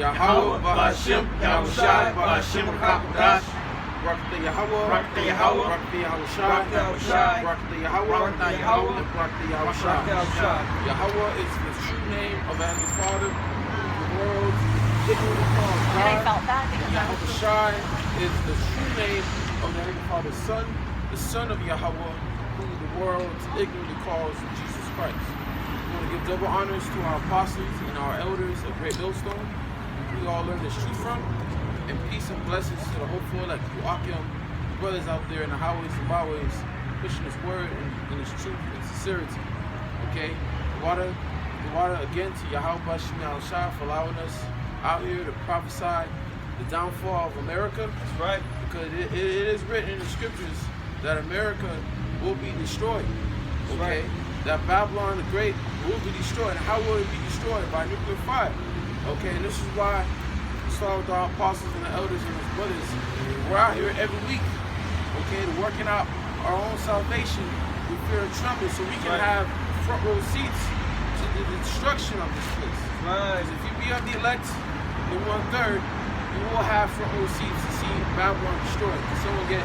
Yahawah, Bahashim, Rawchaa Qadash. Rock the Yahawah, rock the Yahawah, rock the Yahawashi, rock the Yahawah, and rock the Yahawashi. Yahawah is the true name of Heavenly Father. The world ignorantly calls God. And I felt that because Yahawashi is the true name of the Heavenly Father's Son, the Son of Yahawaah, who the world ignorantly calls Jesus Christ. We want to give double honors to our apostles and our elders of Great Millstone, who we all learn this truth from. And peace and blessings to the hopeful like YAHAWAH, brothers out there in the highways and byways, pushing His word and His truth and sincerity. Okay? The water again to Yahawashi for allowing us out here to prophesy the downfall of America. That's right. Because it is written in the scriptures that America will be destroyed. Okay? Right. That Babylon the Great will be destroyed. And how will it be destroyed? By nuclear fire. Okay? And this is why with our apostles and the elders and His brothers, we're out here every week, okay, working out our own salvation with fear and trembling, so we can have front row seats to the destruction of this place. Right. If you be of the elect, the 1/3, you will have front row seats to see Babylon destroyed. Can someone get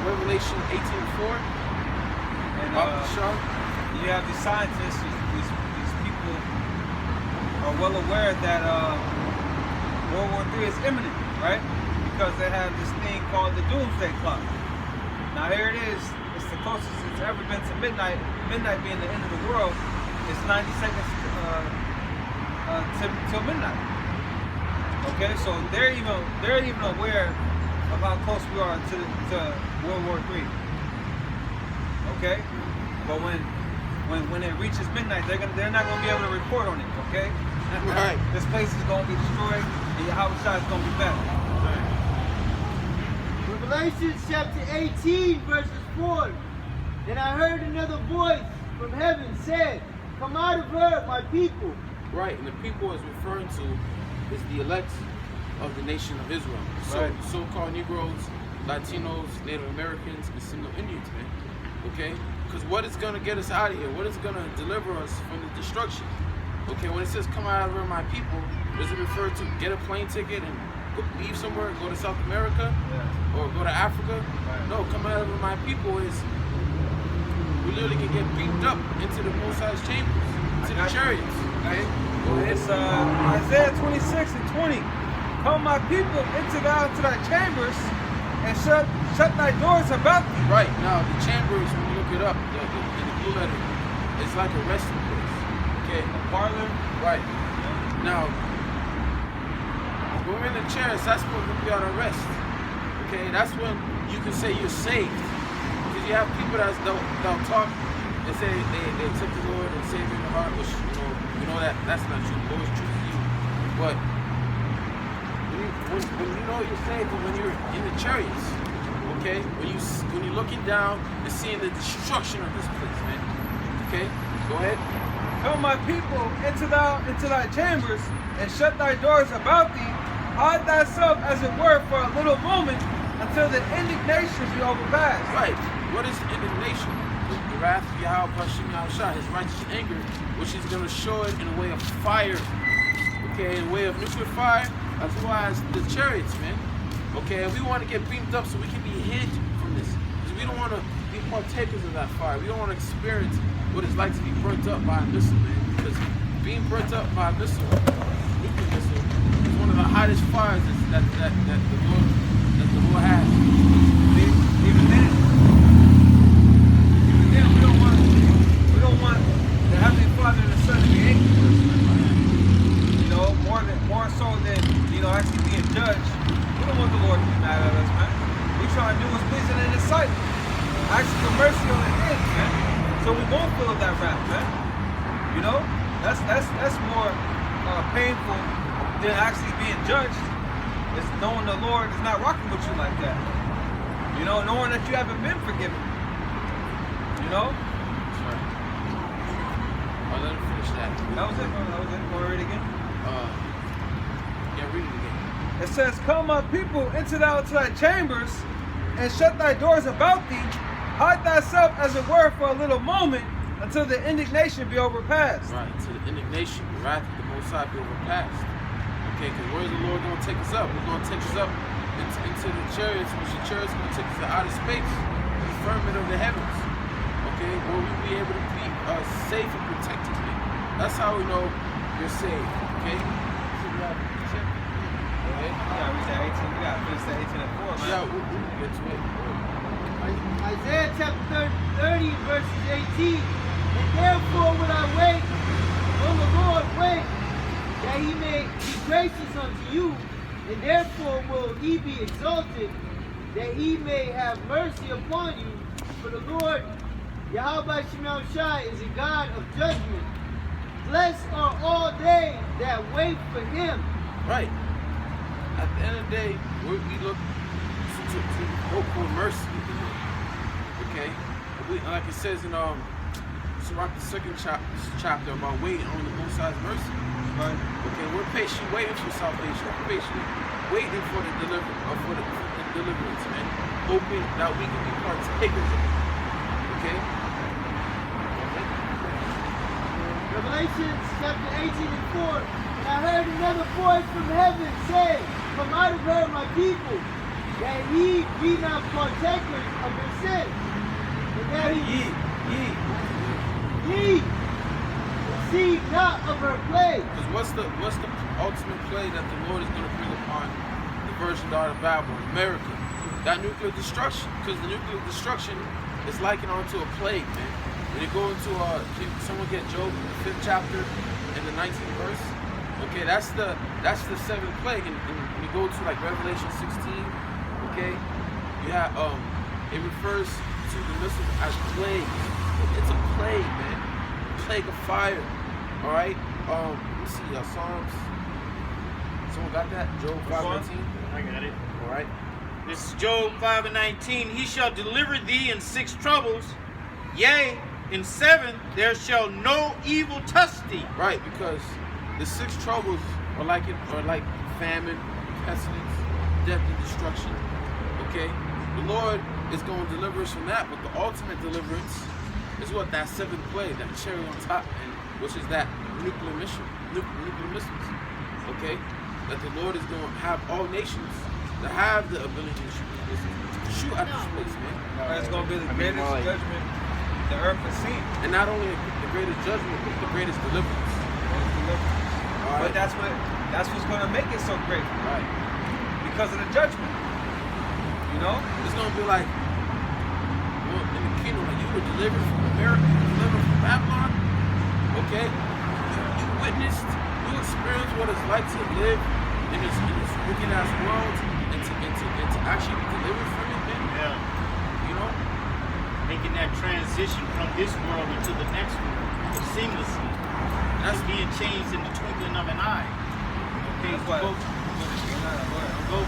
Revelation 18:4? And you have these scientists, these people are well aware that World War III is imminent, right? Because they have this thing called the doomsday clock. Now here it is. It's the closest it's ever been to midnight. Midnight being the end of the world. It's 90 seconds till midnight. Okay, so they're even aware of how close we are to World War III. Okay, but when it reaches midnight, they're not gonna be able to report on it. Okay. Right. This place is going to be destroyed, and Yahawashi is going to be back. Right. Revelation chapter 18, verses 4. Then I heard another voice from heaven said, "Come out of her, my people." Right, and the people is referring to is the elect of the nation of Israel. So right. So-called Negroes, Latinos, Native Americans, and single Indians, man. Okay? Because what is going to get us out of here? What is going to deliver us from the destruction? Okay, when it says come out of here, my people, does it refer to get a plane ticket and leave somewhere, go to South America, or go to Africa? Right. No, come out of here, my people is we literally can get beamed up into the Most High's chambers, into the chariots. Okay? It's Isaiah 26:20. Come, my people, into thy chambers, and shut thy doors about thee. Right, now the chambers, when you look it up, in the blue letter, it's like a resting place. Okay, a parlor. Right. Now, when we're in the chairs, that's when we are to rest. Okay, that's when you can say you're saved. Because you have people that'll talk and say they accept the Lord and Savior in their heart, which you know that's not true. The Lord's true to you. But when you know you're saved, and when you're in the chariots, okay, when you're looking down and seeing the destruction of this place, man. Okay, go ahead. Come, my people, into thy chambers, and shut thy doors about thee. Hide thyself, as it were, for a little moment, until the indignation be overpassed. Right. What is the indignation? The wrath of Yahawashi, His righteous anger, which is going to show it in a way of fire. Okay, in a way of nuclear fire, as well as the chariots, man. Okay, and we want to get beamed up so we can be hid from this. Because we don't want to be partakers of that fire. We don't want to experience what it's like to be burnt up by a missile, man. Because being burnt up by a missile, nuclear missile, is one of the hottest fires that the Lord has. Even then, we don't want the Heavenly Father and the Son to be angry with us, man. More so than actually being judged. We don't want the Lord to be mad at us, man. We try to do what's pleasing in His sight. Ask for mercy on the end, man. So we won't feel that wrath, man. That's more painful than actually being judged. It's knowing the Lord is not rocking with you like that. Knowing that you haven't been forgiven. That's right. Let him finish that. That was it. Want to read it again? Yeah, read it again. It says, "Come, my people, into thy chambers, and shut thy doors about thee. Hide thyself, as it were, for a little moment, until the indignation be overpassed." Right, until the indignation, the wrath of the Most High be overpassed. Okay, because where's the Lord going to take us up? He's going to take us up into the chariots, which the chariots going to take us to outer space, the firmament of the heavens. Okay, where we'll be able to be safe and protected. Man. That's how we know you're saved. Okay? Yeah, we got 18. We got to finish that 18 and 4, man. Yeah, we'll get to it. Isaiah chapter 30, verses 18. And therefore will I wait on the Lord, wait, that he may be gracious unto you, and therefore will he be exalted, that he may have mercy upon you. For the Lord, Yahawashi is a God of judgment. Blessed are all they that wait for him. Right. At the end of the day, we look to hope for mercy. Okay? Like it says in Sirach, the second chapter about waiting on the Most High's mercy. Right? Okay, we're patiently waiting for salvation. We're patiently waiting for the deliverance, man. Hoping that we can be partakers of it. Okay? Revelation chapter 18 and 4. And I heard another voice from heaven say, Come out of her, my people, that ye be not partakers of her sin. And that ye receive not of her plague. Because what's the ultimate plague that the Lord is going to bring upon the virgin daughter of Babylon, America? That nuclear destruction. Because the nuclear destruction is likened onto a plague, man. When you go into someone get Job, the 5th chapter and the 19th verse. Okay, that's the 7th plague. And when you go to like Revelation 16, okay, you have it refers to the missiles as plagues. It's a plague, man. Plague of fire. All right. Let me see. Psalms. Someone got that? Job 5:19. I got it. All right. This is Job 5:19. He shall deliver thee in 6 troubles. Yea, in 7 there shall no evil touch thee. Right, because the 6 troubles are like famine, pestilence, death, and destruction. Okay, the Lord is going to deliver us from that, but the ultimate deliverance is what? That 7th plague, that cherry on top, which is that nuclear missiles. Okay, that the Lord is going to have all nations that have the ability to shoot at this place, man. It's going to be the greatest judgment the earth has seen. And not only the greatest judgment, but the greatest deliverance. Right. But that's what's going to make it so great. Right. Because of the judgment. You know? It's going to be like, well, in the kingdom, like you were delivered from America, you were delivered from Babylon. Okay? You witnessed, you experienced what it's like to live in this wicked ass world and to actually be delivered from it, man. Yeah. You know? Making that transition from this world into the next world seamlessly. That's being changed in the twinkling of an eye. Okay, go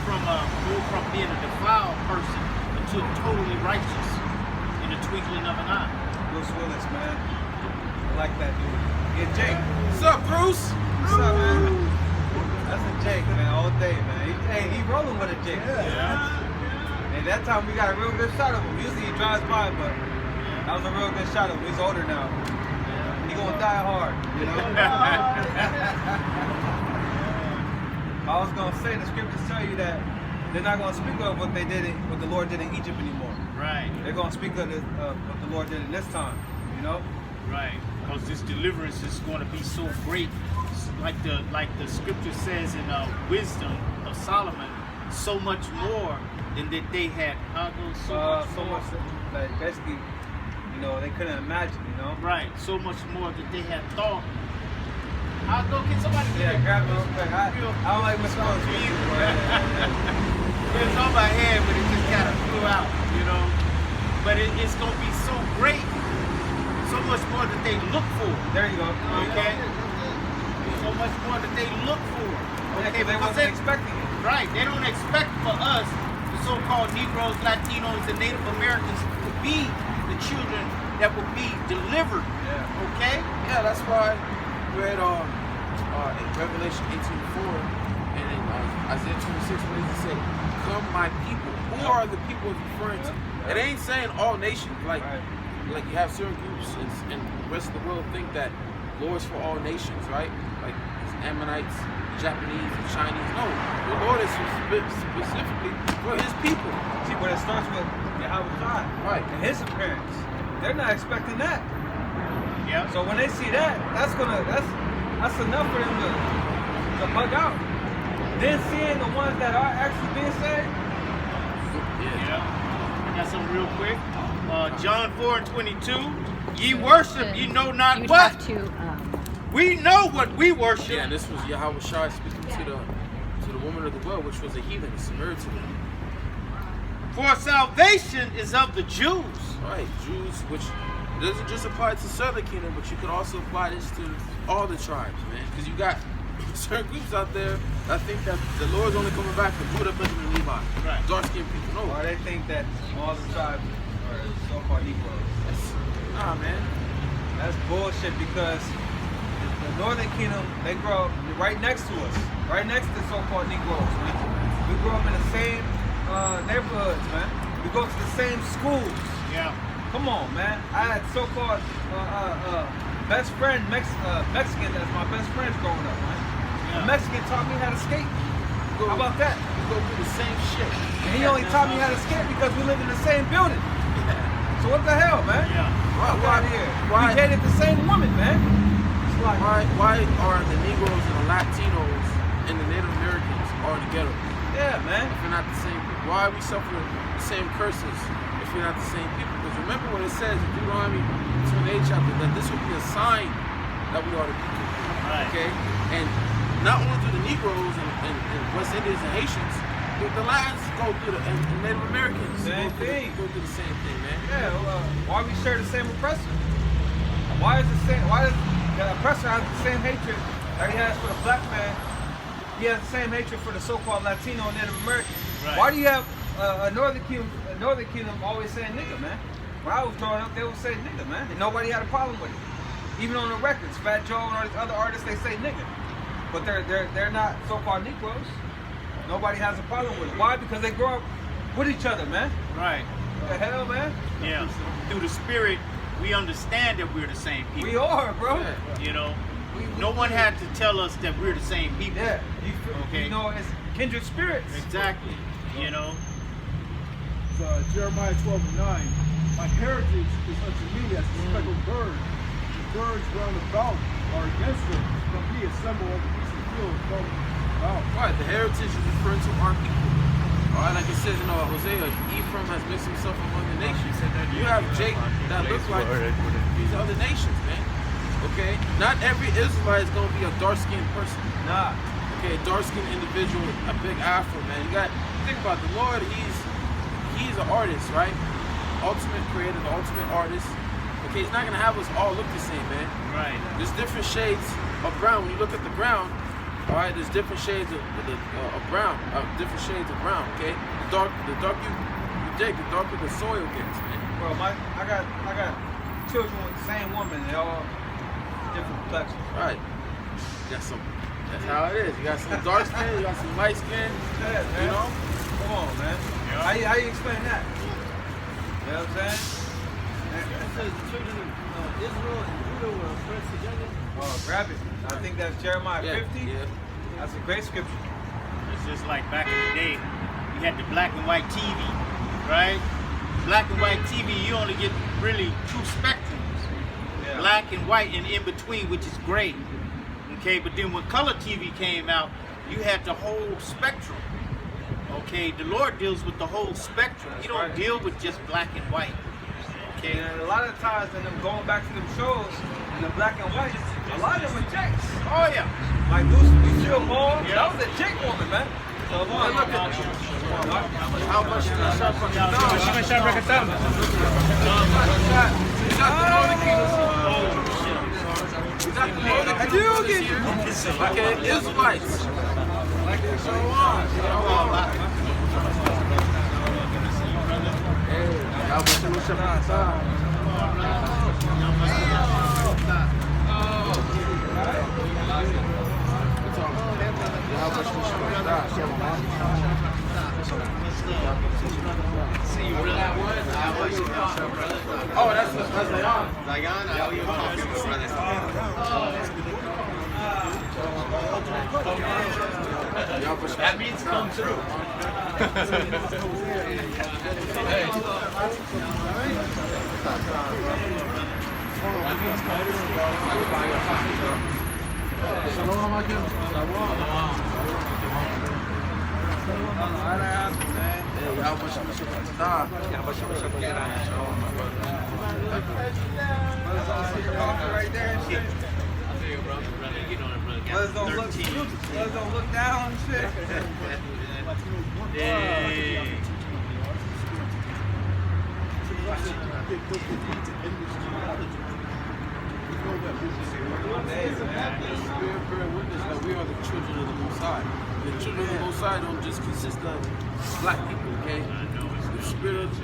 from being a defiled person into totally righteous in the twinkling of an eye. Bruce Willis, man. I like that dude. Yeah, Jake. What's up, Bruce? What's up, man? That's a Jake, man, all day, man. He rolling with a Jake. Yeah. And that time we got a real good shot of him. Usually he drives by, but that was a real good shot of him. He's older now. He gonna die hard, you know? I was gonna say the scriptures tell you that they're not gonna speak of what the Lord did in Egypt anymore. Right. They're gonna speak of what the Lord did in this time, you know? Right. Because this deliverance is going to be so great. Like the scripture says in Wisdom of Solomon, so much more than that they had. So much like basically, you know, they couldn't imagine, you know? Right. So much more that they had thought. I'll go get somebody. Yeah, grab it real quick. I don't like response to you. It was on my head, but it just kind of flew out, you know? But it's going to be so great. So much more that they look for. There you go. Okay? So much more that they look for. Okay, they wasn't expecting it. Right. They don't expect for us, the so-called Negroes, Latinos, and Native Americans, to be the children that will be delivered. Yeah. Okay? Yeah, that's why we read in Revelation 18:4 and in Isaiah 26, what does it say? Come, my people. Who are the people it's referring to? It ain't saying all nations. Like you have certain groups and the rest of the world think that Lord's for all nations, right? Like Ammonites, Japanese and Chinese. No, the Lord is specifically for His people. See, but it starts with Yahawashi. Right. And His appearance. They're not expecting that. Yeah. So when they see that, that's enough for them to bug out. Then seeing the ones that are actually being saved. Yeah. I got something real quick. John 4:22. Ye worship, ye know not You what. have to. We know what we worship. Yeah, and this was Yahawashi speaking to the woman of the well, which was a heathen, a Samaritan. For salvation is of the Jews. Right, Jews, which doesn't just apply to Southern Kingdom, but you could also apply this to all the tribes, man. Because you got certain groups out there that think that the Lord's only coming back for Judah, Benjamin, and Levi. Right. Dark-skinned people. No. Or they think that all the tribes are so-called Negroes. Nah, man. That's bullshit because the Northern Kingdom, they grow up right next to us, right next to so-called Negroes, man. We grew up in the same neighborhoods, man. We go to the same schools. Yeah. Come on, man. I had so-called best friend, Mexican as my best friends growing up, man. Yeah. The Mexican taught me how to skate. How about that? We go through the same shit. And he only taught me how to skate because we live in the same building. So what the hell, man? Yeah. Why- Out here. why- We dated the same woman, man. It's like, Why are the Negroes and the Latinos and the Native Americans all together? yeah, man. If we're not the same people, why are we suffering the same curses if we're not the same people? Because remember what it says in Deuteronomy 28 chapter, that this will be a sign that we are the people. Right. Okay? And not only do the Negroes and West Indians and Haitians, but the Latins go through and Native Americans Same thing. go through the same thing, man. Yeah, why we share the same oppressor? Why does the oppressor have the same hatred that he has for the black man? He has the same hatred for the so-called Latino and Native American. Right. Why do you have a Northern Kingdom always saying nigga, man? When I was growing up, they would say nigga, man, and nobody had a problem with it. Even on the records, Fat Joe and all these other artists, they say nigga, but they're not so-called Negroes. Nobody has a problem with it. Why? Because they grow up with each other, man. Right. What the hell, man? Yeah. Through the Spirit, we understand that we're the same people. We are, bro. Yeah. You know, no one had to tell us that we're the same people. Yeah. Okay. You know, it's kindred spirits. Exactly. You know. Jeremiah 12:9. My heritage is unto me as a speckled bird. The birds round about are against them. From me assemble all the beasts of the field from about. Right, the heritage is referring to our people. All right, like it says in Hosea, Ephraim has mixed himself among the nations. You have Jake that looks like these other nations, man. Okay? Not every Israelite is going to be a dark-skinned person. Nah. Okay, a dark-skinned individual, a big afro, man. You got think about the Lord, he's an artist, right? Ultimate creator, the ultimate artist. Okay, he's not going to have us all look the same, man. Right. There's different shades of brown. When you look at the ground, all right, there's different shades of brown, different shades of brown. Okay, the dark you dig, the darker the soil gets, man. Bro, I got children with the same woman. They all different complexions. Right. That's how it is. You got some dark skin, you got some light skin. Yeah, man. You know? Come on, man. Yeah. How you explain that? You know what I'm saying? It says the children of Israel and Judah were oppressed together. Oh, grab it. I think that's Jeremiah 50. Yeah. That's a great scripture. It's just like back in the day, you had the black and white TV, right? Black and white TV, you only get really two spectrums. Yeah. Black and white and in between, which is gray. Okay, but then when color TV came out, you had the whole spectrum. Okay, the Lord deals with the whole spectrum. He don't Right. deal with just black and white. Okay? And a lot of times, in them going back to them shows, in the black and white, a lot of them are jakes. Oh yeah. Like Lucille Ball, Yeah. that was a jake woman, man. So come on, Look at how much you got shot from the Okay, Israelites. So on. Oh, that's Zion. Zion, I owe you a coffee, brother. That means come true. Right there and shit. Brothers don't look down and shit. We are the children of the Most High. The children of the Most High don't just consist of black people, okay? The spirit of the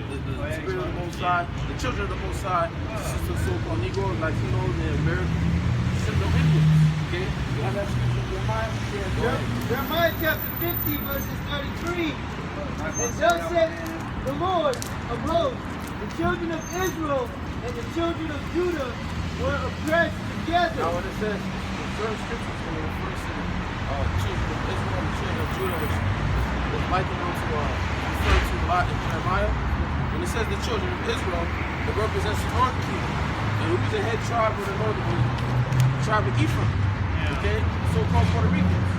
Most High, the children of the Most High consists of so-called Negroes, Latinos, and Americans, consist of Indians, okay? You have that scripture in Jeremiah? Yeah, go ahead. Jeremiah chapter 50, verses 33. And thus said the Lord of hosts, the children of Israel and the children of Judah were oppressed together. Now what it says, in certain scriptures, when it refers to the children of Israel and the children of Judah, was likened unto, referred to a lot in Jeremiah. When it says the children of Israel, it represents the northern kingdom. And who's the head tribe of the northern kingdom? The tribe of Ephraim, okay? So-called Puerto Ricans.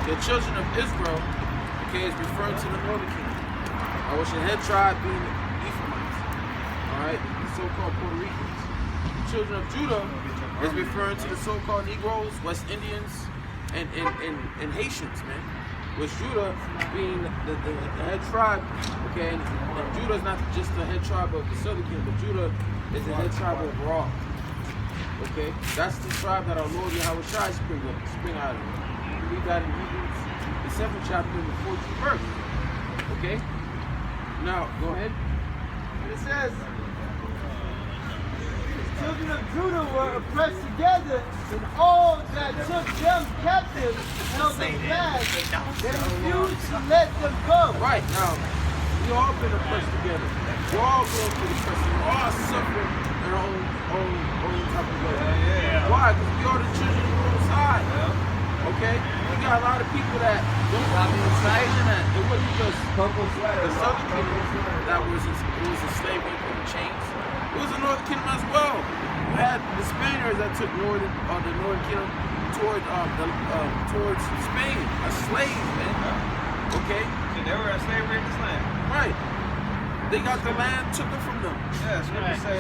The children of Israel, okay, is referring to the northern kingdom. I wish the head tribe being the Ephraimites, all right, the so-called Puerto Ricans. The children of Judah is referring to the so-called Negroes, West Indians, and Haitians, man. With Judah being the head tribe, okay, and Judah is not just the head tribe of the southern kingdom, but Judah is the head tribe overall. Okay, that's the tribe that our Lord Yahawashi spring out of. You read that in Hebrews, the 7th chapter, the 14th verse. Okay, now go ahead. It says, the children of Judah were oppressed together, and all that took them captive held them fast. They refused to let them go. Right, now, we all been oppressed together. We're all going through the oppression. We're all suffering in our own type of way. Yeah. Why? Because we are the children of the Most High. Yeah. Okay? We got a lot of people that don't have the excitement that it wasn't just the southern kingdom that was a slavery and put in chains. It was the northern kingdom as well. You had the Spaniards that took the northern kingdom towards Spain, a slave, man. Okay? So they were a slavery in this land. Right. They got the land, took it from them. Yeah, so we say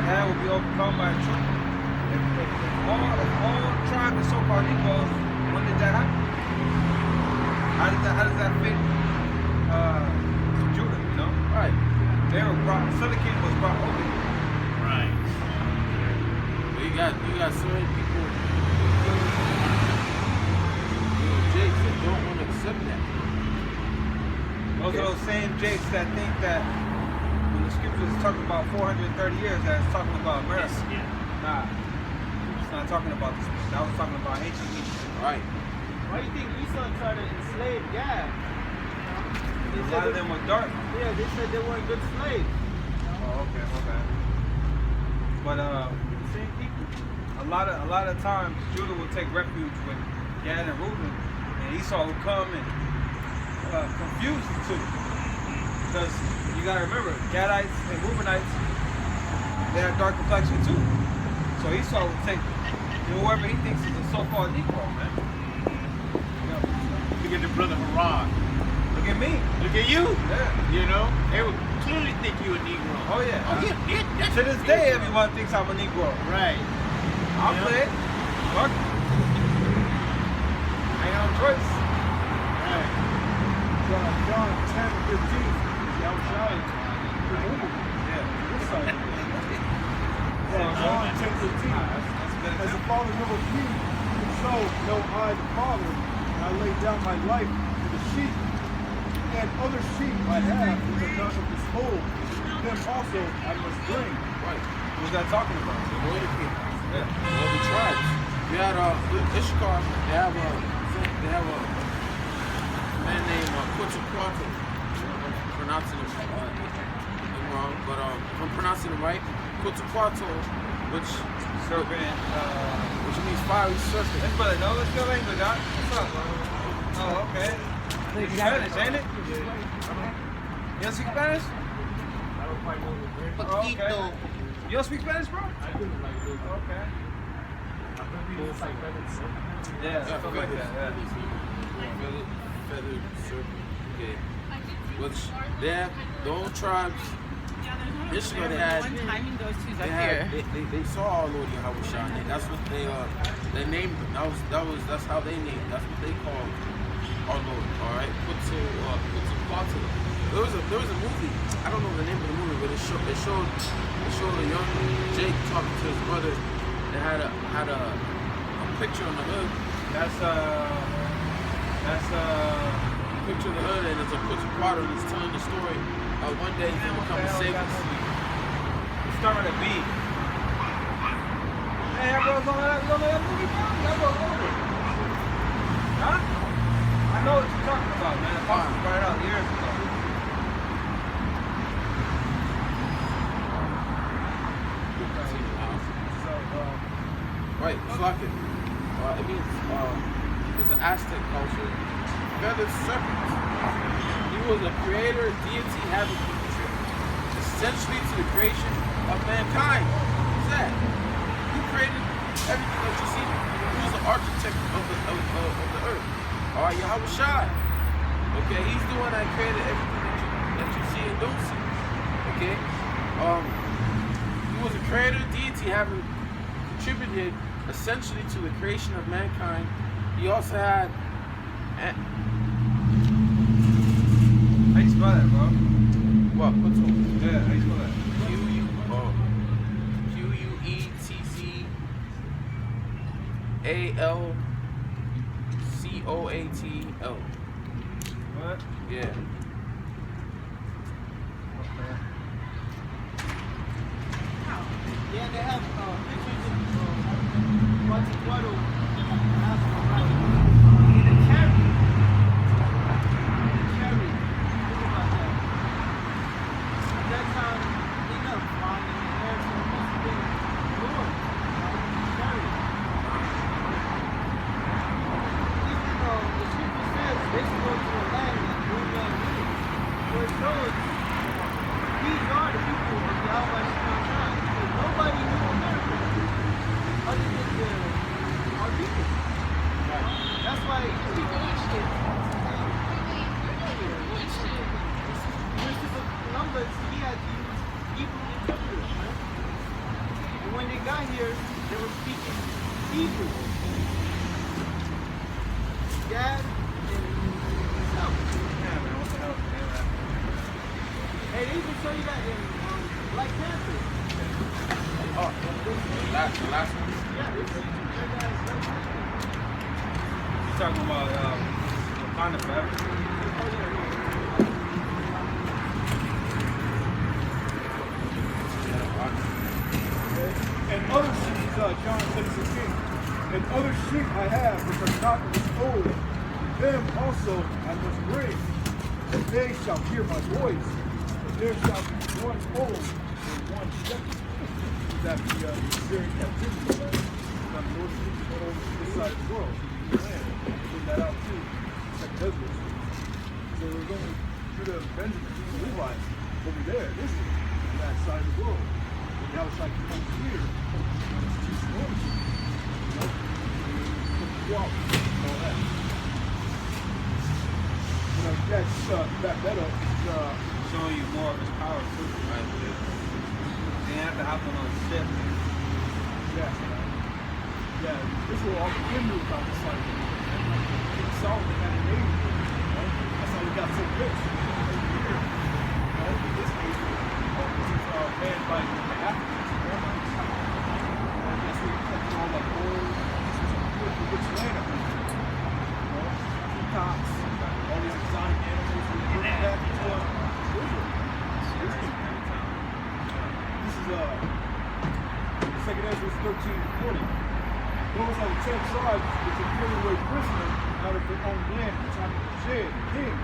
that will be overcome by a truth. If all tribes and so-called Negroes, when did that happen? How does that fit Judah, you know? Right. They were brought, Southern Kingdom was brought over here. Right. Well, you got so many people, Jakes, that don't want to accept that. Those are those same Jakes that think that when the scriptures is talking about 430 years, that it's talking about America. Yeah. Nah, it's not talking about this. That was talking about ancient Egypt. Right. Why do you think Esau tried to enslave Gad? A lot of them were dark. Yeah, they said they weren't good slaves. Oh, okay. But Same people. a lot of times Judah would take refuge with Gad and Reuben, and Esau would come and confuse the two. Because you gotta remember, Gadites and Reubenites, they have dark complexion too. So Esau would take whoever he thinks is a so-called Negro, man. Look at the brother Haran. Look at me. Look at you. Yeah. You know, they would clearly think you a Negro. Oh yeah. Oh yeah. To this day, everyone thinks I'm a Negro. Right. I'll play it. Fuck. I ain't no choice. Right. John 10:15. Yahawashi. Yeah. This side. John 10:15. As the Father knoweth me, and so know I the Father, and I lay down my life for the sheep. And other sheep I have which are not of this fold. them also I must bring. Right. Who's that talking about? The Northern people. Yeah. All the tribes. We had Ishkar. They have a man named Quetzalcoatl. I'm pronouncing it wrong, but if I'm pronouncing it right, Quetzalcoatl, which Serpent. which means fiery serpent. This brother, no, let's go English, Doc. What's up? Oh, okay. You Spanish, ain't it? You don't speak Spanish? Oh, okay. You don't speak Spanish, bro? Okay. Yeah, stuff like that, yeah. Feathered serpent. Okay. Which they have the old tribes. Ishmael they had. They saw our Lord Yahawashi. And that's what they named him. That's how they named. That's what they called our Lord. All right. Quetzalcoatl. There was a movie. I don't know the name of the movie, but it showed a young Jake talking to his brother. They had a picture on the hood. That's Picture of the hood, and it's a Quetzalcoatl, and he's telling the story how one day he's gonna come and save us. It's starting to be. Hey, that bro's on that movie, bro? That bro's on it. Huh? I know what you're talking about, man. I watched it right out years ago. Right, Slakin. It means it was the Aztec culture. Feathered serpent. He was a creator, deity, having contributed essentially to the creation of mankind. Who's that? Who created everything that you see? Who was the architect of the earth? Yahawashi. Okay, he's the one that created everything that you see and don't see. Okay? He was a creator, deity, having contributed essentially to the creation of mankind. He also had How you spell that, bro? what? What's up? Yeah, how you spell that? Quetzalcoatl. What? Yeah. Okay. Yeah, they have pictures of Quetzalcoatl in a chariot. Think about that. At that time, they never flying in the air, so it must have been Lord. Chariot. Even though the scripture says they should go to a land that no man lives, so it shows these are the people of Yahawashi mankind. Nobody knew America other than our people. That's why Christopher Columbus, he had to use Hebrew interpreters, right? And when they got here, they were speaking Hebrew. Dad and himself. Yeah, man, what the hell, man? Hey, they even show you that in Black Panther. Oh, the last one. Yeah, they see their guys like that. You talking about Wakanda Forever? And other sheep, John 6:16. And other sheep I have which are not of this fold. Them also I must bring. And they shall hear my voice. And there shall be one fold and one shepherd. That the Syrian captivity, right? Now the Lord speaks all over this side of the world. So you land. Put that out too. Second Ezra. So there's only Judah, Benjamin, and Levi over there, this is on that side of the world. And Yahawashi comes here. It's just ownership. You know? Put all that. You know, that's back that up. Showing you more of his power too. Right? They have to hop on a ship. Yeah. Yeah, this will all begin with about the cycle. King Solomon had a name. Right? That's how he got so rich. Right? This age, this is manned by the Africans and Romans. And that's where you collected all that oil. This was a beautiful rich land up there. You know, peacocks, all these exotic animals. We bring that to Israel. Exodus 13:40. Those are the 10 tribes which are carried away prisoner out of their own land at the time of Jed, the king,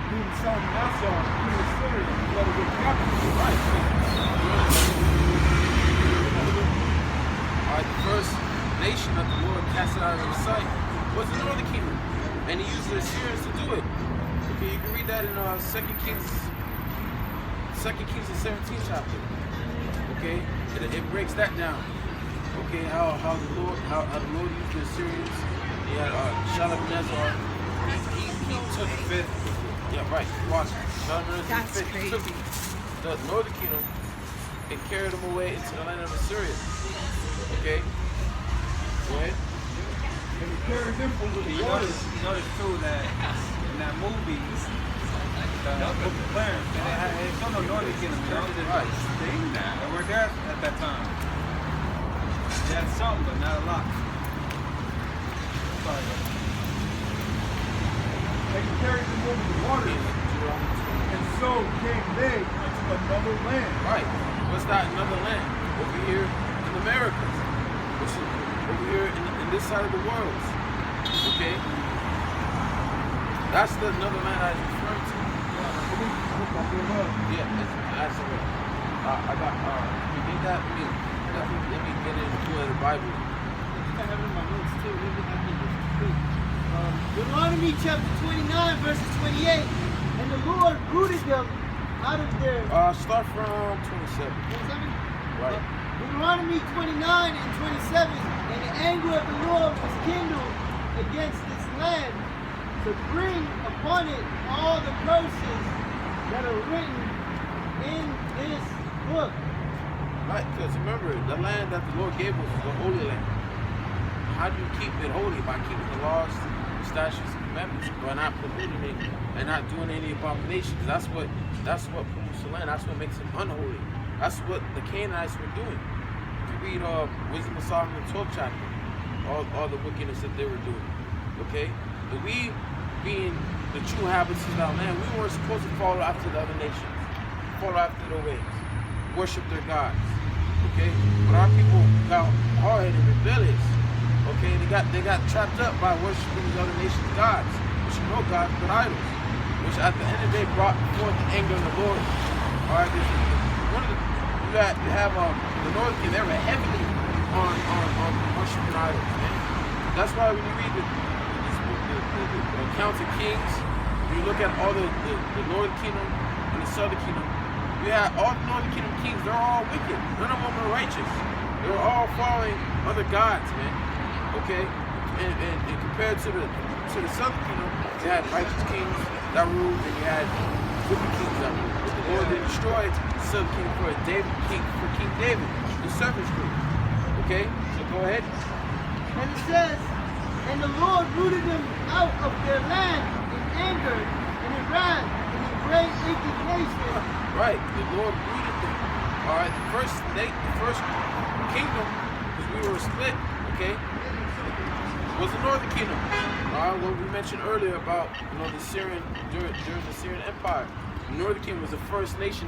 whom Salmanasar, king of Syria, led away captive. Right. Alright, the first nation that the Lord cast out of his sight was the northern kingdom. And he used the Assyrians to do it. Okay, you can read that in 2 Kings, the 17th chapter. Okay, it breaks that down. Okay, how the Lord used the Assyrians. He had Shalmaneser. He took the fifth. Yeah, right. Watch it. Shalmaneser took the northern kingdom and carried them away into the land of Assyria. Okay, go ahead. And he carried them over the waters. You notice too that in that movie, the Book of Clarence, they still no northern kingdom. Right. They were there at that time. They had some, but not a lot. Sorry. And he carried them over the waters. And so came they unto another land. Right. What's that another land? Over here in the Americas. Which is over here in this side of the world. Okay? That's the another land I was referring to. Yeah, that's it. I got, you get that? Let me get into the Bible. I have it in my notes too. Maybe I can just quick. Deuteronomy chapter 29, verses 28. And the Lord rooted them out of their... Start from 27. 27? Right. Deuteronomy 29 and 27. And the anger of the Lord was kindled against this land to bring upon it all the curses that are written in this book. Right, because remember, the land that the Lord gave us was the Holy Land. How do you keep it holy? By keeping the laws, statutes, and commandments, by not polluting it and not doing any abominations. That's what pollutes the land. That's what makes it unholy. That's what the Canaanites were doing. If you read Wisdom of Solomon 12th chapter, all the wickedness that they were doing. Okay? But we, being the true inhabitants of our land, we weren't supposed to follow after the other nations, follow after their ways, worship their gods. Okay? But our people got hard-headed and rebellious. Okay? They got trapped up by worshiping these other nations' gods, which are no gods but idols, which at the end of the day brought forth the anger of the Lord. Alright, you have the northern kingdom, they were heavily on worshiping idols, man. That's why when you read the accounts of kings, when you look at all the northern kingdom and the southern kingdom, you have all the northern kingdom kings, they're all wicked. None of them are righteous. They were all following other gods, man. Okay? And compared to the southern kingdom, you had righteous kings that ruled, and you had wicked kings that ruled. But the Lord did destroy the southern kingdom for King David, the servants group. Okay? So go ahead. And it says, and the Lord rooted them out of their land in anger and in wrath and in great indignation. Right, the Lord rooted them. All right, the first kingdom, because we were split, okay, was the northern kingdom. All right, what we mentioned earlier about the Syrian during the Syrian Empire. The northern kingdom was the first nation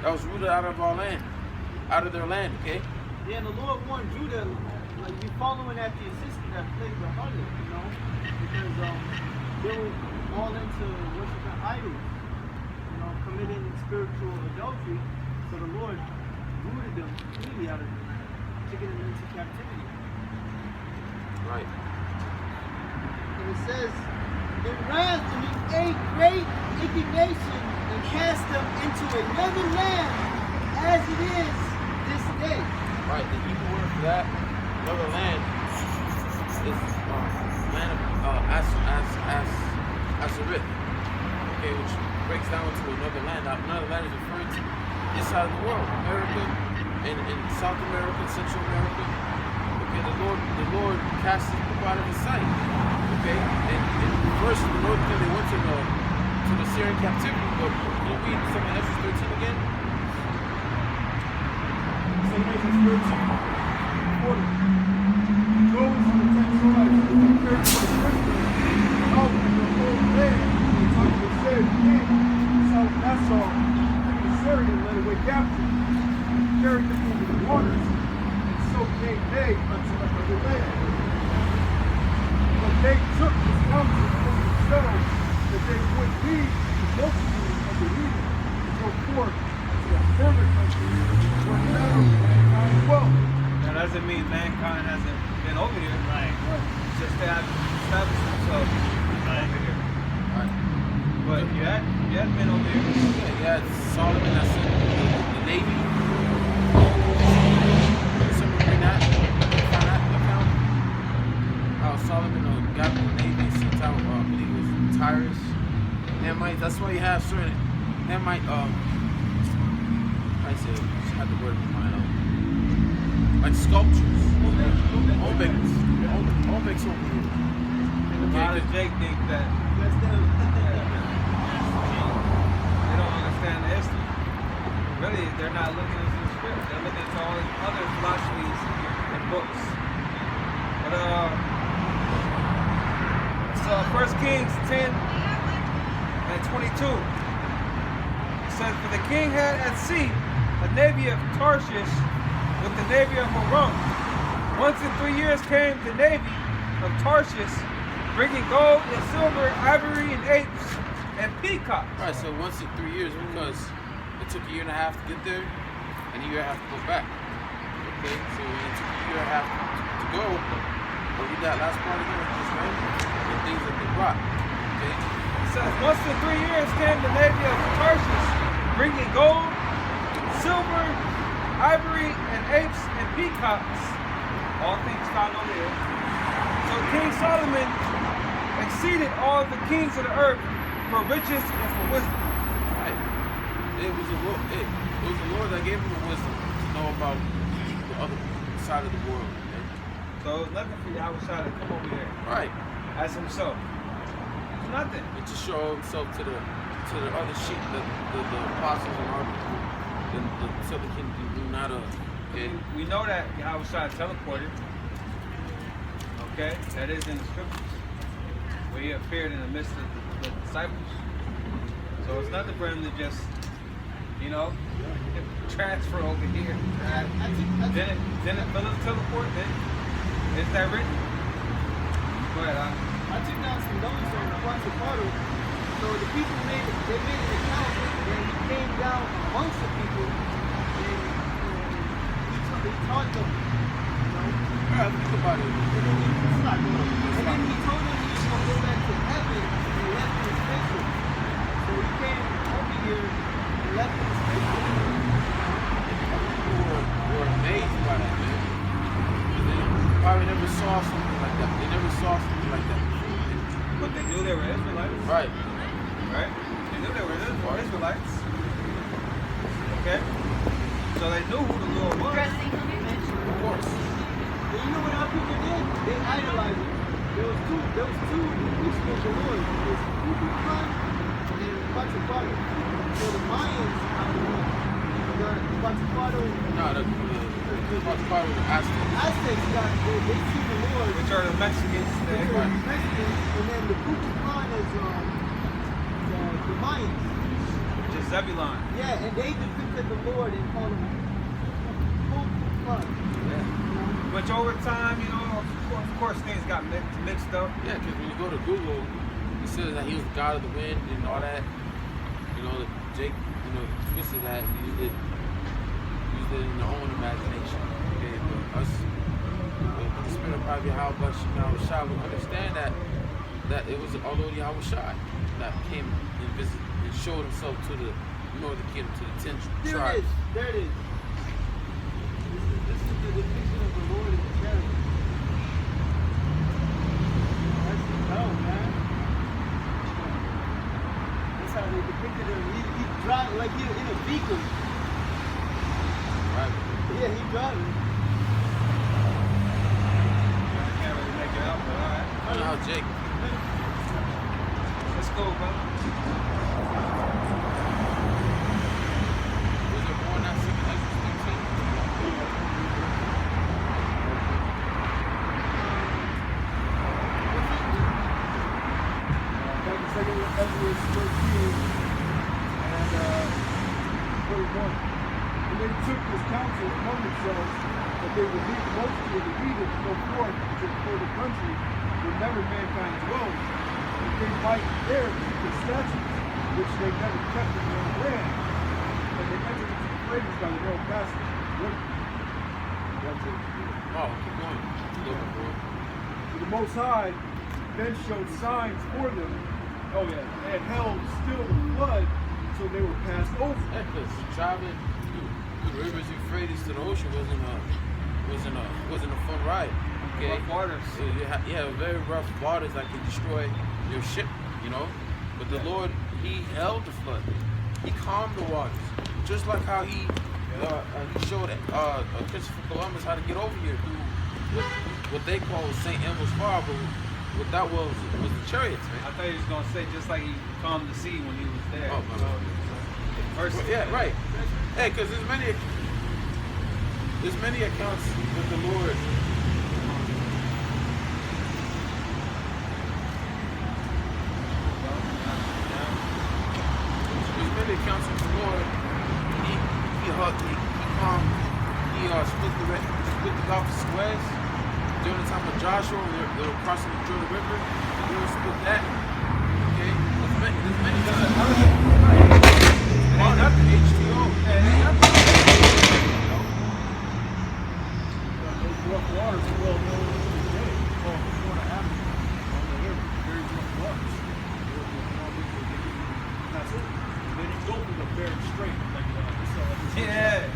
that was rooted out of our land, out of their land. Okay. Yeah, and the Lord warned Judah, like, be following after your sister that played the harlot, because they were all into worshiping idols, committing spiritual adultery. So the Lord rooted them completely out of them, taking them into captivity. Right. And it says, in wrath and in a great indignation, and cast them into another land, as it is this day. Right, the Hebrew word for that, another land, is land of Azarith, okay, which breaks down into another land. Now, another land is referring to this side of the world, America, and South America, Central America. Okay, the Lord cast his people out of his sight. Okay, and first the Lord, they went to the Syrian captivity. But can you read some of Exodus 13 again? So Exodus 13:40. Those are the 10 tribes that were carried to the prisoner out of the whole land. The time of said king, Salmanasar, king of Syria, led away captive, carried them over the waters, made nay unto another land. But they took this counsel upon themselves that they would lead the multitude of the heathen to go forth to a further country where none of mankind dwelt. That doesn't mean mankind hasn't been over here. Right. It's just they have established themselves over here. Right. But you had been over here. Yeah, you had Solomon, that's the Navy. Somebody bring that, find that account. How Solomon got the Navy and sent out, I believe it was Tyrus. Hamite, that's why you have certain Hamite, I said, just had the word in my mind. Like sculptures. Olmecs over here. A lot of Jake think that That's them. they don't understand the history. Really, they're not looking into the script. They're looking into all these other philosophies and books. But so 1 Kings 10 and 22. It says, "For the king had at sea a navy of Tarshish with the navy of Haran. Once in 3 years came the navy of Tarshish, bringing gold and silver, ivory and apes and peacocks." Alright, so once in 3 years because it took a year and a half to get there and a year and a half to go back. Okay, so it took a year and a half to go. But read that last part again, just right? The things that they brought. Okay? It says, "Once in 3 years came the navy of Tarshish, bringing gold, silver, ivory, and apes and peacocks." All things found on the earth. So King Solomon exceeded all the kings of the earth for riches and for wisdom. Right. It was the Lord that gave him the wisdom to know about the other side of the world. Okay? So it was nothing for Yahawashi to come over here Right. as himself. It's nothing. And to show himself to the other sheep, the apostles and our people, so they can do not and We know that Yahawashi teleported. Okay, that is in the scriptures, where he appeared in the midst of the disciples. So it's nothing for him to just, transfer over here. Didn't Philip teleport? Then is that written? Go ahead. I took down some notes on Rawchaa. So the people made an account, and he came down amongst the people, and he taught them, think about it. and then he told them he was going to go back to heaven and left his spaceship. So he came over here and left his spaceship. People were amazed by that, man. And they probably never saw something like that. They never saw something like that before. But they knew they were Israelites. Right. Right? They knew they were Israelites. Okay? So they knew who the Lord was. Of course. And you know what our people did? They idolized him. There was two who spoke the Lord. There was Kukulkan and Rawchaa. So the Mayans, the Rawchaa, No, the Rawchaa was Aztecs. Aztecs they see the Lord. Which are the Mexicans. They're Mexicans, and then the Kukulkan is the Mayans. Which is Zebulon. Yeah, and they depicted the Lord and called him Kukulkan. Which over time, of course things got mixed up. Yeah, because when you go to Google, it says that he was the god of the wind and all that. That Jake, twisted that and used it in their own imagination. Okay, but us, the spirit of probably Yahawashi would understand that it was although Yahawashi that came and visited and showed himself to the northern kingdom, to the 10 tribes. There it is. This is the depiction of the Lord in the chariot. That's dope, man. That's how they depicted him. He drive like he in a vehicle. Right. Yeah, he driving. I can't really make it out, but alright. I don't know how Jake. Let's go, brother. Was there more than that 41. And they took this counsel among themselves that they would lead the multitude of the heathen to go forth to the further country where never mankind dwells, that they might there keep the statutes which they never kept in their own land, and they entered into the flavors by the narrow passage. That's it. Oh, keep going. Looking for it. For the Most High then showed signs for them. Oh yeah, and held still the flood, so they were passed over. Yeah, because traveling through the rivers Euphrates to the ocean wasn't a fun ride. Okay. Rough waters. Yeah, very rough waters that could destroy your ship, you know. But the Lord, He held the flood. He calmed the waters, just like how He showed Christopher Columbus how to get over here through what they call St. Elmo's Harbor. What that was the chariots, man. I thought he was gonna say just like he calmed the sea when he was there. Oh, my God. First, Yeah, right. Hey, because there's many accounts with the Lord. There's many accounts with the Lord. He split the Gulf of Suez during the time of Joshua when they were crossing the Jordan River. He will split that. Okay, there's many H2O. Those rough waters are well known today. Oh, before it happened on the river, very rough waters. That's it. They didn't go through the Bering Strait like we saw. yeah,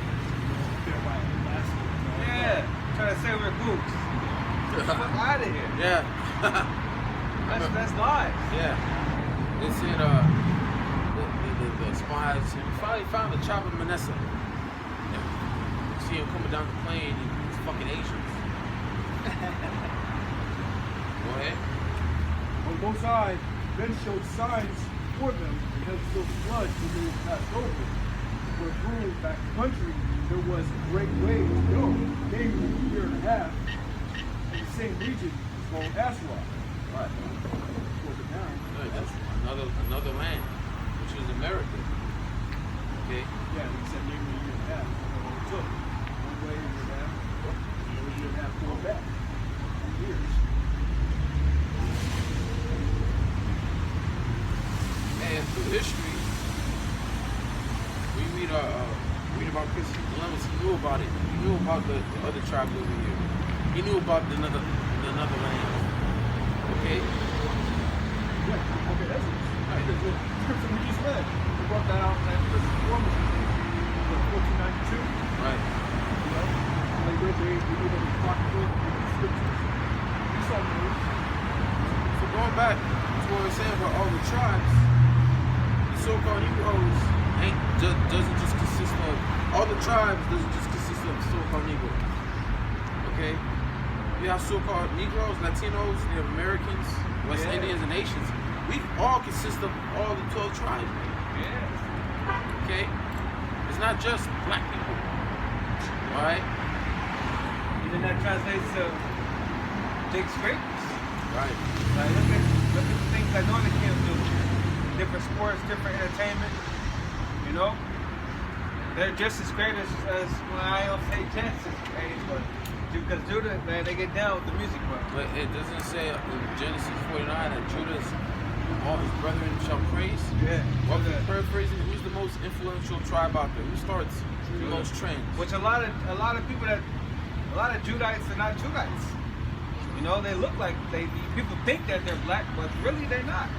There by Alaska. yeah. Trying to say we're gooks. Get the fuck out of here. Yeah. That's lies. Yeah. They said the spies finally found the tribe of Manasseh. Yeah. You see him coming down the plane and it's fucking Asians. Go ahead. On both sides, then showed signs for them because of those floods when they were passed over. For through that country, there was a great way to go, namely a year and a half. In the same region is called Aswad. Right. Broke it down. Good. That's another land, which is America. Okay. Yeah, he said namely a year and a half. That's what it took. One way, a year and a half. Another year and a half going back. 2 years. And through history, we read about Christopher Columbus. He knew about it. He knew about the other tribes over here. He knew about the another land. Okay. Yeah, okay, that's it. Right, that's what scripture we just read. We brought that out in that Christopher Columbus, 1492. Right. You know, they read the apocryphal scriptures. We saw those. So going back to what we were saying about all the tribes, the so-called Negroes doesn't just consist of all the tribes. Doesn't just consist of so-called Negroes. Okay. You have so-called Negroes, Latinos, Native Americans, West Indians, and Asians. We all consist of all the 12 tribes, man. Yeah. Okay? It's not just black people. Alright? And then that translates to big scrapes. Right. Like look at the things that Northern kids do. Different sports, different entertainment. You know? They're just as great as well, I don't say just as great, but because Judah, man, they get down with the music, bro. But it doesn't say in Genesis 49 that Judah's all his brethren shall praise. Yeah. Well, paraphrasing, who's the most influential tribe out there? Who starts the most trends? Which a lot of people a lot of Judites are not Judites. You know, they look like people think that they're black, but really they're not.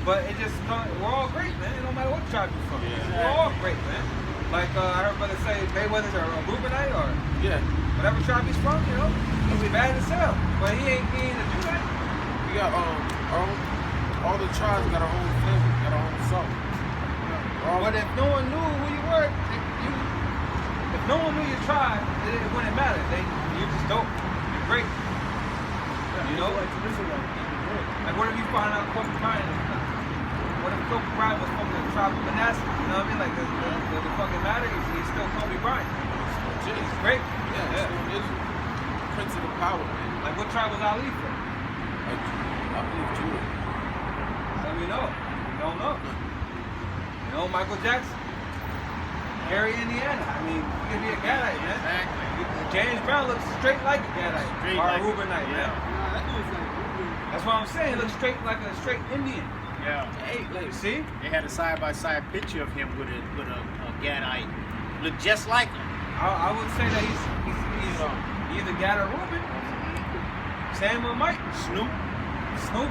But it just we're all great, man. No matter what tribe you're from, we're all great, man. Like I heard brother say, Mayweather's a Reubenite or whatever tribe he's from, you know, he's bad as hell, but he ain't a Judite. We got all the tribes got our own flavor, got our own salt. But if no one knew who you were, if no one knew your tribe, it wouldn't matter. You're just dope. You're great. You know? Like what if you find out Kobe Bryant? What if Kobe Bryant was from the tribe of Manasseh? You know what I mean? Like does it fucking matter? He's still Kobe Bryant. He's great. Yeah. Israel. Prince of the power, man. Like what tribe was Ali from? I believe Judah. Let me know. You don't know. You know Michael Jackson? Gary, Indiana. I mean, you can be a guy, man. Exactly. James Brown looks straight like a Gadite. Straight Or a like- Reubenite, yeah. man. That's what I'm saying. He looks straight like a straight Indian. Yeah. Hey, like, You see? They had a side-by-side picture of him with a Gadite. Looked just like him. I would say that he's either Gad or Reuben. Same with Mike. Snoop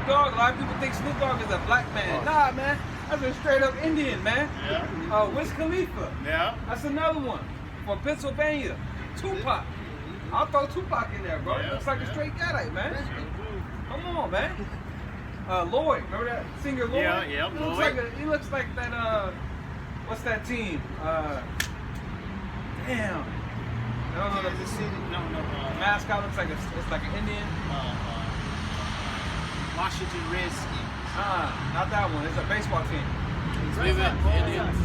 Dogg. A lot of people think Snoop Dogg is a black man. Nah, man. That's a straight up Indian, man. Yeah. Wiz Khalifa. Yeah. That's another one from Pennsylvania. Tupac. I'll throw Tupac in there, bro. Yeah, Looks like a straight Gadite, man. Come on, man. Lloyd, remember that singer Lloyd? Yeah, He looks like that. What's that team? Damn. No, Kansas City. No. the mascot looks like it's like an Indian. Washington Redskins. Not that one. It's a baseball team. Cleveland Indians.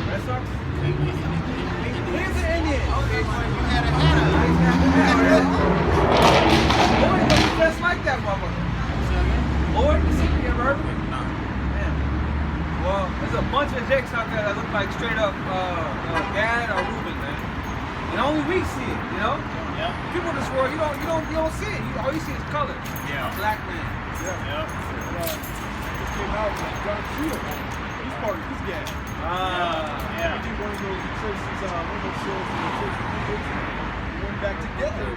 Red Sox. He's an Indian. Okay, well, you had a hat on. Lloyd looks just like that motherfucker. Lloyd, you ever heard of him? Nah. Damn. Well, there's a bunch of Jakes out there that look like straight up Gad or Reuben, man. And only we see it, you know? Yeah. People in this world, you don't see it. All you see is color. Yeah. Black man. Yeah. Just came out with John Cena. He's part of this gang. Yeah. He did one of those churches, one of those shows in the church meetings. We went back together.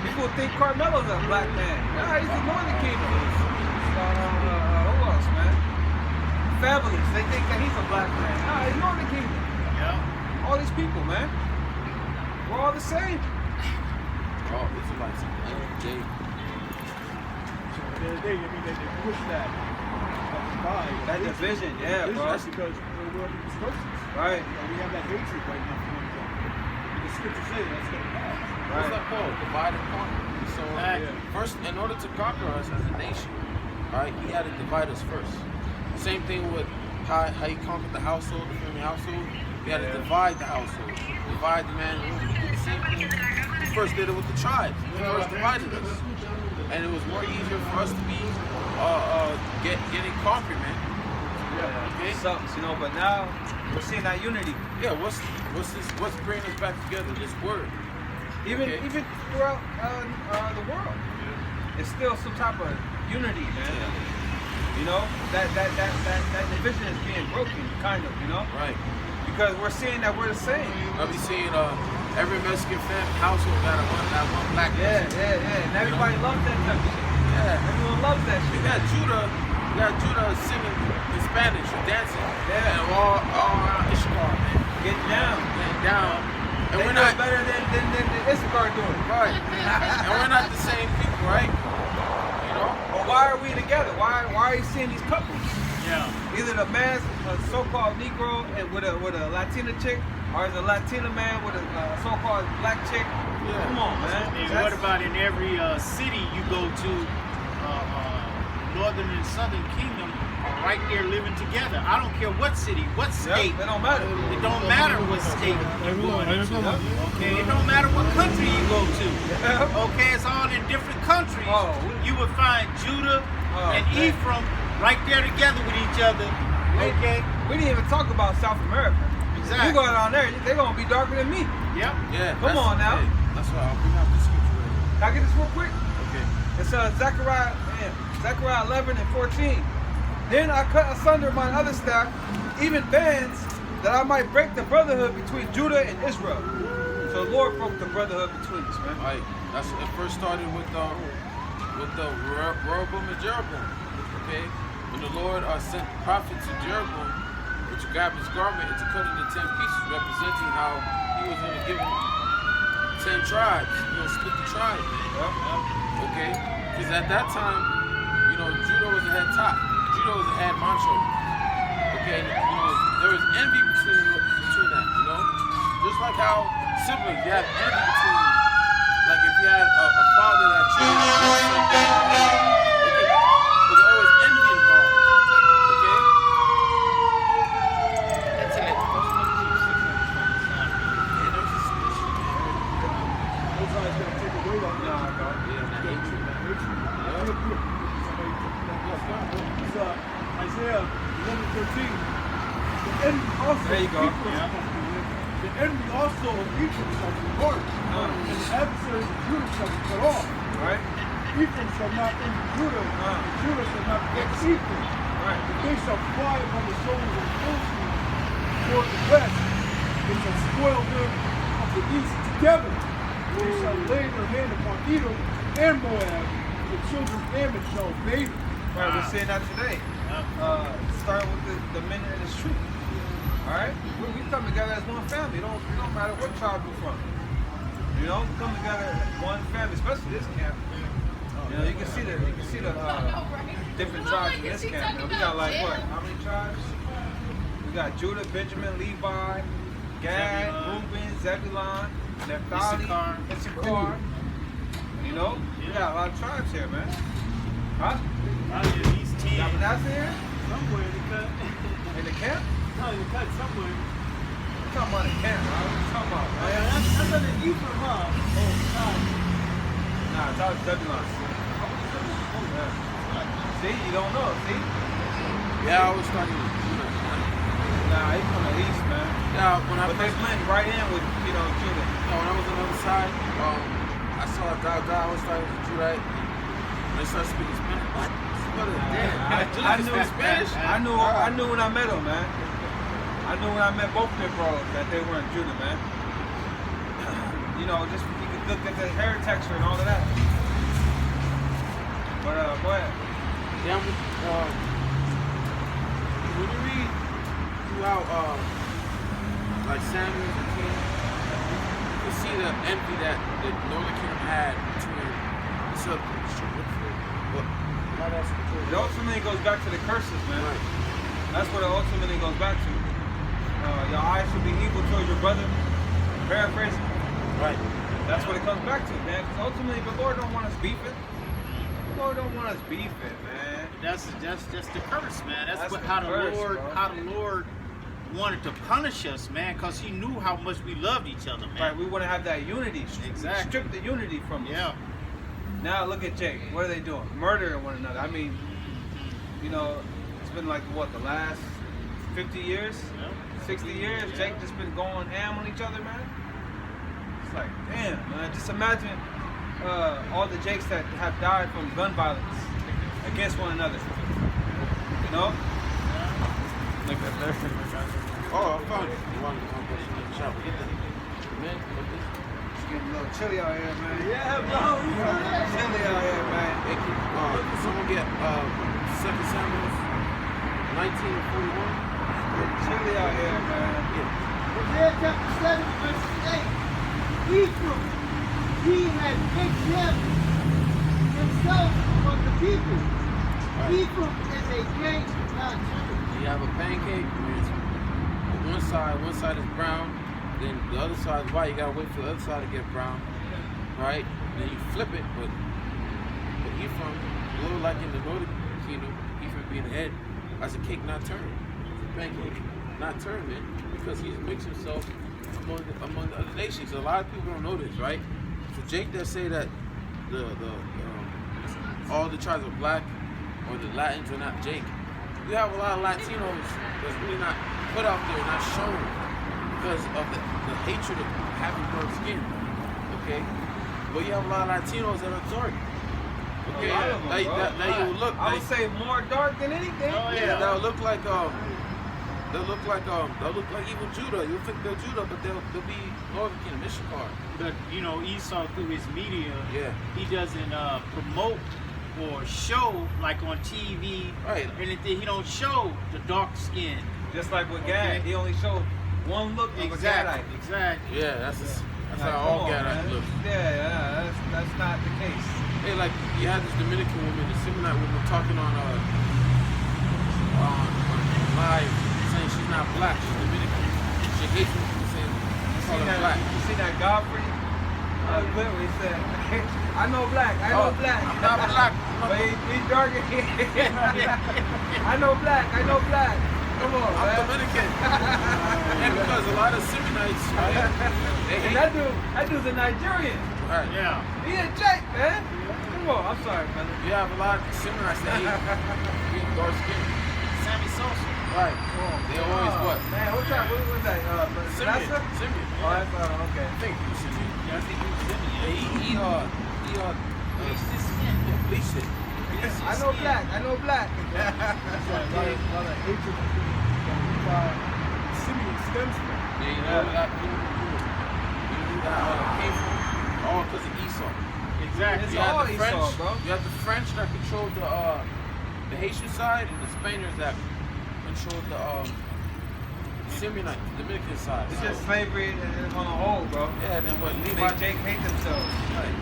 People think Carmelo's a black man. Nah, he's the Northern Kingdom. Who else, man? Fabulous. They think that he's a black man. Nah, he's Northern Kingdom. Yeah. All these people, man. We're all the same. Oh, Israelites. They So at the end of the day, I mean, they push that divide. That division, yeah, bro. That's because we're under these curses. Right. We have that hatred right now for one another. And the scriptures say that's going to pass. What's that called? Divide and conquer. So first, in order to conquer us as a nation, all right, he had to divide us first. Same thing with how he conquered the household, the family household. He had to divide the household, divide the man and woman. He did the same thing. He first did it with the tribes. He first divided us, and it was more easier for us to be getting conquered, man. Okay. Sucks, you know. But now we're seeing that unity. Yeah. What's bringing us back together? This word. Even throughout the world, it's still some type of unity, man. You know, that division is being broken, kind of, you know? Right. Because we're seeing that we're the same. I'll be seeing every Mexican family household got that one black person. Yeah. And everybody loves that type of shit. Yeah. Everyone loves that You shit. got Judah singing in Spanish and dancing. Yeah. And all around Ishkar, man. Getting down. Getting down. And They we're know not better than Issachar doing. right. And we're not the same people, right? You know? But why are we together? Why are you seeing these couples? Yeah. Either the man's a so-called Negro and with a Latina chick, or is a Latina man with a so-called black chick. Come on, man. And what about in every city you go to, northern and southern kingdom are right there living together. I don't care what city, what state. It don't matter. It don't matter what state you're going to. Okay, it don't matter what country you go to. Okay, it's all in different countries. You would find Judah and Ephraim right there together with each other. Okay. We didn't even talk about South America. Exactly. You go down there, they're gonna be darker than me. Yep. Yeah. Come on now. Hey, that's why I'll bring out the scripture right here. Can I get this real quick? Okay. It's Zechariah 11 and 14. Then I cut asunder mine other staff, even bands, that I might break the brotherhood between Judah and Israel. So the Lord broke the brotherhood between us, man. Right. That's it. First started with the Rehoboam and Jeroboam. Okay. When the Lord sent the prophet to Jeroboam, to grab his garment and to cut it into 10 pieces, representing how he was going to give him 10 tribes. He was going to split the tribes, man. Okay? Because at that time, you know, Judah was the head top. Judah was the head macho. Okay? And, you know, there was envy between that, you know? Just like how siblings, you have envy between, like if you had a father that chose there's always envy involved. Okay? Isaiah 11:13. And also, There you go. the enemy also of Ephraim shall be hard, and the adversaries of Judah shall be cut off. Right? Ephraim shall not envy Judah, and Judah shall not vex Ephraim. Right. But they shall fly upon the shoulders of the Philistines toward the west. They shall spoil them of the east together. They shall lay their hand upon Edom and Moab, and the children of Ammon shall obey them. Right, we're seeing that today. Starting with the men in the street. Alright? We come together as one family. It don't matter what tribe we're from. You know, we come together as one family, especially this camp. You know, you can see the different tribes in this camp. Now, we got like what? How many tribes? We got Judah, Benjamin, Levi, Gad, Reuben, Zebulon, Naphtali, Issachar. You know, we got a lot of tribes here, man. Huh? These 10. Got Manasseh here? Somewhere in the cut. In the camp? No, in the cut somewhere. We're talking about the camp, right? What are you talking about, man? That's under Ephraim, huh? Oh, God. Nah, it's out of Zebulon. Yeah. See, you don't know, see? Yeah, I was talking. Nah, he's from the east, man. Yeah, when I But they first, blend right in with, you know, Judah. when I was on the other side, I saw a guy was starting to do right. When they started speaking Spanish, what? I knew Spanish. I knew when I met him, man. I knew when I met both their bros that they weren't Judah, man. You know, just you could look at the hair texture and all of that. But go ahead. Yeah, when you read throughout, like Samuel and King, you can see the envy that the Northern Kingdom had between the Southern. It ultimately goes back to the curses, man. Right. That's what it ultimately goes back to. Your eyes should be evil towards your brother. Paraphrasing. Right. That's what it comes back to, man. Because ultimately, the Lord don't want us beefing. The Lord don't want us beefing, man. That's just the curse, man. That's the how the curse, Lord bro. how the Lord wanted to punish us, man, because he knew how much we loved each other, man. Right, we want to have that unity. Exactly. Strip the unity from us. Yeah. Now look at Jake. What are they doing? Murdering one another. I mean, you know, it's been like what, the last 50 years? Yeah. 60 years? Yeah. Jake just been going ham on each other, man. It's like, damn, man. Just imagine all the Jakes that have died from gun violence against one another. You know? Look at that. Oh, I found it. You want to go to the shop? Get that. Man, look this. It's getting a little chilly out here, man. Yeah, bro. Chilly out here, man. Can someone get 2 Samuel 19 and 41? It's chilly out here, man. Isaiah chapter 7, verse 8. Ephraim, he had picked him himself from the people. Ephraim is a great not Judah. You have a pancake, one side is brown, then the other side is white. You gotta wait for the other side to get brown, right? Then you flip it, but Ephraim, a little like in the Northern Kingdom, Ephraim being the head, as a cake not turning, the pancake not turning, because he's mixed himself among the other nations. A lot of people don't know this, right? So Jake that say that all the tribes are black or the Latins are not Jake. You have a lot of Latinos that's really not put out there, not shown because of the hatred of having dark skin. Okay? But you have a lot of Latinos that are dark. Okay? A lot of them, That you look I like, would say more dark than anything. Oh, yeah, they'll look like even Judah. You'll think they're Judah, but they'll be Northern Kingdom, Issachar. But you know, Esau through his media, Yeah. he doesn't promote or show like on TV. Right. Anything. He don't show the dark skin. Just like with Gad, he only showed one look of a Exactly. Gadite. Exactly. Yeah, that's Like, how come all on, Gadites man. look. Yeah, that's not the case. Hey, like you had this Dominican woman, the Seminite woman, talking on live, saying she's not black, she's Dominican. She hates when people say call her black. You see that Godfrey clip where he said, I know black, I know black. I'm not black. But he's darker. I know black, I know black. Come on, I'm man. Dominican. And because a lot of Seminites, right? They And hate. that dude's a Nigerian. Right. Yeah. He a Jake, man. Come on, I'm sorry, man. You have a lot of Seminites that hate being dark skinned. Sammy Sosa. Right. They always what? Man, what was that? Simeon. Manasseh? Simeon. Oh, that's, okay. I think it was Simeon. Yeah, I think he was Simeon. Yeah, he bleached his skin. bleached it. I know black. I know black. That's why a lot of hatred Simeon stems from. Yeah, you know that came from all because of Esau. Exactly. It's You had all the Esau, French, bro. you had the French that controlled the Haitian side, and the Spaniards that controlled the Simeonite, Dominican side. It's So, just slavery on a whole, bro. yeah, and then what They Levi Jake hate themselves. Right.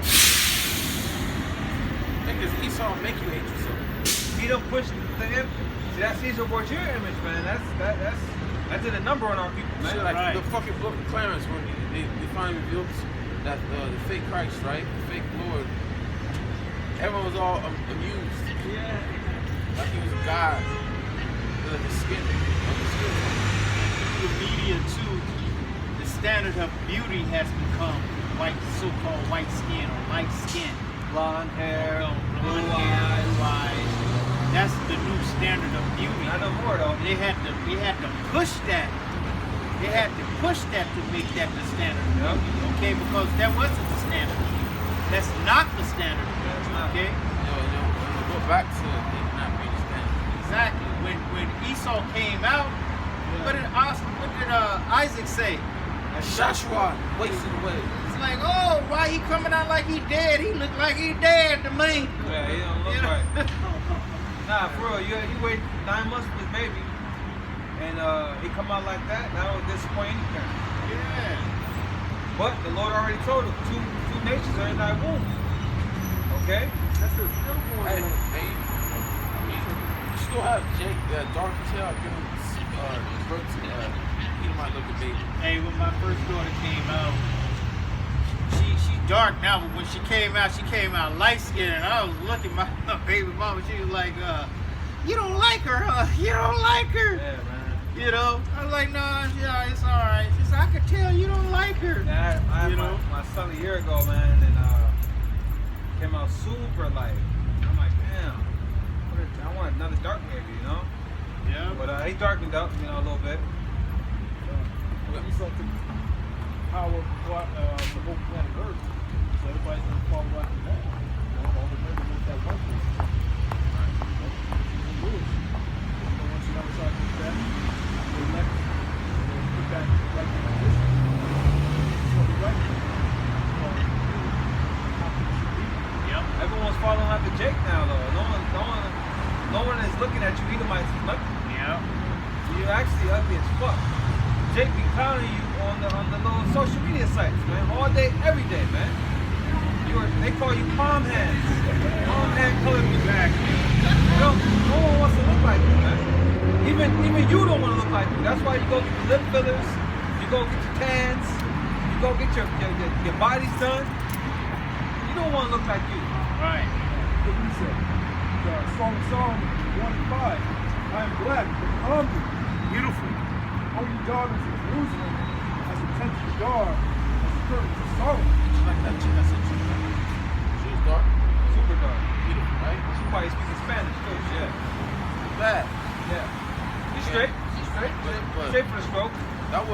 Because Esau will make you hate yourself. He don't push the image. See, that Caesar Borgia image, man. That did a number on our people, man. Shit, like Right. the fucking book of Clarence when they finally revealed that the fake Christ, right? The fake Lord. Everyone was all amused. Yeah. Like he was a god. Like his skin. Like his skin. The media too, the standard of beauty has become white, so-called white skin or light skin. Blonde hair, Blonde blue hair, eyes. blue eyes. That's the new standard of beauty. Not no more though. They had to push that. They had to push that to make that the standard of Yep. beauty, okay? Because that wasn't the standard. That's not the standard of That's beauty, not. okay? Go back to it not being a standard. Exactly. When Esau came out, what did Isaac say? Joshua wasted away. It's like, oh, why he coming out like he dead? He look like he dead to me. Yeah, he don't look You know? right. Nah, for real, you wait 9 months for his baby, and he come out like that. That would disappoint any parent. Yeah. But the Lord already told him, two nations are in thy womb. Okay? That's still going Hey, on. I mean, you still have Jake, that dark as hell, giving birth to Edomite looking baby. Hey, when my first daughter came out, she dark now, but when she came out light skinned, and I was looking at my baby mama. She was like, "You don't like her, huh? You don't like her." Yeah, man. You know, I was like, "No, yeah, it's all right." She said, "I could tell you don't like her." Yeah, I had You know? my son a year ago, man, and came out super light. I'm like, damn, I want another dark baby, you know? Yeah. But he darkened up, you know, a little bit. Esau took power of the whole planet Earth. So everybody's going to follow after that. You know, all the men who moved that one place. Right. Once you outside of that, they left, they put that right in position. So the right Yep. Everyone's following after Jake now, though. No one is looking at you Edomites as nothing. Yep. You're actually ugly as fuck. Jake be clowning you on the little social media sites, man. All day, every day, man. They call you palm hands. Palm hand colored exactly. No one wants to look like you, man. Even you don't want to look like you. That's why you go get your lip fillers, you go get your tans, you go get your bodies done. You don't want to look like you. Right. What he said. Song 1:5. I am black, but hungry. Beautiful. All you daughters of Jerusalem, as a tent to guard, as a curtain to Solomon. Like that chick, I said she was dark, Super dark. beautiful, right? She probably speaking Spanish too. Yeah. Bad. Yeah. She's straight. She's straight. But Straight for the stroke. that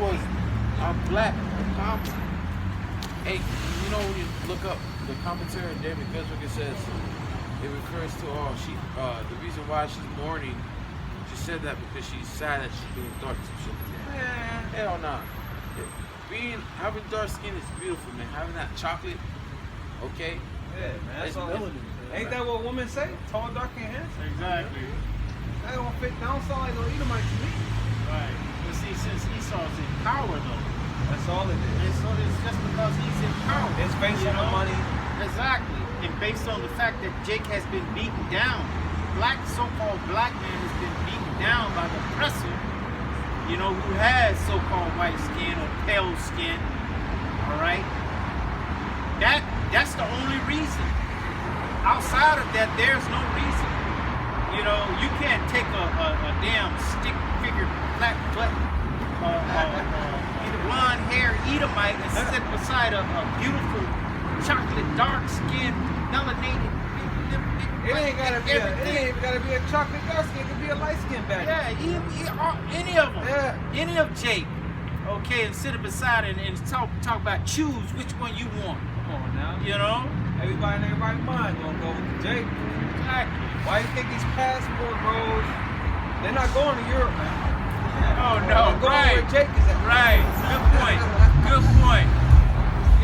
was I'm black. Hey, you know when you look up the commentary of David Gmsla, it says it refers to the reason why she's mourning. She said that because she's sad that she's being dark and some shit like that. Hell nah. Having dark skin is beautiful, man. Having that chocolate, okay. Yeah, man. That's It's all. melanin. Ain't that what women say? Tall, dark, and handsome. Exactly. That don't fit. That don't sound like no Edomite to me. Right. But see, since Esau's in power, though, That's all it and is. so it's just because he's in power. It's based you on the know? money. Exactly. And based on the fact that Jake has been beaten down, so-called black man has been beaten down by the oppressor, you know, who has so-called white skin or pale skin, all right? That's the only reason. Outside of that, there's no reason. You know, you can't take a damn stick figure black butt, blonde hair Edomite and sit beside a beautiful chocolate dark skinned melanated. It ain't gotta be a chocolate dark skin. It could be a light skin back. Yeah, any of them. Yeah. Any of Jake. Okay, and sit beside it and talk about choose which one you want. Come on now. You know? Everybody in their right mind gonna go with Jake. Exactly. Why you think these passport bros? They're not going to Europe, man. Oh no, They're going right. where Jake is at. Right. Good point. Good point.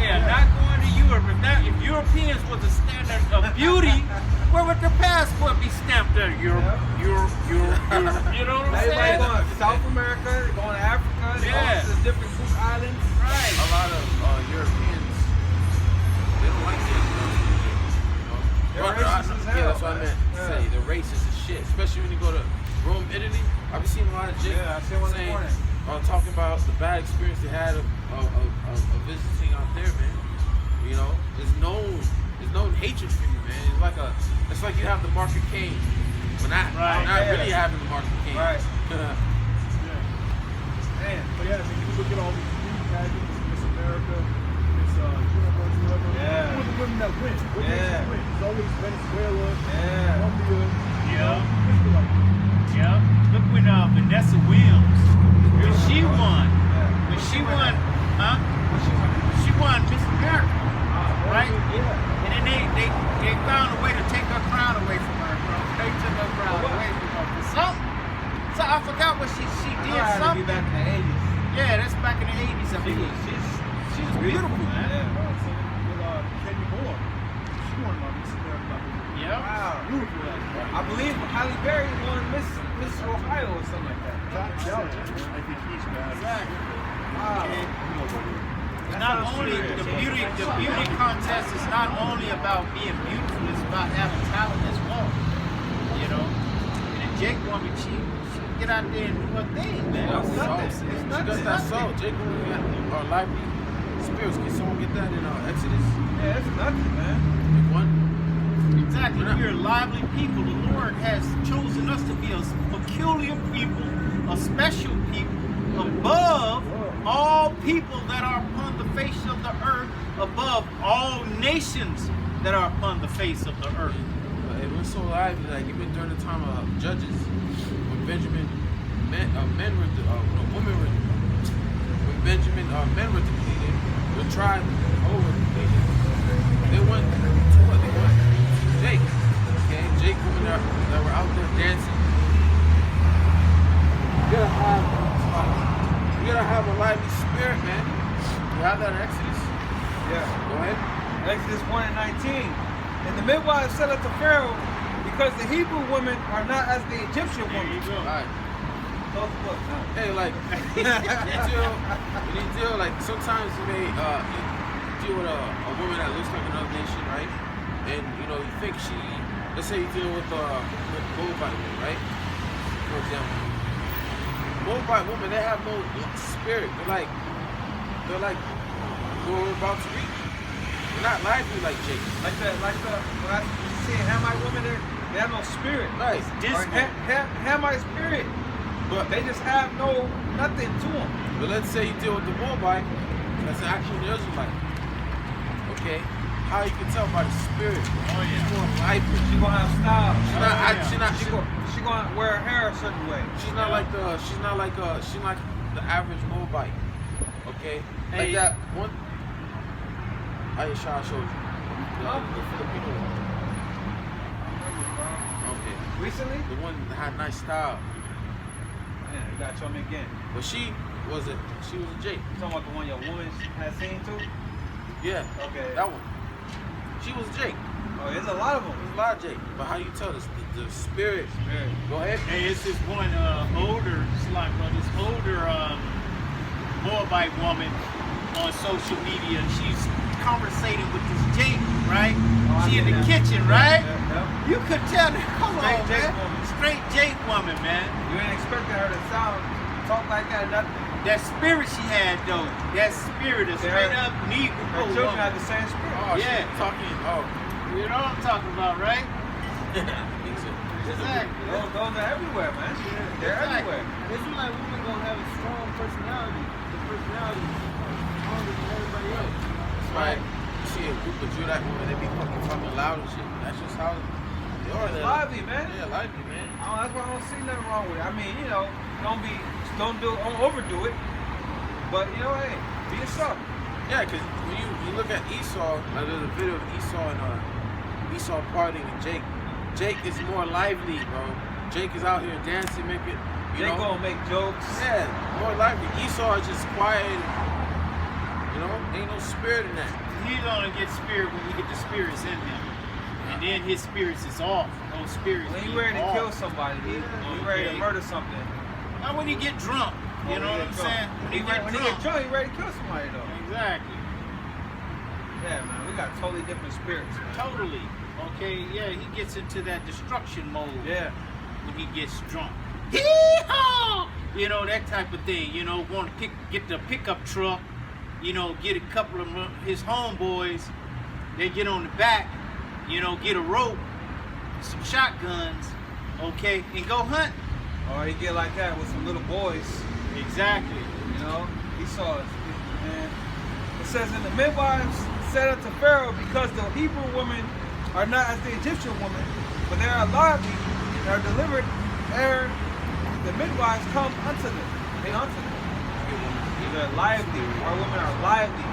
Yeah, not going to Europe. If Europeans was a standard of beauty, where would the passport be stamped at? Europe. You know what I'm Everybody saying? going to South America, they're going to Africa, they're going to different Cook Islands. Right. A lot of Europeans, they don't like it. They're racist as hell. Yeah, that's what I meant to say. They're racist as shit. Especially when you go to Rome, Italy. I've seen a lot of Jake saying, talking about the bad experience they had of visiting out there, man. You know, there's no hatred for you, man. It's like you have the mark of Cain, but not really having the mark of Cain. Right. Man, but yeah, I mean, you look at all these beauty pageants, Miss America, Miss Universe, whatever. Yeah. Who are the women that win? What makes them win? It's always Venezuela, Yeah. Colombia. Yeah. Yeah. Look when Vanessa Williams, when she won, she won Miss America, right? Yeah. And then they found a way to take her crown away from her, bro. They took her crown away from her for something. So I forgot what she did. Something. Back in the 80s. Yeah, that's back in the 80s, I believe. She's beautiful, man. Kenya Moore. She won Miss America. Yeah. Wow. Beautiful ass. I believe Halle Berry won Miss Ohio or something like that. I think he's bad. Exactly. Wow. Not only the beauty contest is not only about being beautiful, it's about having talent as well. You know? And the Jake woman, she get out there and do her thing, man. It's nothing. She got that soul. Jake got lively spirits. Can someone get that in Exodus? Yeah, it's nothing, man. Pick one. Exactly. We're lively people. The Lord has chosen us to be a peculiar people, a special people, above all people that are upon the face of the earth, above all nations that are upon the face of the earth. It was so lively, like even during the time of Judges, when Benjamin, men were depleted, the tribe over depleted. They went to Jake. Okay, Jake women that were out there dancing. You gotta have a lively spirit, man. You have that in Exodus. Yeah. Go ahead. Exodus 1 and 19. And the midwives said unto Pharaoh, because the Hebrew women are not as the Egyptian women. There you go. All right. Close the book. Hey, like you deal like sometimes you may you deal with a woman that looks like another nation, right? And you know you think let's say you're dealing with Moabite woman, right? For example, Moabite women, they have no spirit. They're like we're about to read. They're not lively like Jake. Like the when I see Hamite women, they have no spirit. Right. Or Hamite spirit. But they just have nothing to them. But let's say you deal with the Moabite, that's actually an Israelite. Okay, how you can tell by the spirit? Oh yeah. She's more lively. She gonna have style. She gonna wear her hair a certain way. She's not like the average Moabite. Okay, Hey. like that one. Aisha showed you. The Filipino one. Okay, Recently? the one that had nice style. Man, you gotta show me again. But she was a Jake. You talking about the one your woman has seen too? Yeah. Okay. That one. She was Jake. Oh, there's a lot of them. There's a lot of Jake. But how you tell this? The spirit. Spirit. Go ahead. Hey, it's this one older Moabite woman on social media. She's conversating with this Jake, right? She in the kitchen, right? Yeah. You could tell that. Come on, Straight Jake man. woman. Straight Jake woman, man. You ain't expecting her to talk like that or nothing. That spirit she had, though. That spirit is straight up Negro Her children woman. have the same spirit. Oh, Yeah. she's talking. Oh. You know what I'm talking about, right? Exactly. Those are everywhere, man. They're Exactly. everywhere. Israelite women gonna have a strong personality. The personality is stronger than everybody else. That's right. You see a group of Judite women, they be fucking loud and shit. That's just how It's lively, man. Yeah, lively, man. That's why I don't see nothing wrong with it. I mean, you know, don't overdo it. But you know, hey, be yourself. Yeah, because when you look at Esau, there's a video of Esau and Esau partying and Jake. Jake is more lively, bro. Jake is out here dancing, making, you know. Jake gonna make jokes. Yeah, more lively. Esau is just quiet. You know, ain't no spirit in that. He's gonna get spirit when we get the spirits in him. And then his spirits is off. Those spirits. When you ready to kill somebody, he ready to murder something. Not when he get drunk. You know what I'm saying? When he get drunk, he ready to kill somebody though. Exactly. Yeah, man, we got totally different spirits, man. Totally. Okay, yeah, he gets into that destruction mode. Yeah. When he gets drunk. Hee-haw! You know, that type of thing. You know, want to get the pickup truck, you know, get a couple of his homeboys, they get on the back, you know, get a rope, some shotguns, okay, and go hunt. Or he get like that with some little boys. Exactly. You know, he saw it. And it says, and the midwives said unto Pharaoh, because the Hebrew women are not as the Egyptian women, but they are lively and are delivered ere the midwives come unto them. They unto them. They're lively. Our women are lively.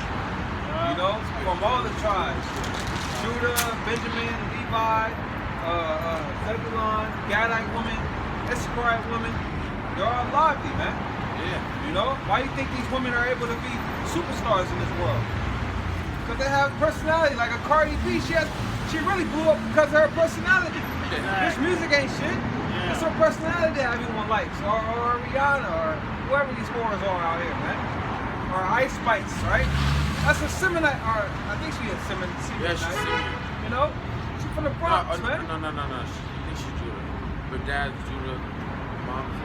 You know, from all the tribes. Judah, Benjamin, Levi, Zebulun, Gadite women, Issacharite women. They're all lively, man. Yeah. You know? Why do you think these women are able to be superstars in this world? Because they have personality. Like a Cardi B, she really blew up because of her personality. This music ain't shit. Yeah. It's her personality that everyone likes. Or Rihanna, or whoever these whores are out here, man. Or Ice Spice, right? That's a Seminite, or I think she's a Seminite. Yeah, she's Seminite. You know? She's from the Bronx, man. No. I think she's Judah. Her dad's Judah. Mom's.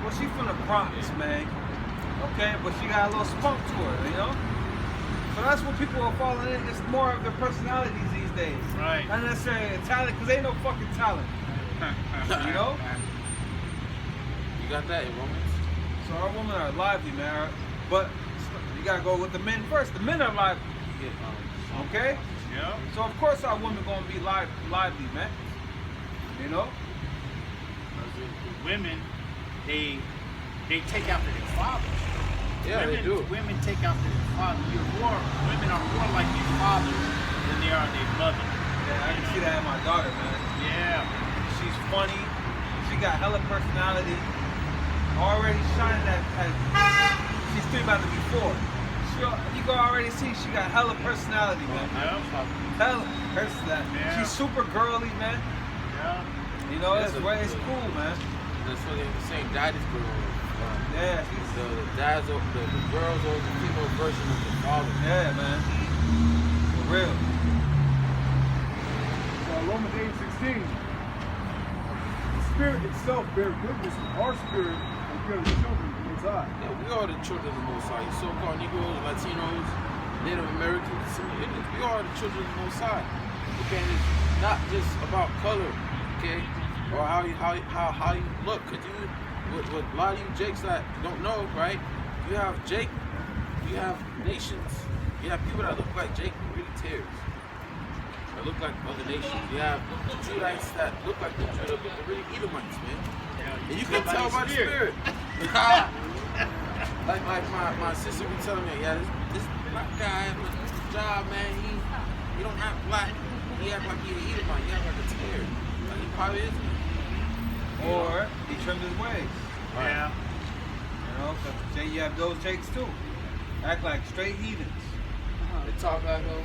Well, she's from the Bronx, man. Okay, but she got a little spunk to her, you know? So that's what people are falling in. It's more of their personalities these days. Right. Not necessarily talent, because ain't no fucking talent. You know? You got that in Romans? So our women are lively, man. But you gotta go with the men first. The men are lively. Okay? Yeah. So of course our women gonna be lively, man. You know? Women, they take after their fathers. Yeah, they do. Women take after their fathers. Women are more like their fathers than they are their mother. Yeah, I can see that in my daughter, man. Yeah. She's funny. She got hella personality. Already shining as she's 3 about to be 4. You can already see she got hella personality, man. Yeah. Hella personality. Yeah. She's super girly, man. Yeah. You know, it's cool, man. That's what they're saying. Daddy's girl. Yeah. The girls are the female version of the father. Yeah, man. For real. Romans 8:16. The Spirit itself bears witness with our spirit and we are the children of the Most High. Yeah, we are the children of the Most High. So-called Negroes, Latinos, Native Americans, Indians. We are the children of the Most High. Okay, and it's not just about color, okay, or how you look. Cause with a lot of you Jakes that don't know, right? You have Jake, you have nations, you have people that look like Jake who really tears. That look like other nations. You have Judites that look like the Judah, but they're really Edomites, man. Yeah, And you can tell by the spirit. like my sister be telling me, yeah, this black guy at my job, man, he don't act black. He act like he an Edomite. He act like a tear. Like he probably is. Or he trimmed his ways. Yeah. You know, because you have those Jakes too. Act like straight heathens. They talk like them.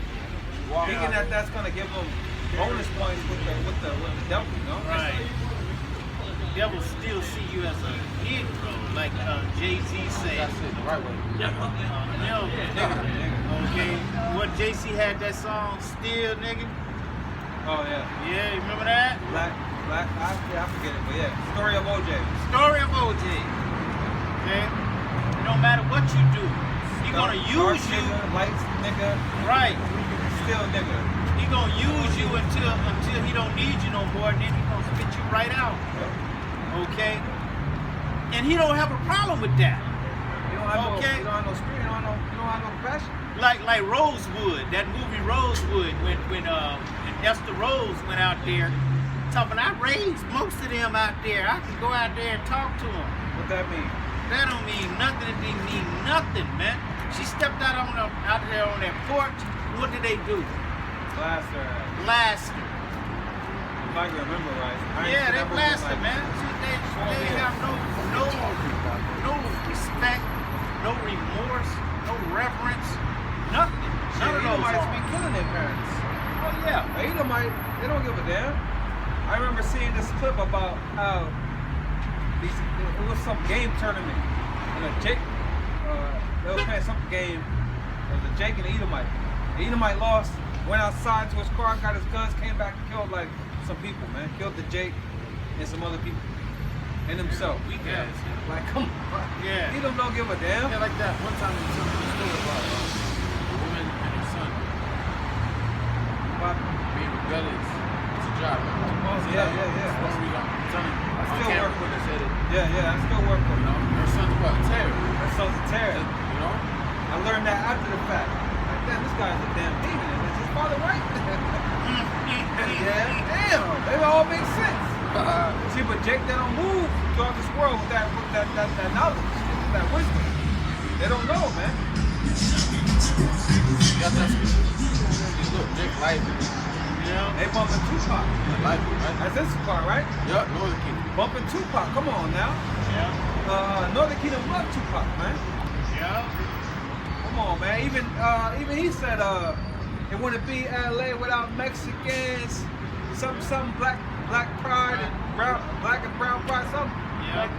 Thinking that that's gonna give them bonus points with the devil, you know? Right. The devil still see you as a Negro, like Jay-Z said. That's it, the right way. Okay. What Jay-Z had that song, Still, nigga? Oh yeah. Yeah, you remember that? Black, I forget it, but yeah. Story of OJ. Story of OJ. Okay? No matter what you do, he gonna use you. Nigga, light nigga. Right. Still nigga. He gonna use you until he don't need you no more, and then he gonna spit you right out. Okay? And he don't have a problem with that. You don't have no spirit, you don't have no compassion. Like Rosewood, that movie Rosewood, when Esther Rose went out there, talking, I raised most of them out there. I could go out there and talk to them. What that mean? That don't mean nothing. It didn't mean nothing, man. She stepped out there on that porch. What did they do? Blast her. Blast her. If I can remember right. Yeah, they blast her, man. They have no respect, no remorse, no reverence, nothing. None of those Edomites are. be killing their parents. Oh yeah. The Edomite, they don't give a damn. I remember seeing this clip about how it was some game tournament, and they were playing some game. It was a Jake and the Edomite. The Edomite lost, went outside to his car, got his guns, came back and killed like some people, man. Killed the Jake and some other people. And himself. Weak ass. Like, come on. Yeah. Edom don't give a damn. Yeah, like that. One time he told me a story about a woman and her son But, being rebellious. It's a job. yeah. That's the reason I'm telling you. I still camera work with when I it. said it. Yeah, I still work with You it. know, her son's about a terror. That sounds a terror. You know? I learned that after the fact. Like, damn, this guy's a damn demon. Is his father right? Yeah, damn. They all make sense. See, but Jake, they don't move throughout this world with that knowledge, that wisdom. They don't know, man. Got that scripture. Look, Jake life. Yeah. They bumping Tupac. Life, right? That's this part, right? Yup, Northern Kingdom. Bumping Tupac. Come on now. Yeah. Northern Kingdom love Tupac, man. Yeah. Come on, man. Even he said it wouldn't be LA without Mexicans. Something black pride and black and brown pride, something. Yeah.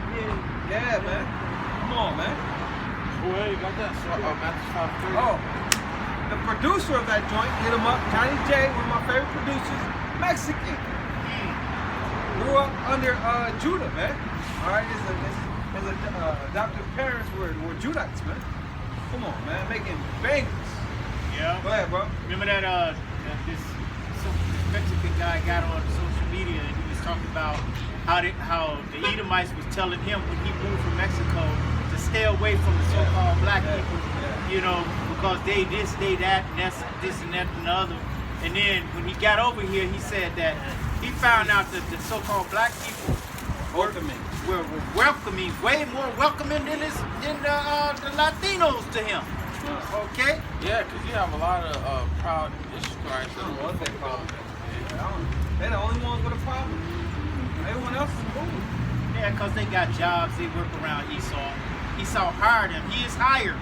Yeah, man. Come on, man. Boy, you got that? So, Matthew 5:30. Oh, the producer of that joint, hit him up, Johnny J, one of my favorite producers, Mexican. Grew up under Judah, man. All right, his adopted parents were Judites, man. Come on, man, making bangers. Yeah. Go ahead, bro. Remember that this Mexican guy got on social media and he was talking about how the Edomites was telling him when he moved from Mexico to stay away from the so-called black people, you know, because they this, they that, and that's this and that and the other. And then when he got over here, he said that he found out that the so-called black people were welcoming, way more welcoming than the Latinos to him. Okay? Yeah, because you have a lot of proud Israelites. What's that problem? They're the only ones with a problem. Everyone else is cool. Yeah, because they got jobs, they work around Esau. Esau hired him. He is hired.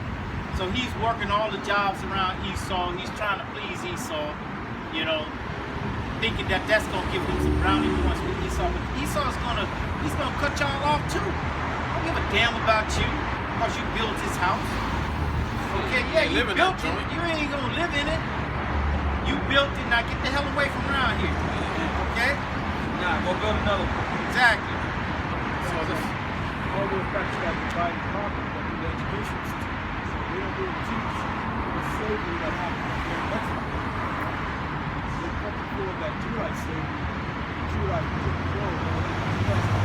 So he's working all the jobs around Esau. He's trying to please Esau, you know, thinking that that's going to give him some brownie points with Esau. But Esau's he's going to cut y'all off too. I don't give a damn about you because you built his house. Okay, yeah, you built it. You ain't going to live in it. You built it. Now get the hell away from around here. Okay? Nah, go build another one. Exactly. So this all goes back to that divide and conquer, that the education system. So they don't really teach the slavery that happened in Mexico. They come before that Judite slavery. The Judite didn't go when they got to Mexico.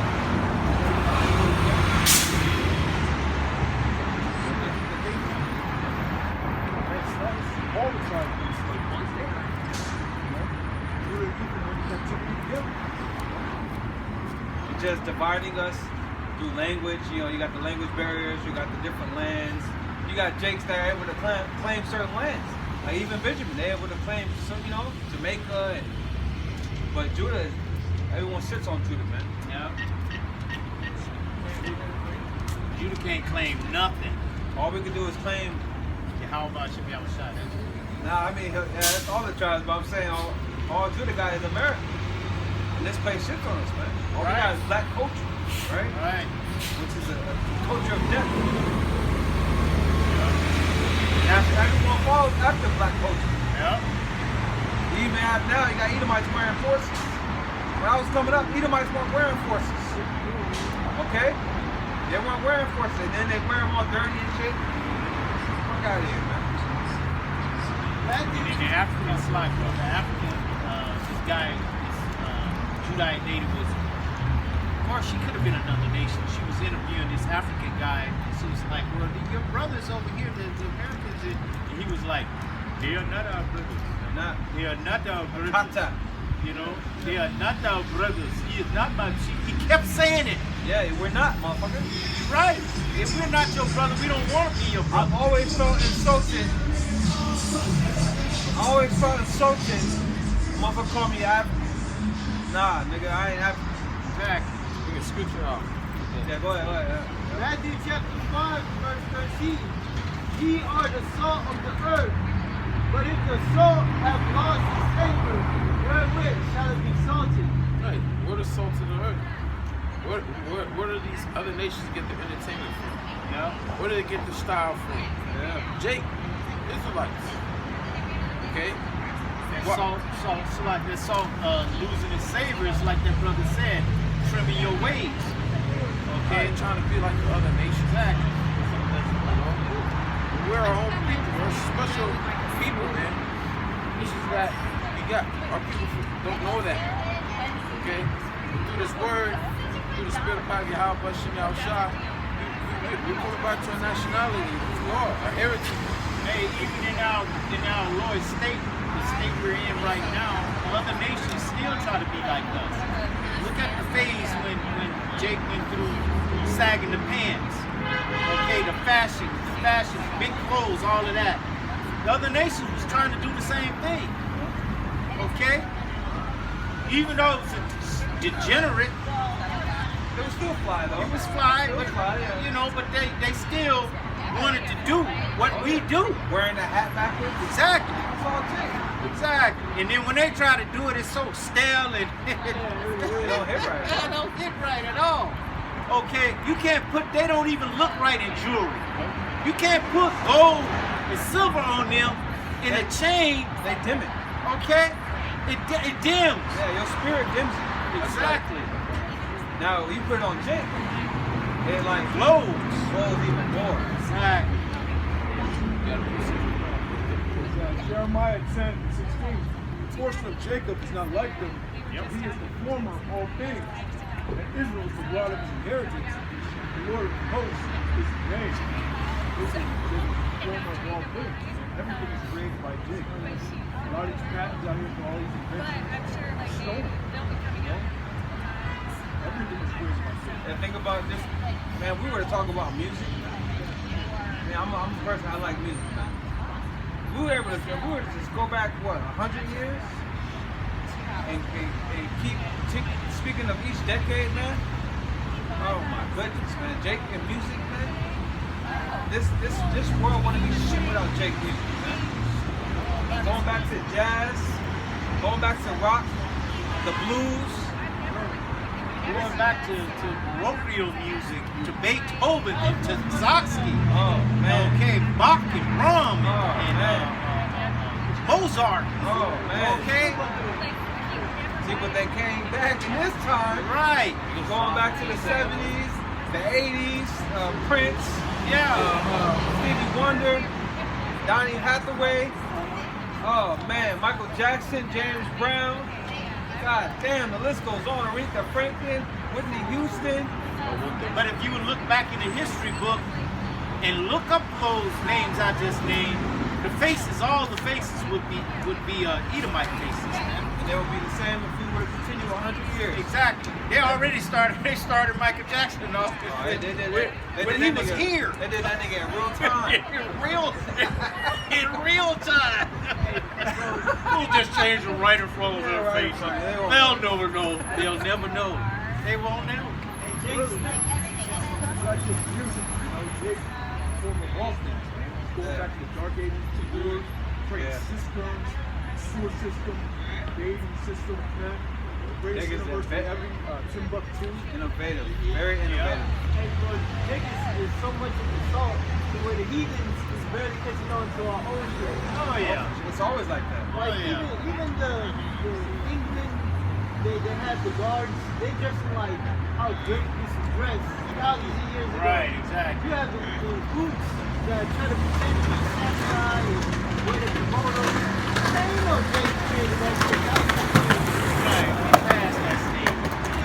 That's all the tribes been enslaved. You really keep them in captivity together. Just dividing us through language. You know, you got the language barriers, you got the different lands. You got Jakes that are able to claim certain lands. Like even Benjamin, they're able to claim some, you know, Jamaica. But Judah, everyone sits on Judah, man. Yeah. Judah can't claim nothing. All we can do is claim. Yahawashi should be on the shot. Nah, I mean, yeah, that's all the tribes, but I'm saying all Judah got is America. And this place shits on us, man. All we got is black culture, right? Right. Which is a culture of death. Everyone follows after black culture. Yeah. You even have now, you got Edomites wearing forces. When I was coming up, Edomites weren't wearing forces. Okay? They weren't wearing forces, and then they wear them all dirty and shit. Fuck out of here, man. And the African slave, the African, this guy, this Judite native was, of course, she could have been another nation. She was interviewing this African guy. She was like, well, your brothers over here, the Americans, like, they are not our brothers. They're not. They are not our brothers. Kata. You know, they are not our brothers. He is not my chief. He kept saying it. Yeah, we're not, motherfucker. You're right. If we're not your brother, we don't want to be your brother. I've always felt insulted. I always felt insulted. Motherfucker call me African. Nah, nigga, I ain't African. Exactly. Bring a scripture out. Yeah, go ahead, go ahead. Matthew chapter 5, verse 13. Ye are the salt of the earth. But if the salt have lost its savor, wherewith shall it be salted? Right. We're the salt of the earth. Where do these other nations get their entertainment from? Yeah. Where do they get the style from? Yeah. Jake, Israelites. Okay? That What- salt losing its savor is like that brother said, trimming your ways. Okay, Okay? trying to be like the other nations. Exactly. You know? We're our own people. We're special people, man. This is that we got. Our people don't know that. Okay? But through this word, through the spirit of God, Yahawashi, Yahawashi, we're going back to our nationality, who we are, our heritage. Hey, even in our Lord's state, the state we're in right now, other nations still try to be like us. Look at the phase when Jake went through sagging the pants. Okay, the fashion, big clothes, all of that. The other nations was trying to do the same thing. Okay? Even though it was degenerate, It was still fly, though. it was fly, It was but fly, yeah. you know, but they still wanted to do what we do. Wearing the hat backwards. Exactly. That's all it takes. Exactly. And then when they try to do it, it's so stale and It don't hit right. It don't hit right at all. Okay, you can't put, they don't even look right in jewelry. You can't put gold and silver on them in a chain, They dim it. okay? It dims. Yeah, your spirit dims it. That's Exactly. right. Now, you put it on Jake, it like Glows. glows even more. Exactly. Jeremiah 10:16. The portion of Jacob is not like them. Yep. He is the former of all things. And Israel is the blood of his inheritance. The Lord of hosts is his name. This is the former of all things. Everything is created by Jacob. A lot of these patents out here for all these inventions are stolen. You know? Everything is created by Jacob. And think about this, man, we were to talk about music. Man, I'm a person, I like music, man. If we were to just go back, what, 100 years? And keep speaking of each decade, man. Oh my goodness, man. Jake and music, man. This world wouldn't be shit without Jake music, man. Going back to jazz, going back to rock, the blues. Going back to parochial music, to Beethoven, and to Zaksky. Oh man. Okay, Bach and Brahms Oh, and man. Mozart. Oh man. Okay, See, but they came back in this time. right. Going back to the 70s, the 80s, Prince, Yeah. Stevie Wonder, Donny Hathaway. Oh man, Michael Jackson, James Brown. God damn, the list goes on. Aretha Franklin, Whitney Houston. But if you would look back in the history book and look up those names I just named, the faces, all the faces would be Edomite faces, man. And they would be the same if we were to continue 100 years. Exactly. They already started. They started Michael Jackson off Oh, they did when he that was nigga- here. They did that nigga in real time. in real time. We'll just change the right in front of their face. They'll never know. They'll never know. They won't know. It's not just music, you know, Jake, former all things, man. Going back to the dark ages, to wars, train Yeah. systems, sewer system, dating system, man. The greatest Niggas university invent- ever, Timbuktu. Innovative, very innovative. And for Jake is so much of the salt to where the heathens is barely catching on to our own shit. Oh yeah. It's always like that. Like Oh, yeah. even the England, they have the guards. They dressing like how Drake used to dress thousands of years ago. Right. Exactly. You have the boots that try to pretend to be samurai and wear the kimono. There ain't no Drake created that shit. Right. We passed that stage.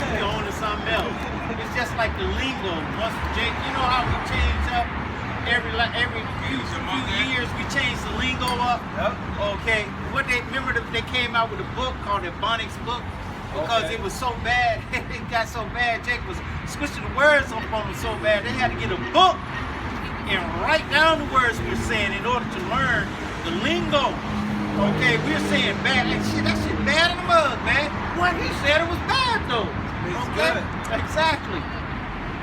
We on to something else. It's just like the lingo. Once Jake, you know how we change up every few years. We change the lingo up. Okay, remember they came out with a book called the Ebonics book because it was so bad. It got so bad. Jake was switching the words up on them so bad they had to get a book and write down the words we were saying in order to learn the lingo. Okay, we're saying bad. That shit bad in the mug, man. What he said it was bad though. Okay, exactly.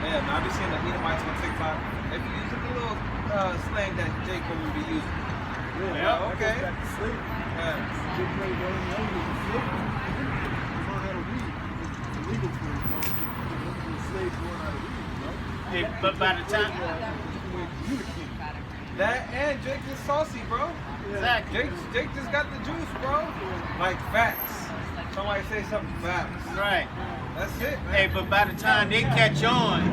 Yeah, I be seeing the Edomites on TikTok. They be using the little slang that Jacob would be using. Yeah, okay. Back to slavery. Yeah. They play one language of slavery. You learn how to read. It's illegal for you know, to slave to learn how to read, you know? Hey, but by the time That and Jake is saucy, bro. exactly. Jake just got the juice, bro. Like facts. Somebody say something facts. Right. That's it, man. Hey, but by the time they catch on,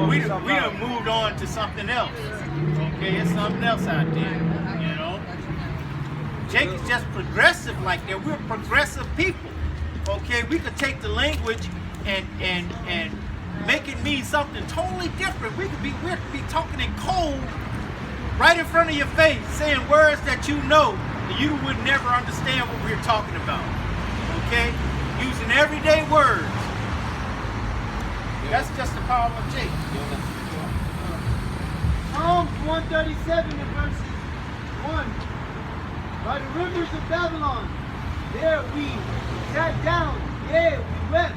we done moved on to something else. Okay, it's something else out there, you know. Jake is just progressive like that. We're progressive people. Okay, we could take the language and make it mean something totally different. We could be talking in code right in front of your face, saying words that you know that you would never understand what we're talking about. Okay, using everyday words. That's just the power of Jake. Psalms 137 and verses 1. By the rivers of Babylon, there we sat down, yea, we wept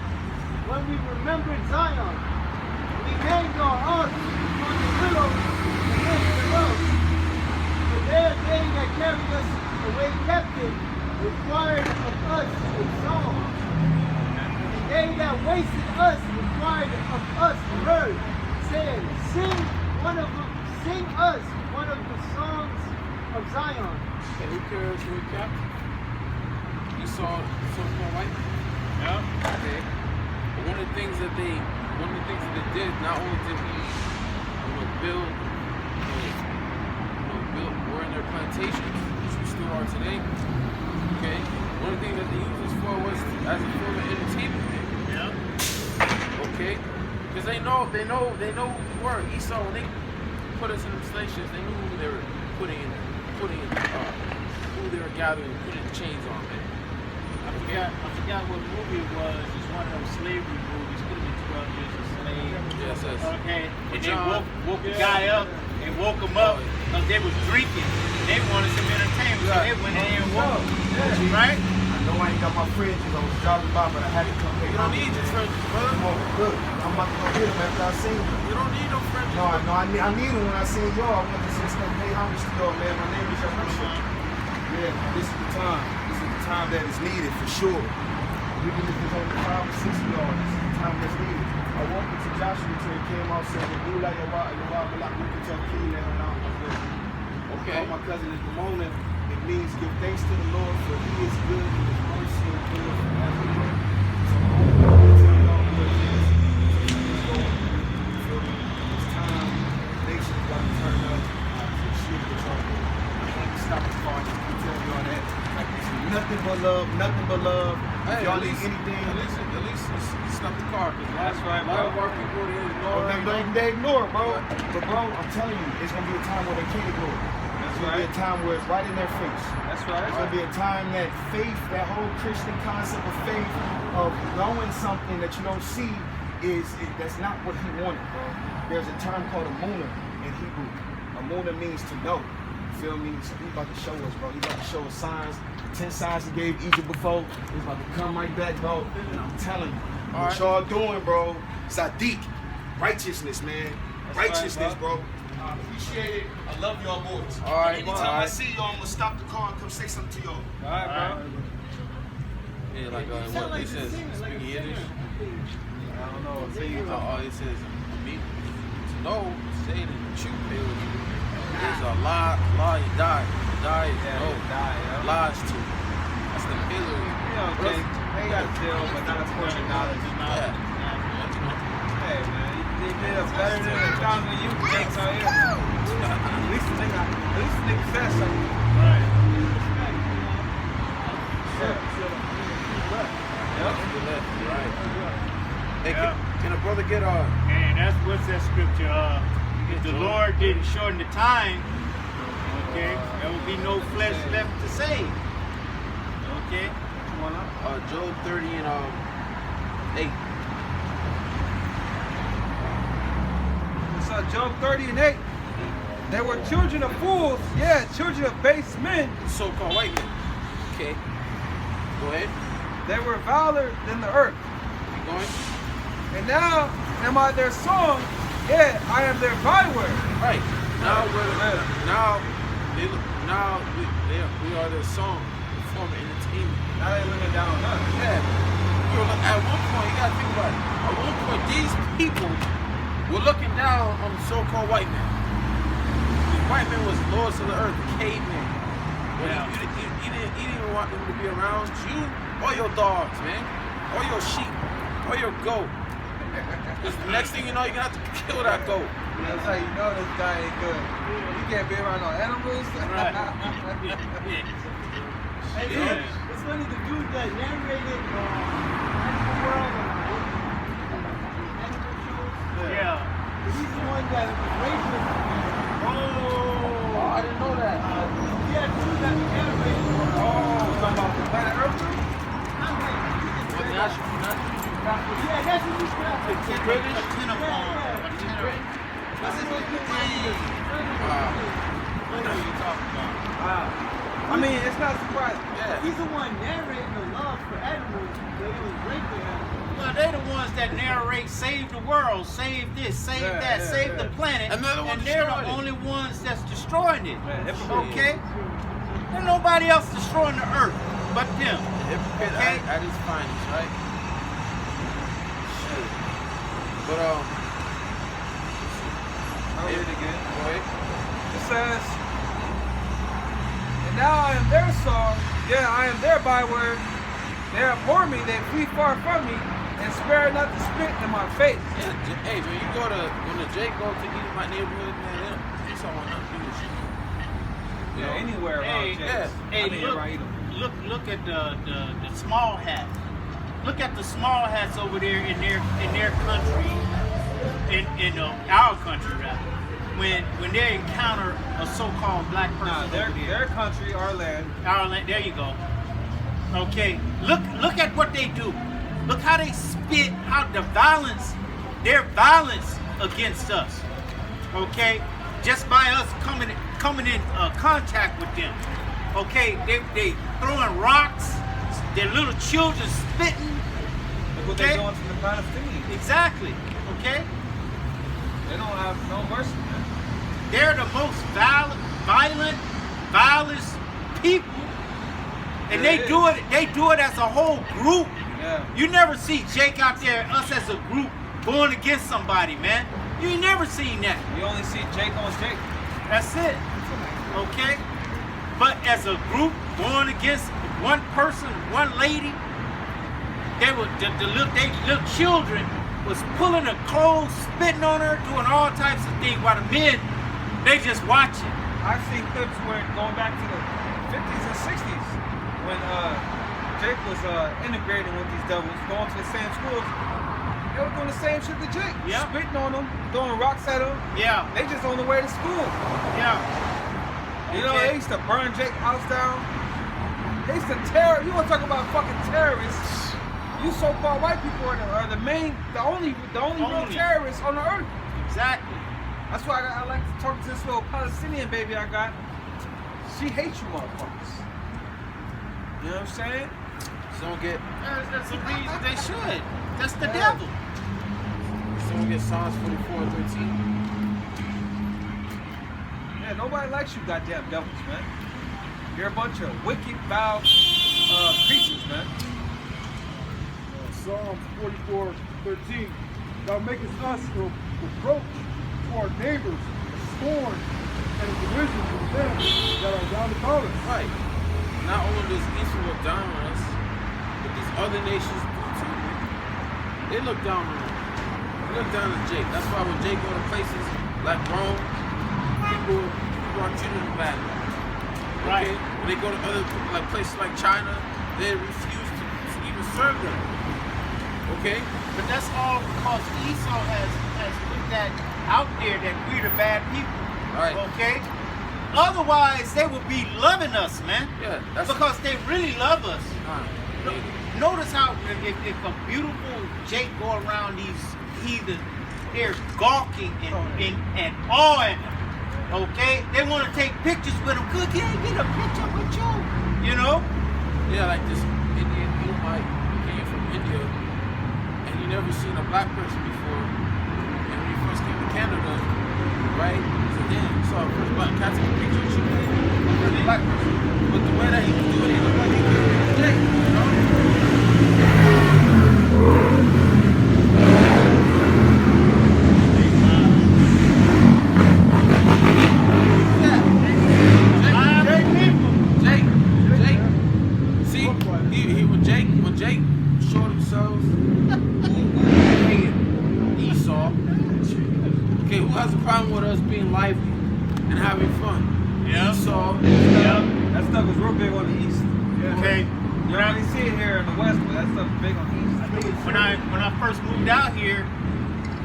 when we remembered Zion. We hanged our hearts on the willows against the road. For there they that carried us away captive required of us a song. And they that wasted us required of us a word, saying, sing us one of the songs of Zion. Okay, who cares who we captured? You saw so-called white people. Yeah. Okay. But one of the things that they did, not only did we, build, we're in their plantations, which we still are today. Okay. One of the things that they used us for was as a form of entertainment. Yeah. Okay. Because they know who we were. Esau, when they put us in them slave ships, they knew who they were who they were gathering, putting chains on, man. I forgot what movie it was. It's one of those slavery movies. Could have been 12 Years a Slave. Yes. Okay. And they John. woke the guy up and woke him up because they was drinking. They wanted some entertainment, so they went in there and woke him. Right? I know I ain't got my fringes. I was driving by, but I had to come here. You don't need your friends, brother. Look, I'm about to go get them after I seen them. You don't need no friends. No, I need them when I seen y'all. I wanted to say pay homage to y'all, man. My name is Yahawashi. Yeah, this is the time. This is the time that is needed for sure. Even if it's only 5 or 6 of y'all, this is the time that's needed. I walked into Joshua till he came out saying, Okay. My cousin is Ramona. It means give thanks to the Lord for he is good and his mercy and good forever. So I'm going to tell y'all what it is. It's going. You feel me? It's time. The nation is about to turn up. The shit is on. I can't stop the car. I can tell y'all that. Like, it's nothing but love. Nothing but love. Hey, y'all at need least, anything. At least stop the car. That's right, A lot of bro. our people they ignore. They ignore it, bro. But bro, I'm telling you, it's gonna be a time where they can't ignore it. It's gonna be a time where it's right in their face. That's right. It's gonna be a time that faith, that whole Christian concept of faith, of knowing something that you don't see, that's not what he wanted, bro. There's a term called amuna in Hebrew. Amuna means to know. You feel me? So he's about to show us, bro. He's about to show us signs. 10 signs he gave Egypt before. He's about to come right back, bro. And I'm telling you, what y'all doing, bro? Sadiq. Righteousness, man. That's Righteousness, right, bro. I appreciate it. I love y'all boys. All right, Anytime I see y'all, I'm gonna stop the car and come say something to y'all. All right, bro. Yeah, like what they says, speaking Yiddish. I don't know. See you. It says, me to know, say that the truth is a lie, you die. Die is no. Lies to. That's the pillar. Yeah, okay. They got jail, but not a portion of knowledge. Yeah. Hey, man, they did us better than 1,000 youth takes out here. At least the nigga said something. Right. Right. Hey, can a brother get And what's that scripture? If the Lord didn't shorten the time, Okay? There will be no flesh left to save. Okay? Job 30 and 8. So Job 30 and 8. They were children of fools, yeah, children of base men. So-called white men. Okay. Go ahead. They were viler than the earth. Keep going. And now am I their song, yeah, I am their byword. Right. Now we are their song, form of entertainment. Now they looking down on us. Yeah. At one point, you gotta think about it. At one point, these people were looking down on the so-called white man. The white man was lords of the earth, the caveman. Yeah. You didn't even want them to be around you or your dogs, man, or your sheep, or your goat. Because the next thing you know, you're gonna have to kill that goat. That's how you know this guy ain't good. You can't be around no animals. Right. Hey, Yeah. it's funny, the dude that narrated Animal World, animal shows, Yeah. he's the one that was racist. Oh, I didn't know that. Yeah, the dude that narrated. Talking about the planet Earth? Well, not- Yeah, that's what he's got. A tenor form. A tenor. What are you talking about? I mean, it's not surprising. Yeah. He's the one narrating the love for animals, but it was raping animals. Well, they're the ones that narrate, save the world, save this, save Yeah, that, yeah, save yeah. the planet, And they're the ones they're the destroying it. only ones that's destroying it. Man, hypocrite. Okay? There's nobody else destroying the earth but them. Hypocrite Okay. at his finest, right? Shit. But I'll read it again. go ahead. It says, and now I am their song, yeah, I am their byword. They abhor me, they flee far from me, and spare not to spit in my face. Yeah, hey, when you go to when the Jake go to eat in my neighborhood, man, they don't want nothing to do with you. You know? Anywhere around Hey, James. Hey, I mean, look, around Edom. look at the small hat. Look at the small hats over there in their country, in our country rather. When they encounter a so-called black person, Nah, their country, our land. our land, there you go. Okay, look at what they do. Look how they spit, how the violence, their violence against us. Okay, just by us coming in contact with them. Okay, they throwing rocks, their little children spitting. Look what Okay. they're doing to the Palestinians. Exactly. Okay, They don't have no mercy, man. they're the most violent people, and Yeah, they do it. They do it as a whole group. Yeah. You never see Jake out there, us as a group, going against somebody, man. You ain't never seen that. You only see Jake on Jake. That's it. Okay? But as a group going against one person, one lady, they were the little children was pulling her clothes, spitting on her, doing all types of things, while the men, they just watching. I've seen clips where going back to the 50s and 60s when Jake was integrating with these devils, going to the same schools. They were doing the same shit to Jake. Yeah. Spitting on him, throwing rocks at him. Yeah, They just on the way to school. yeah. You know, Okay. they used to burn Jake's house down. They used to terror. You want to talk about fucking terrorists? You so-called white people are the only real terrorists on the earth. Exactly. That's why I like to talk to this little Palestinian baby I got. She hates you motherfuckers. You know what I'm saying? So don't get That's the reason they should. That's the Yeah. devil. Psalms 44:13. Yeah, nobody likes you goddamn devils, man. You're a bunch of wicked, foul creatures, man. Psalms 44:13. Thou makest us a reproach to our neighbors, a scorn and a derision to them that are round about us. Right. Not only does Israel look down on us, but these other nations do too. They look down on us. They look down on Jake. That's why when Jake go to places like Rome, people are treated him badly. Right. Okay? When they go to other like places like China, they refuse to even serve them. Okay? But that's all because Esau has put that out there that we're the bad people. Right. Okay? Otherwise, they would be loving us, man. Yeah, that's Because they really love us. Nah, Notice how if a beautiful Jake go around these heathen, they're gawking and awing them. Okay? They want to take pictures with them. Good, can I get a picture with you? You know? yeah, like this Indian Edomite came from India, and he never seen a black person before. And when he first came to Canada, right? He said, damn, you saw a first black cat take a picture with you, man. First black person. But the way that he was doing it, he looked like he could Jake, you know? When Jake showed himself, Esau. Okay, who has a problem with us being lively and having fun? Yeah. Esau. Yeah. That stuff is real big on the east. Okay. You don't really see it here in the west, but that stuff is big on the east. When I first moved out here,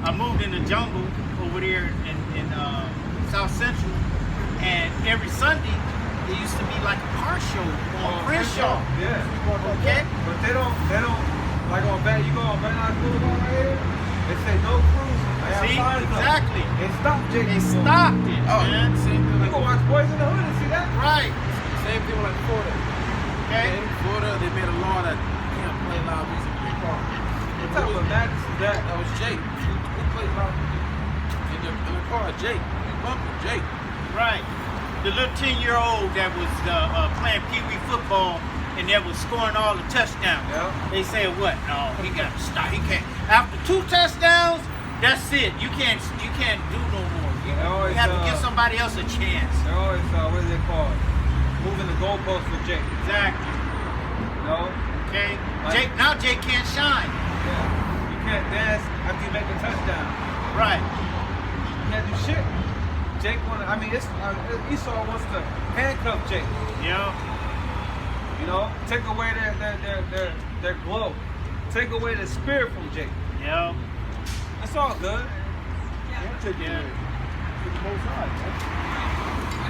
I moved in the jungle over there in South Central, and every Sunday there used to be like a car show on Crenshaw. Yeah. Okay. But they don't like on Van. You go on Van Nuys Boulevard right here. They say no cruising. They have See, signs up. exactly. They stopped Jake. They stopped it, Oh, man. same thing You like go watch Boys in the Hood and see that. Right. same thing like Florida. Okay. In Florida, they made a law that you can't play loud music in your car. What type of madness is that? That was Jake. Who played loud music in the car? Jake. You bumping Jake. Right. The little 10-year-old that was playing Pee Wee football and that was scoring all the touchdowns. Yeah. They said what? No, he got to stop. He can't. After 2 touchdowns, that's it. You can't do no more. You always, have to give somebody else a chance. They're always what is it called? Moving the goalpost for Jake. Exactly. You know? Okay. Like- Jake can't shine. Yeah. You can't dance after you make a touchdown. Right. You can't do shit. Jake Esau wants to handcuff Jake. Yeah. You know, take away their glow, take away the spirit from Jake. Yeah. That's all good. Don't take it away. It's the Most High, man.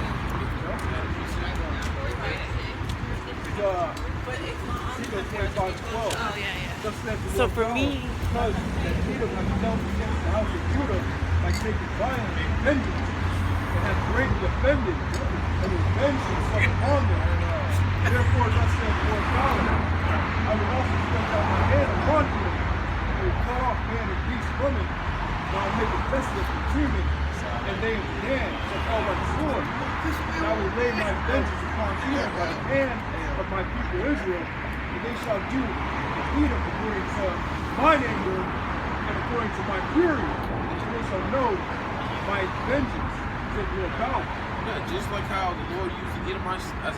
Ezekiel 25:12. Thus saith the So Lord for God, me- because that Edom has dealt against the house of Judah by taking violence and vengeance, and has greatly offended, and his vengeance come upon them. Therefore, thus saith the Lord God, I will also stretch out my hand upon you, and will cut off man and beast from it, and I will make it desolate between them, and they in the hand shall fall by the sword. And I will lay my vengeance upon Edom by the hand of my people Israel, and they shall do to Edom according to mine anger and according to my fury, and they shall know my vengeance, said the Lord God. Yeah, just like how the Lord used the Edomites as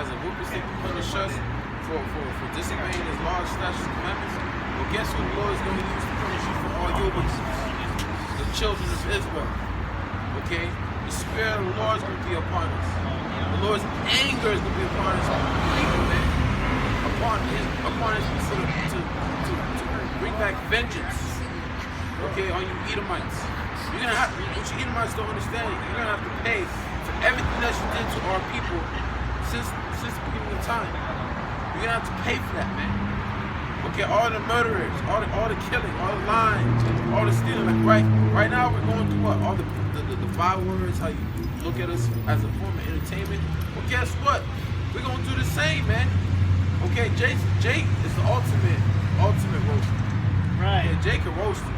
a whooping stick to punish us for disobeying His laws, statutes, and commandments. Well, guess who the Lord is going to use to punish you for all your weaknesses? The children of Israel. Okay? The Spirit of the Lord is going to be upon us. The Lord's anger is going to be upon us. Man. Upon us to bring back vengeance. Okay, on you Edomites. You're gonna have, what you Edomites don't understand, you're gonna have to pay for everything that you did to our people since the beginning of time. You're gonna have to pay for that, man. Okay, all the murderers, all the killing, all the lying, all the stealing. Like right now we're going through what? All the vile words, how you look at us as a form of entertainment. Well, guess what? We're gonna do the same, man. Okay, Jake is the ultimate roaster. Right. Yeah, Jake a roaster.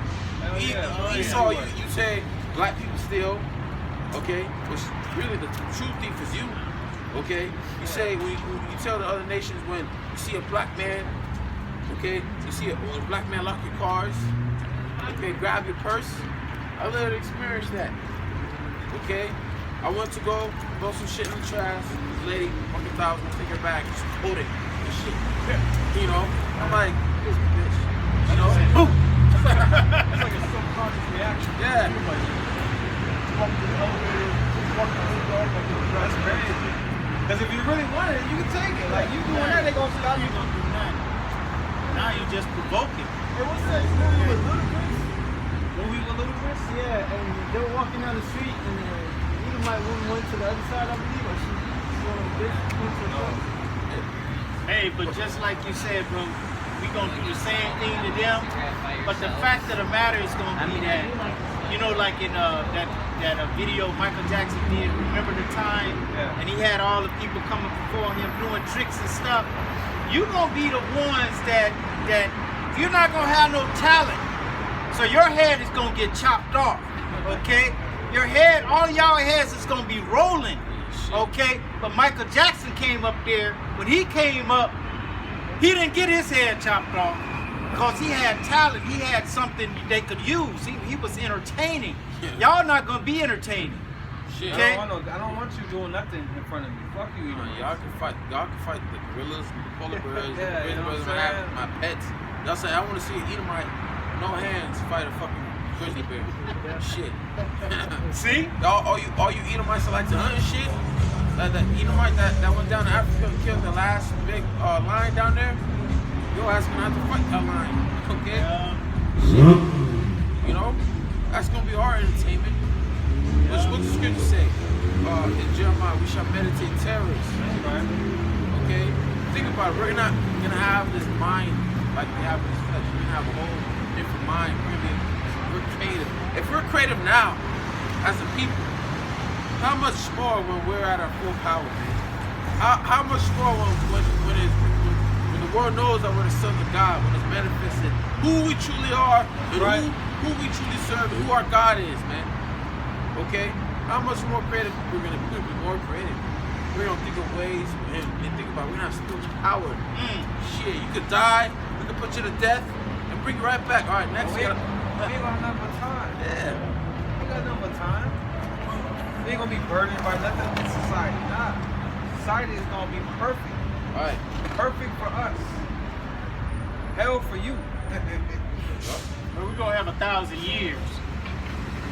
Esau, you say black people steal, okay, which really the true thief is you, okay? You say, when you tell the other nations when you see a black man, okay, when a black man lock your cars, okay, grab your purse. I literally experienced that, okay? I went to go throw some shit in the trash, this lady fucking thought I was gonna take her back, just hold it, and shit. You know, I'm like, this bitch, you know? Boom! It's like a subconscious reaction. Yeah. You're like, walk to the elevator, walk to the dog, like That's crazy. Because if you really want it, you can take it. Like you doing that, they gonna stop you. Gonna do that. Now you just provoking. Hey, what's that movie with Ludacris? Movie with Ludacris? Yeah, and they were walking down the street, and the Edomite woman went to the other side, I believe, or she went to the other. Hey, but just like you said, bro, we gonna do the same thing to them. But the fact of the matter is gonna be that, you know, like in that video Michael Jackson did, remember the time? Yeah. And he had all the people coming before him doing tricks and stuff. You gonna be the ones that you're not gonna have no talent. So your head is gonna get chopped off. Okay? Your head, all y'all heads is gonna be rolling. Okay? But Michael Jackson came up there. When he came up, he didn't get his head chopped off because he had talent. He had something they could use. He was entertaining. Y'all not gonna be entertaining. Shit. Okay? I don't want you doing nothing in front of me. Fuck you, Y'all can fight the gorillas, the polar bears, Yeah, the you know grizzly what bears, I'm my pets. Y'all say I want to see an Edomite, no hands, fight a fucking grizzly bear. Shit. See? All you Edomites that like to hunt and shit. Like the Edomite that went down to Africa and killed the last big lion down there. Your ass gonna have to fight that lion. Okay? Shit. You know? That's gonna be our entertainment. What's the scripture say? In Jeremiah, we shall meditate terrors. Okay? Think about it. We're not gonna have this mind like we have in this flesh. We're gonna have a whole different mind. We're creative. If we're creative now, as a people, how much more when we're at our full power, man? How much more when the world knows that we're the sons of God, when it's manifested, who we truly are, and who we truly serve, and who our God is, man. Okay? How much more creative we're gonna be more creative. We're gonna think of ways and think about we're gonna have spiritual power. Shit, you could die, we could put you to death and bring you right back. Alright, next We ain't got enough time. Yeah. We got enough time. We ain't gonna be burdened by nothing in society. Nah. Society is gonna be perfect. Alright. Perfect for us. Hell for you. We're gonna have 1,000 years.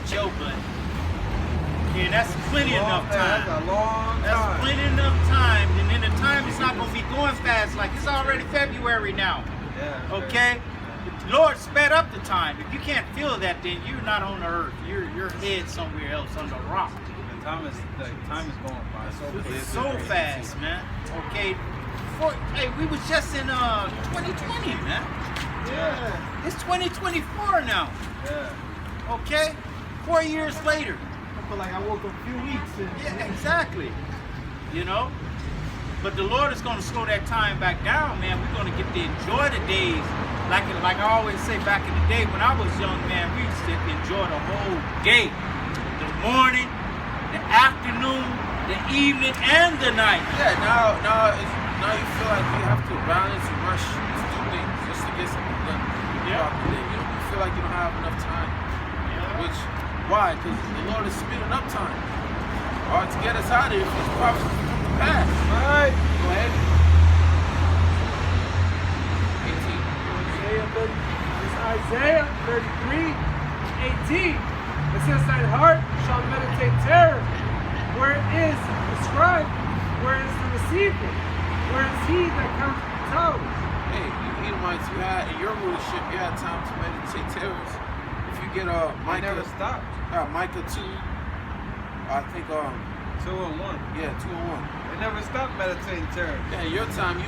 Joe, but yeah, that's plenty enough time. That's a long time. That's plenty enough time, and then the time is not gonna be going fast. Like it's already February now. Yeah. Okay. The Lord sped up the time. If you can't feel that, then you're not on the earth. Your head somewhere else on the rock. The time is going by So fast, man. Okay. Hey, we was just in 2020, man. Yeah. It's 2024 now. Yeah. Okay. 4 years later. I feel like I woke up a few weeks in. Yeah, exactly. You know? But the Lord is going to slow that time back down, man. We're going to get to enjoy the days. Like I always say back in the day when I was young, man, we used to enjoy the whole day. The morning, the afternoon, the evening, and the night. Yeah, now you feel like you have to balance and rush to do things just to get something done. Yeah. You feel like you don't have enough time. Yeah. Why? Because the Lord is speeding up time. Or to get us out of here for His prophecy to come to pass. Alright. Go ahead. 18. Isaiah 33:18. It says, "Thine heart shall meditate terror. Where is the scribe? Where is the receiver? Where is he that counts the towers?" Hey, you Edomites, you had in your rulership, you had time to meditate terrors. If you get I Micah, never stopped. Micah 2, I think 2 and 1. yeah, 2 and 1. They never stopped meditating terror. Yeah, your time,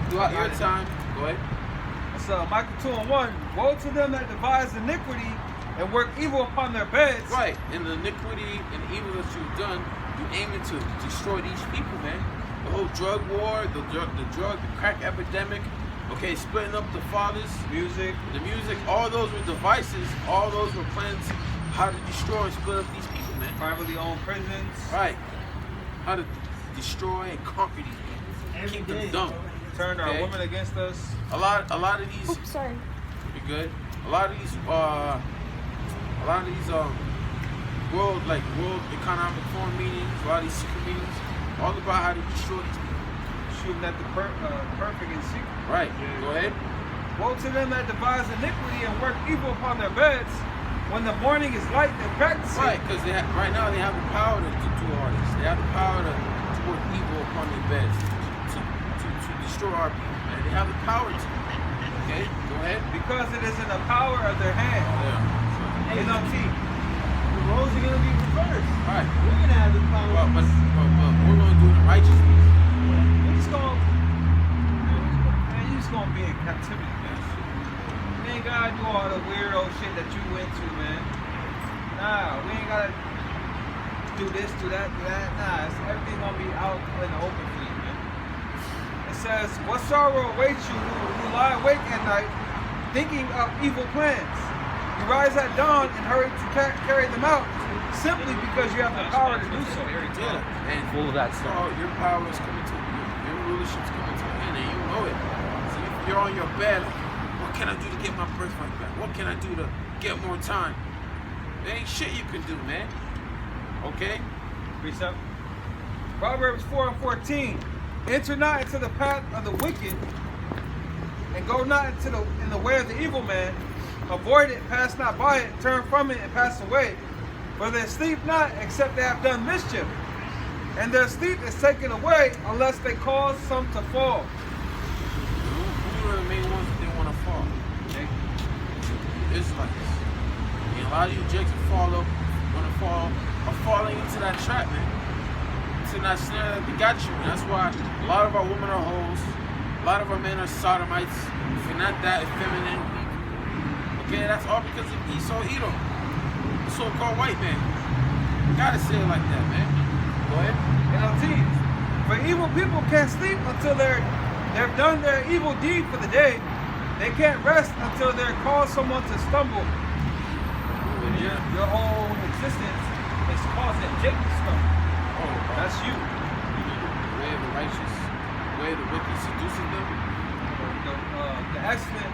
throughout your time. Go ahead. So Micah 2 and 1. Woe to them that devise iniquity and work evil upon their beds. Right, and the iniquity and the evil that you've done, you aiming to destroy these people, man. The whole drug war, the crack epidemic, okay, splitting up the fathers, the music, all those were devices, all those were plans how to destroy and split up these people, man. Privately owned prisons. Right. How to destroy and conquer these people. Keep them dumb. Turned our women against us. A lot of these. Oops, sorry. You're good. A lot of these world economic forum meetings, a lot of these secret meetings, all about how to destroy these people. Shooting at the perfect in secret. Right. Go ahead. Woe to them that devise iniquity and work evil upon their beds. When the morning is light, they practice Right, it. because right now they have the power to do all this. They have the power to work evil upon their beds, to destroy our people, man. They have the power to. Okay, go ahead. Because it is in the power of their hand. Yeah. It's on T. roles are gonna be reversed. Right. We're gonna have the power. Well, but we're going to do the righteousness. You're just gonna, man, you just gonna be in captivity, man. You ain't gotta do all the weirdo shit that you went to, man. Nah, we ain't gotta do this, do that, do that. Nah, everything gonna be out in the open for you, man. It says, what sorrow awaits you who lie awake at night, thinking of evil plans? You rise at dawn and hurry to carry them out, simply because you have the power to do so. Yeah. And Full of that so stuff. your power is coming to your rulership's coming to an end, and you know it. So if you're on your bed, like, what can I do to get my birthright back? What can I do to get more time? There ain't shit you can do, man. Okay? Precept. Proverbs 4:14. Enter not into the path of the wicked, and go not in the way of the evil man. Avoid it, pass not by it, turn from it, and pass away. For they sleep not, except they have done mischief, and their sleep is taken away, unless they cause some to fall. Who are the main ones that they want to fall? Israelites. And a lot of you jakes are falling into that trap, man. Into that snare that they got you. And that's why a lot of our women are hoes. A lot of our men are sodomites. If you're not that effeminate, okay, that's all because of Esau Edom, the so-called white man. You gotta say it like that, man. Go ahead. NLT. For evil people can't sleep until they've done their evil deed for the day. They can't rest until they've caused someone to stumble. Your whole existence is causing Jake to stumble. Oh, That's you. the way of the righteous, the way of the wicked seducing them. The excellent,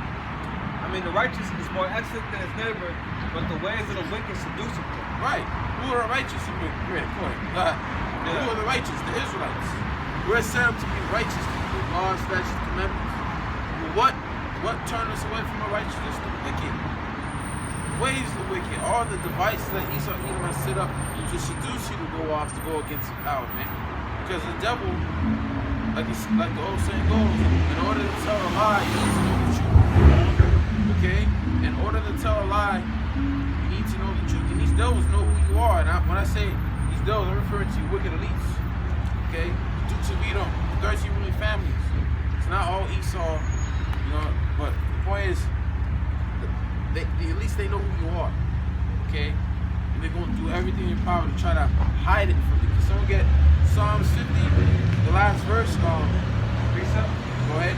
the righteous is more excellent than his neighbor, but the ways of the wicked seduce him. Right. Who are righteous? Who are the righteous? The Israelites. We're set up to be righteous people, laws, statutes, commandments. What turned us away from the righteousness? The wicked. Ways of the wicked. All the devices that Esau Edom has set up to seduce you to go off to go against the power, man. Because the devil, like the old saying goes, in order to tell a lie, you need to know the truth. Okay? In order to tell a lie, you need to know the truth. And these devils know who you are. And when I say these devils, I'm referring to wicked elites. Okay? Dukes of Edom, 13 ruling families. It's not all Esau, but the point is, at least they know who you are. Okay? And they're going to do everything in their power to try to hide it from you. Can someone get Psalms 50, the last verse? Precept. Go ahead.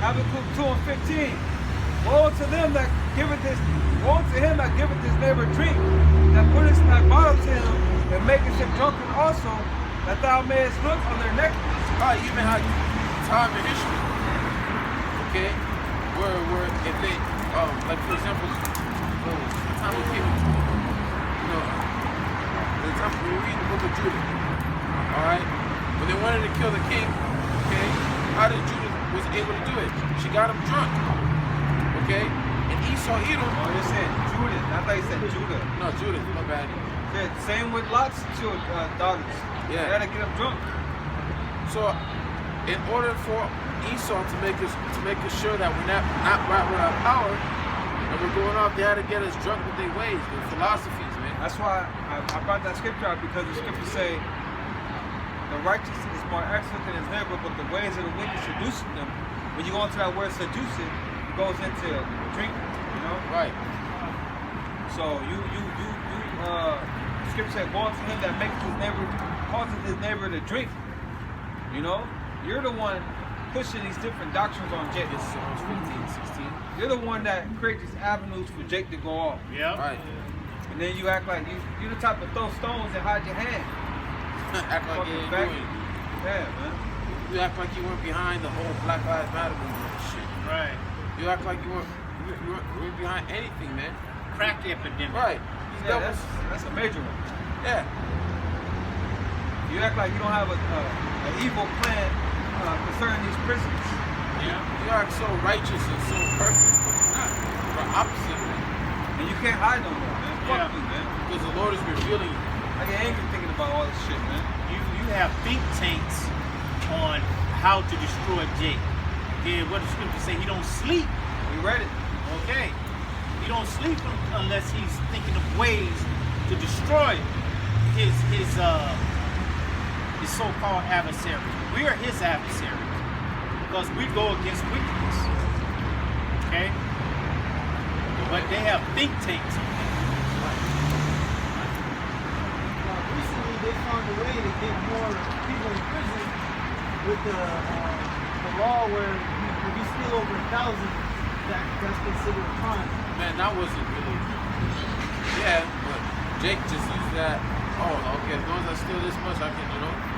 Habakkuk 2:15. Woe to him that giveth his neighbor drink, that putteth thy bottle to him, and maketh him drunken also, that thou mayest look on their nakedness. Even how time in history. Okay? Where if they, like for example, the time we came into, the time we read the book of Judah. Alright? When they wanted to kill the king, okay, how did Judah was able to do it? She got him drunk. Okay? And Esau Edom. Oh, you said Judah. I thought you said Judah. No, Judah, my bad. Yeah, same with Lot's daughters. Yeah. They had to get them drunk. So in order for Esau to make us sure that we're not right with our power and we're going off, they had to get us drunk with their ways, their philosophies, man. That's why I brought that scripture out, because the scriptures say the righteous is more excellent than his neighbor, but the ways of the wicked seducing them. When you go into that word seducing, it goes into drink, Right. So scripture said, go unto him that causes his neighbor to drink. You're the one pushing these different doctrines on Jake. It's Psalms 15, 16. You're the one that creates these avenues for Jake to go off. Yeah. Right. And then you act like you're the type to throw stones and hide your hand. Act like you ain't doing it. Yeah, man. You act like you weren't behind the whole Black Lives Matter movement and shit. Right. You act like you weren't behind anything, man. Crack epidemic. Right. These Yeah, devils. that's a major one. Yeah. You act like you don't have an evil plan concerning these prisons. Yeah. You act so righteous and so perfect, but you're not. You're the opposite, man. And you can't hide no more, man. Fuck Yeah. you, man. Because the Lord is revealing you. I get angry thinking about all this shit, man. You have think tanks on how to destroy Jake. Okay, what the scripture say? He don't sleep. We read it. Okay. He don't sleep unless he's thinking of ways to to destroy his so-called adversary. We are his adversary because we go against wickedness. Okay? But they have think tanks. Recently, they found a way to get more people in prison with the law where if you steal over 1,000, that's considered a crime. Man, that wasn't really. Yeah, but Jake just used that. Oh, okay, as long as I steal this much, I can,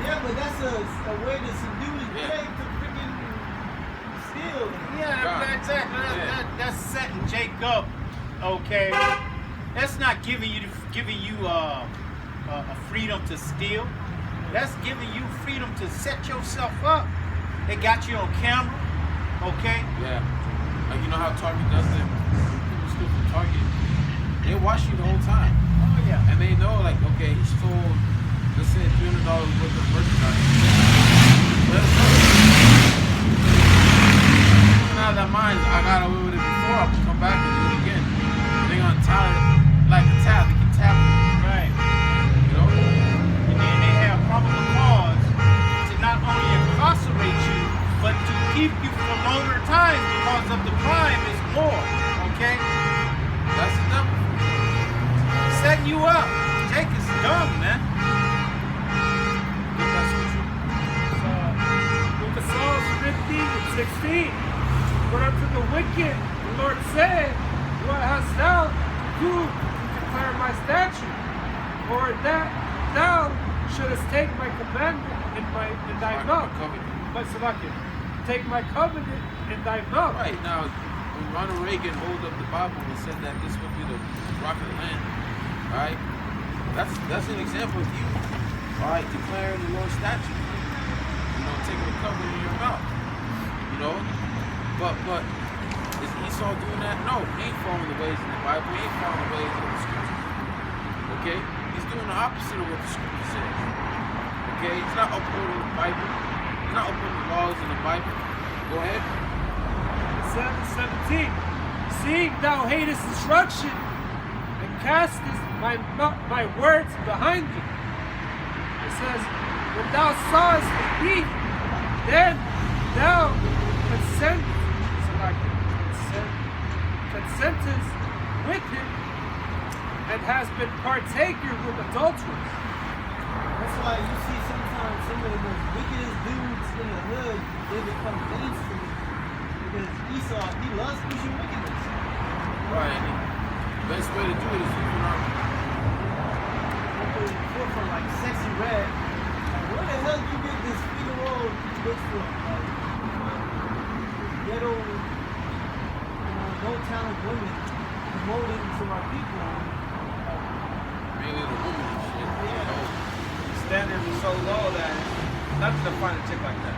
Yeah, but that's a way to subdue his Yeah. Jake to freaking steal. Yeah, Right. exactly. Yeah. That's setting Jake up. Okay, that's not giving you a freedom to steal. That's giving you freedom to set yourself up. They got you on camera. Okay. Yeah. Like, you know how Target does that? People steal from Target. They watch you the whole time. Oh yeah. And they know, like, okay, he stole, let's say, $300 worth of merchandise. Let us know. Even out of their minds, I got away with it before, I'm gonna come back and do it again. They're gonna tie it like a tab. They can tap it. Right. You know? And then they have probable cause to not only incarcerate you, but to keep you for longer times because of the crime is more. Okay. That's the devil. Setting you up. Jake is dumb, man. Get that scripture. Book of Psalms 15:16. But unto the wicked, the Lord said, what hast thou to do to declare my statute? Or that thou shouldest take my commandment in thy mouth. Take my covenant in thy mouth. Right, now, when Ronald Reagan held up the Bible and said that this would be the rock of the land, alright? That's an example of you, alright, declaring the Lord's statute. Taking the covenant in your mouth. But is Esau doing that? No, he ain't following the ways of the Bible, he ain't following the ways of the scriptures. Okay? He's doing the opposite of what the scripture says. Okay? He's not upholding the Bible. He's not upholding the laws in the Bible. Go ahead. 17. Seeing thou hatest instruction and castest my words behind thee. It says, when thou sawest the thief, then thou consentest with him and hast been partaker with adulterers. That's why you see sometimes some of the most wickedest dudes in the hood, they become mainstream. Because Esau, he loves pushing wickedness. Right. The best way to do it is to From like Sexy Red. Like, where the hell did you get this 3-year-old looks from? Like, ghetto, no talent women promoting to our people. mainly the women and shit. Standards are so low that nothing to find a chick like that.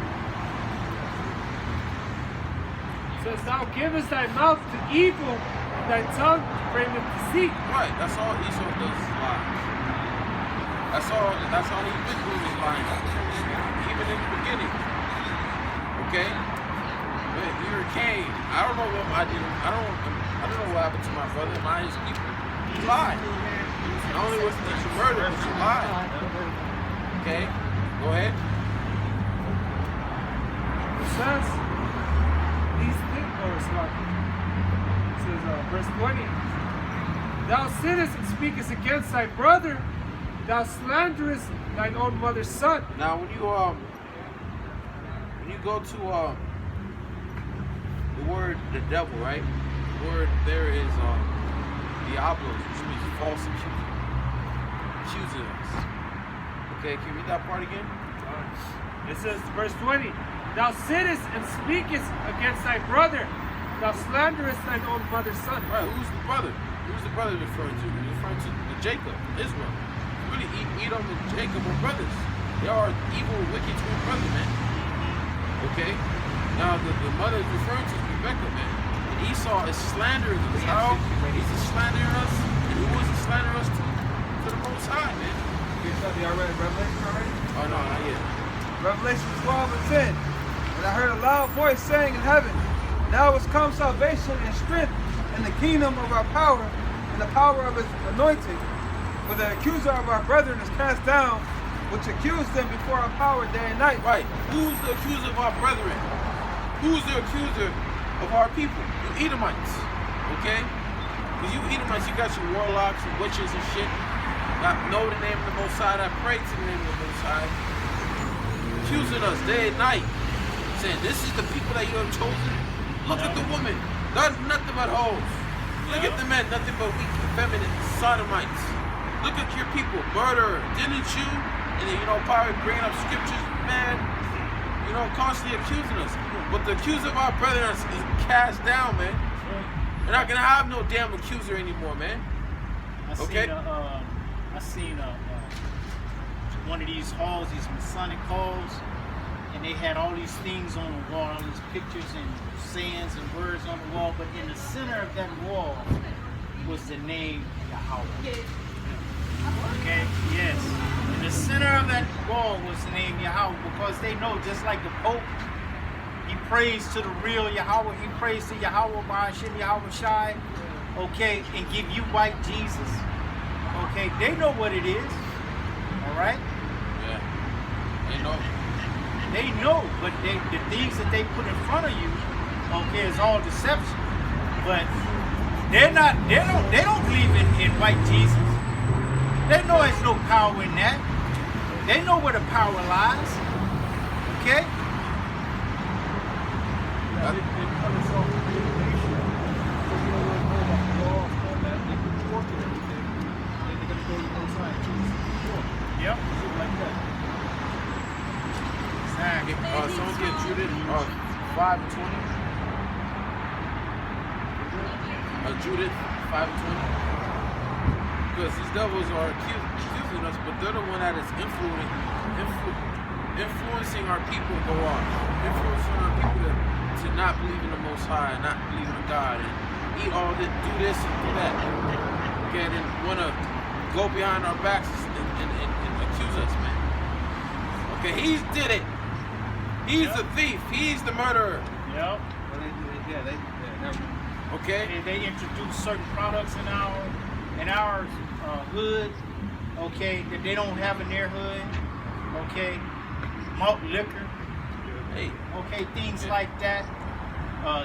It says, thou givest thy mouth to evil, and thy tongue frameth deceit. Right, that's all Esau does is lie. That's all he's been doing is lying. Even in the beginning. Okay? When you're a Cain, I don't know what I did. I don't know what happened to my brother, his people. He lied. Not only was he murdered, but he lied. Okay? Go ahead. It says, these things, it says, verse 20, thou sinnest and speakest against thy brother, thou slanderest thine own mother's son. Now, when you go to the word the devil, right? The word there is diablos, which means false accuser, accusing us. Okay, can you read that part again? It says, verse 20, thou sinnest and speakest against thy brother, thou slanderest thine own mother's son. Right, who's the brother? Who's the brother referring to? He's referring to Jacob, Israel. Really, Edom and Jacob are brothers. They are evil, wicked twin brothers, man. Okay? Now, the mother is referring to Rebecca, man. And Esau is slandering us. How? He's slandering us. And who is he slandering us to? To the Most High, man. You already Revelation already? Oh, no, not yet. Revelation 12:10. And I heard a loud voice saying in heaven, now is come salvation and strength and the kingdom of our power and the power of his anointing. For the accuser of our brethren is cast down, which accused them before our power day and night. Right. Who's the accuser of our brethren? Who's the accuser of our people? You Edomites. Okay? Because you Edomites, you got your warlocks and witches and shit. That know the name of the Most High, that pray to the name of the Most High. Accusing us day and night. Saying, this is the people that you have chosen. Look at the women. They're nothing but hoes. Look at the men, nothing but weak, effeminate, sodomites. Look at your people, murderer. Didn't you? And then, probably bringing up scriptures, man, constantly accusing us. But the accuser of our brethren is cast down, man. We're not going to have no damn accuser anymore, man. I seen one of these halls, these Masonic halls, and they had all these things on the wall, all these pictures and sayings and words on the wall, but in the center of that wall was the name Yahawah. Okay, yes. In the center of that wall was the name Yahawashi, because they know, just like the Pope, he prays to the real Yahawah, he prays to Yahawashi by Hashem Yahawashi, okay, and give you white Jesus. Okay, they know what it is. Alright? Yeah. They know. They know, but the things that they put in front of you, okay, is all deception. But they don't believe in white Jesus. They know there's no power in that. They know where the power lies. Okay? Yep. Exactly. Someone get Judith 5:20. Judith 5:20. Because these devils are accusing us, but they're the one that is influencing our people to go off. Influencing our people to not believe in the Most High, not believe in God, and eat all this, do this and do that. Okay, and want to go behind our backs and accuse us, man. Okay, he did it. He's the thief. He's the murderer. Yep. Okay. And they introduce certain products in our hood, okay, that they don't have in their hood, okay, malt liquor, Hey. okay, things like that,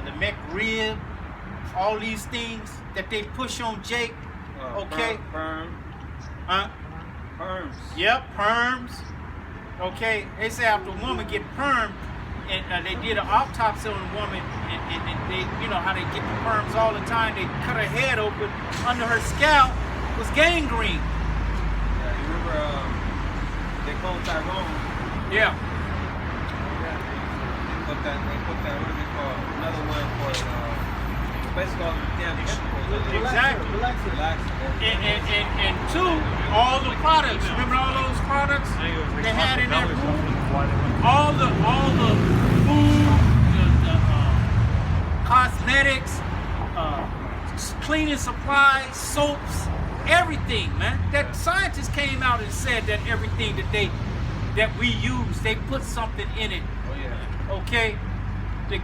the McRib, all these things that they push on Jake, okay, Perm. Perms. Yep, perms. Okay, they say after a woman get permed, and they did an autopsy on a woman, and they, how they get the perms all the time, they cut her head open, under her scalp was gangrene. Yeah, you remember they called Tyrone? Yeah. They put that, what is it called? Another one for, basically all the damn chemicals. Exactly. Relaxer. And two, all the products. Remember all those products they had in their room? All the food, the cosmetics, cleaning supplies, soaps, everything, man. That scientists came out and said that everything that we use, they put something in it. Oh yeah. Okay,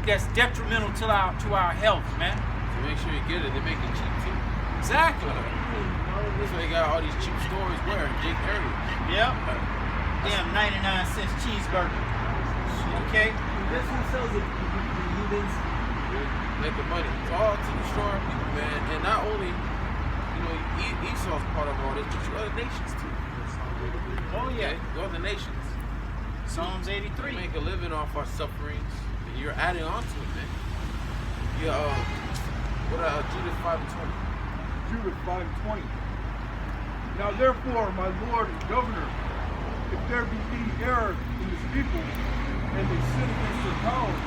that's detrimental to our health, man. So make sure you get it. They make it cheap too. Exactly. That's why they got all these cheap stores where in Jake area. Yep. Damn 99-cent cheeseburger. Okay. That's who sells it. Humans. Making money. It's all to destroy our people, man. And not only, Esau's part of all this, but you other nations too. Oh yeah. Okay? Other nations. Psalms We 83. make a living off our sufferings. And you're adding on to it, man. Yeah. Judith 5:20. Judith 5:20. Now therefore, my Lord and Governor, if there be any error in this people, and they sin against their powers,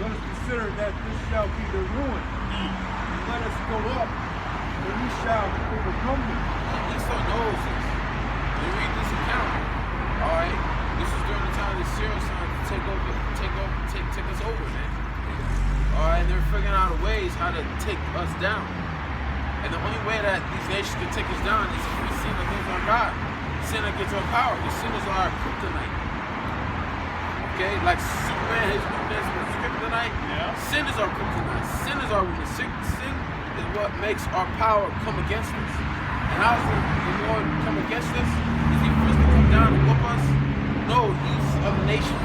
let us consider that this shall be their ruin. And let us go up, and we shall overcome them. Esau knows this. You read this account. Alright? This is during the time the Syrians trying to take us over, man. Alright, they're figuring out ways how to take us down. And the only way that these nations can take us down is if we sin against our God. Sin against our power. The sinners are our kryptonite. Okay? Like Superman, his weakness was kryptonite. Yeah. Sin is our kryptonite. Sin is our weakness. Sin is what makes our power come against us. And how's the Lord come against us? Is he supposed to come down and whoop us? No, he's of the nation.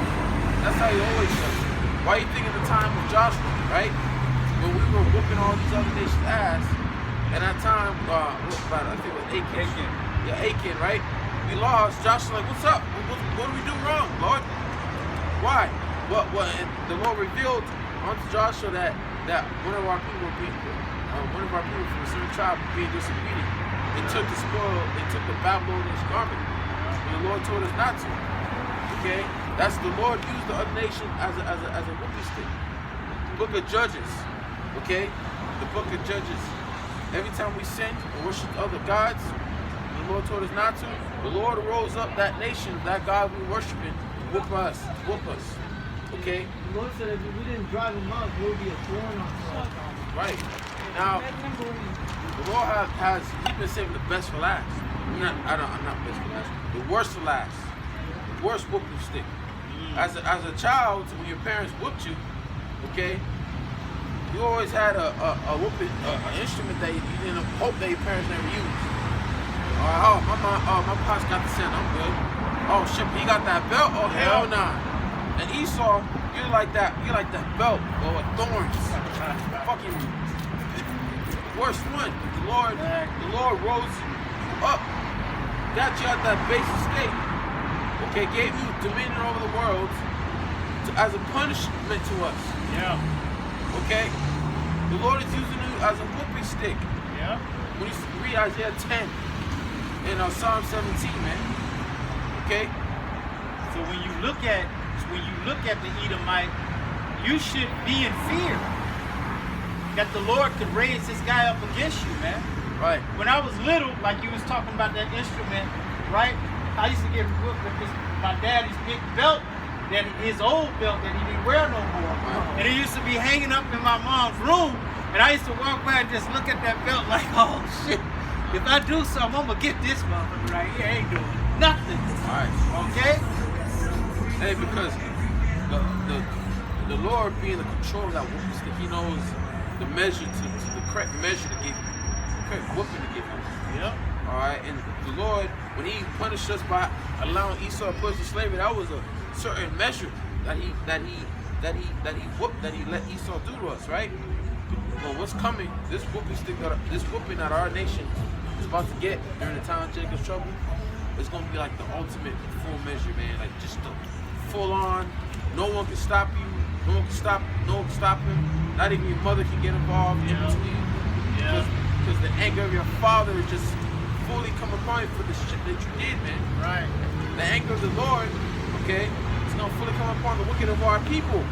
That's how he always does. Why you think at the time of Joshua, right? When we were whooping all these other nations' ass, and that time, I think it was Achan. Yeah, Achan, right? We lost. Joshua like, what's up? What do we do wrong, Lord? Why? And the Lord revealed unto Joshua that one of our people from a certain tribe being disobedient. They took the spoil, they took the Babylonian garment. And the Lord told us not to. Okay? That's the Lord used the other nation as a whooping stick. Book of Judges. Okay? The book of Judges. Every time we sinned and worshiped other gods, the Lord told us not to. The Lord rose up that nation, that God we were worshiping, whoop us. Okay? The Lord said if we didn't drive him out, he would be a thorn on us. Right. Now, the Lord he's been saving the best for last. I'm not best for last. The worst for last. The worst whooping stick. As a child, when your parents whooped you, okay, you always had a whooping, an instrument that you didn't hope that your parents never used. My pops got the scent, I'm good. Oh shit, he got that belt? Oh hell nah. And Esau, you're like that belt, with thorns. Fucking worst one. The Lord rose you up, got you out that base escape. Okay, gave you dominion over the world as a punishment to us. Yeah. Okay? The Lord is using you as a whooping stick. Yeah. When you read Isaiah 10 in Psalm 17, man. Okay? So when you look at the Edomite, you should be in fear that the Lord could raise this guy up against you, man. Right. When I was little, like you was talking about that instrument, right? I used to get whooped with my daddy's big belt, his old belt that he didn't wear no more. Right. And it used to be hanging up in my mom's room. And I used to walk by and just look at that belt like, oh shit, if I do something, I'm gonna get this motherfucker right here. Ain't doing nothing. Alright. Okay? Hey, because the Lord being the control of that whooping stick, he knows the measure to the correct measure to give you, the correct whooping to give you. Yep. Alright, and the Lord, when he punished us by allowing Esau to put us in slavery, that was a certain measure that he let Esau do to us, right? But what's coming, this whooping that our nation is about to get during the time of Jacob's trouble, it's gonna be like the ultimate full measure, man. Like just the full on, no one can stop you, no one can stop him, not even your mother can get involved in between. Yeah. Because the anger of your father is just fully come upon you for the shit that you did, man. Right. The anger of the Lord, okay, it's gonna fully come upon the wicked of our people.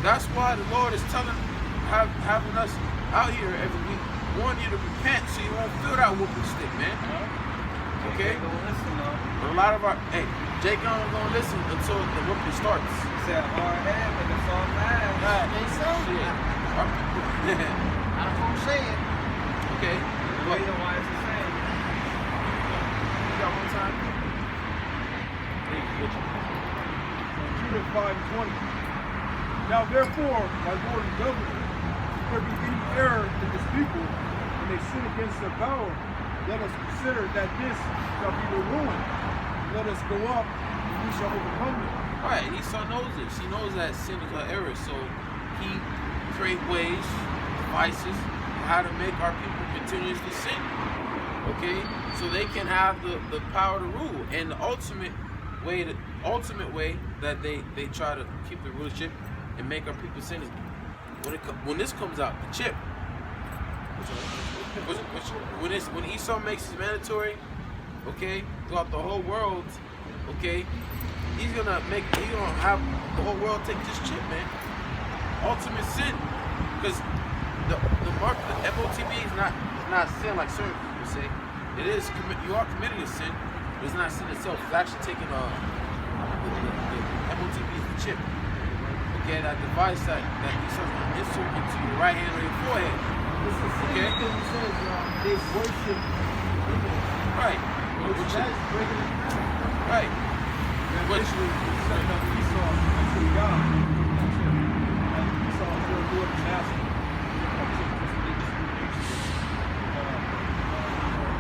That's why the Lord is having us out here every week, warning you to repent so you won't feel that whooping stick, man. Okay? But a lot of our, Jake ain't gonna listen until the whooping starts. He said hard head, but it's all mad. Right. They say. Shit. Our people. I'm gonna say it. Okay. Well, you know why it's the same. You got one time? Judah 5:20. Now therefore, my Lord and Governor, if there be any error in this people, and they sin against their power, let us consider that this shall be their ruin. Let us go up, and we shall overcome them. Right, and Esau knows this. He knows that sin is an error, so he creates ways, devices, how to make our people continuously sin. Okay, so they can have the power to rule, and the ultimate way that they try to keep the rulership and make our people sin is when this comes out, the chip. When Esau makes it mandatory, okay, throughout the whole world, okay, he's gonna have the whole world take this chip, man. Ultimate sin, because the MOTB is not sin like certain people say. It is you are committing a sin, but it's not sin itself. It's actually taking the MOTB is the chip. Okay, that device that Esau's gonna insert into your right hand or your forehead. This is Okay. because he says they worship image. Right. Which that's breaking the commandment. Right. Which Set up Esau unto God. That's it. And Esau is their Lord and Master.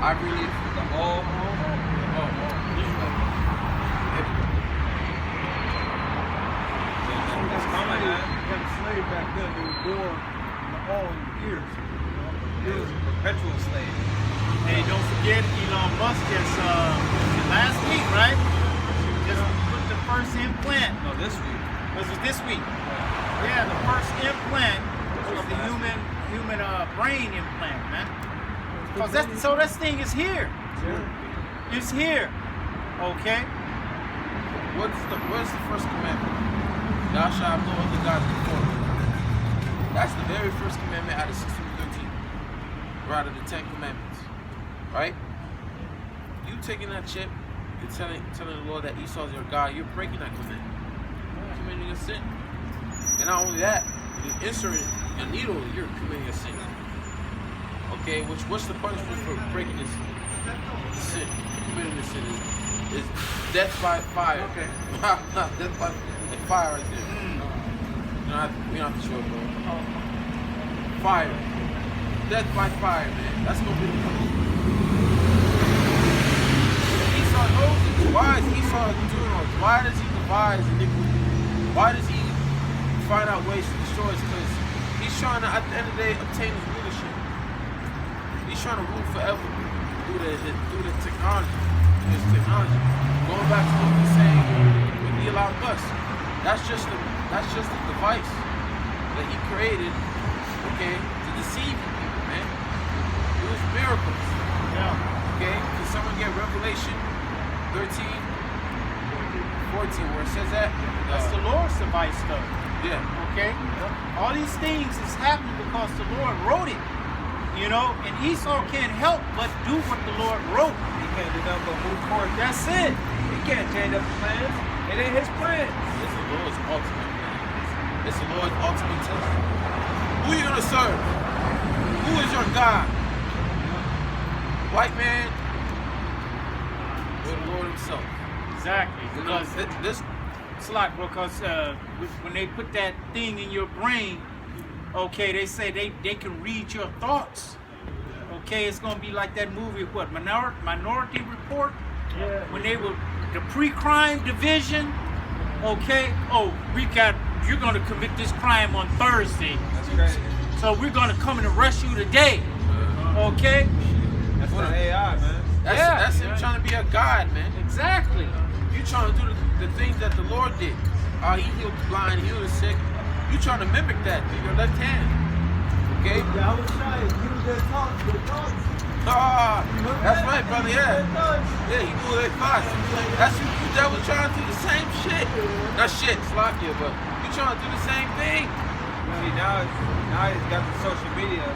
I ivory leaf, the all. It's coming, man. You had a slave back then. They were born all in your ears. It was a perpetual slave. Hey, don't forget Elon Musk just last week, right? Just put the first implant. No, this week. Was it this week? Yeah, the first implant of the human brain implant, man. Cause that thing is here. It's here. Okay. What's the first commandment? Thou shalt have no other gods before me. That's the very first commandment out of 613. Or out of the 10 commandments. Right? You taking that chip and telling the Lord that Esau is your God, you're breaking that commandment. You're committing a sin. And not only that, you insert a needle, you're committing a sin. Okay, what's the punishment for breaking this sin? Committing this sin is death by fire. Okay. Death by fire right there. We don't have to show it, bro. Fire. Death by fire, man. That's gonna be the punishment. Esau knows this. Why is Esau doing all this? Why does he devise iniquity? Why does he find out ways to destroy us? Because he's trying to, at the end of the day, obtain his rulership. He's trying to rule forever through the technology. His technology. Going back to what he's saying with Elon Musk. That's just a device that he created, okay, to deceive people, man. It was miracles. Yeah. Okay? Can someone get Revelation 13, 14, where it says that? That's the Lord's device, though. Yeah. Okay? All these things is happening because the Lord wrote it. You know, and Esau can't help but do what the Lord wrote. He can't do nothing but move forward. That's it. He can't change up the plans. It ain't his plan. It's the Lord's ultimate plan. It's the Lord's ultimate test. Who are you going to serve? Who is your God? White man or the Lord himself? Exactly. You know, Because this it's like, because when they put that thing in your brain, okay, they say they can read your thoughts. Okay, it's gonna be like that movie, what, Minority Report? Yeah. When they were the pre-crime division, okay, you're gonna commit this crime on Thursday. That's crazy. So we're gonna come and arrest you today. Okay? That's not AI, man. that's him trying to be a God, man. Exactly. You trying to do the things that the Lord did. He healed the blind, he healed the sick. You trying to mimic that through your left hand. Okay? Yahawashi, use their thoughts, That's right, brother, yeah. Yeah, he knew their thoughts. That's you devil trying to do the same shit. Not shit, Slakia, but you trying to do the same thing. See, now he's got the social media.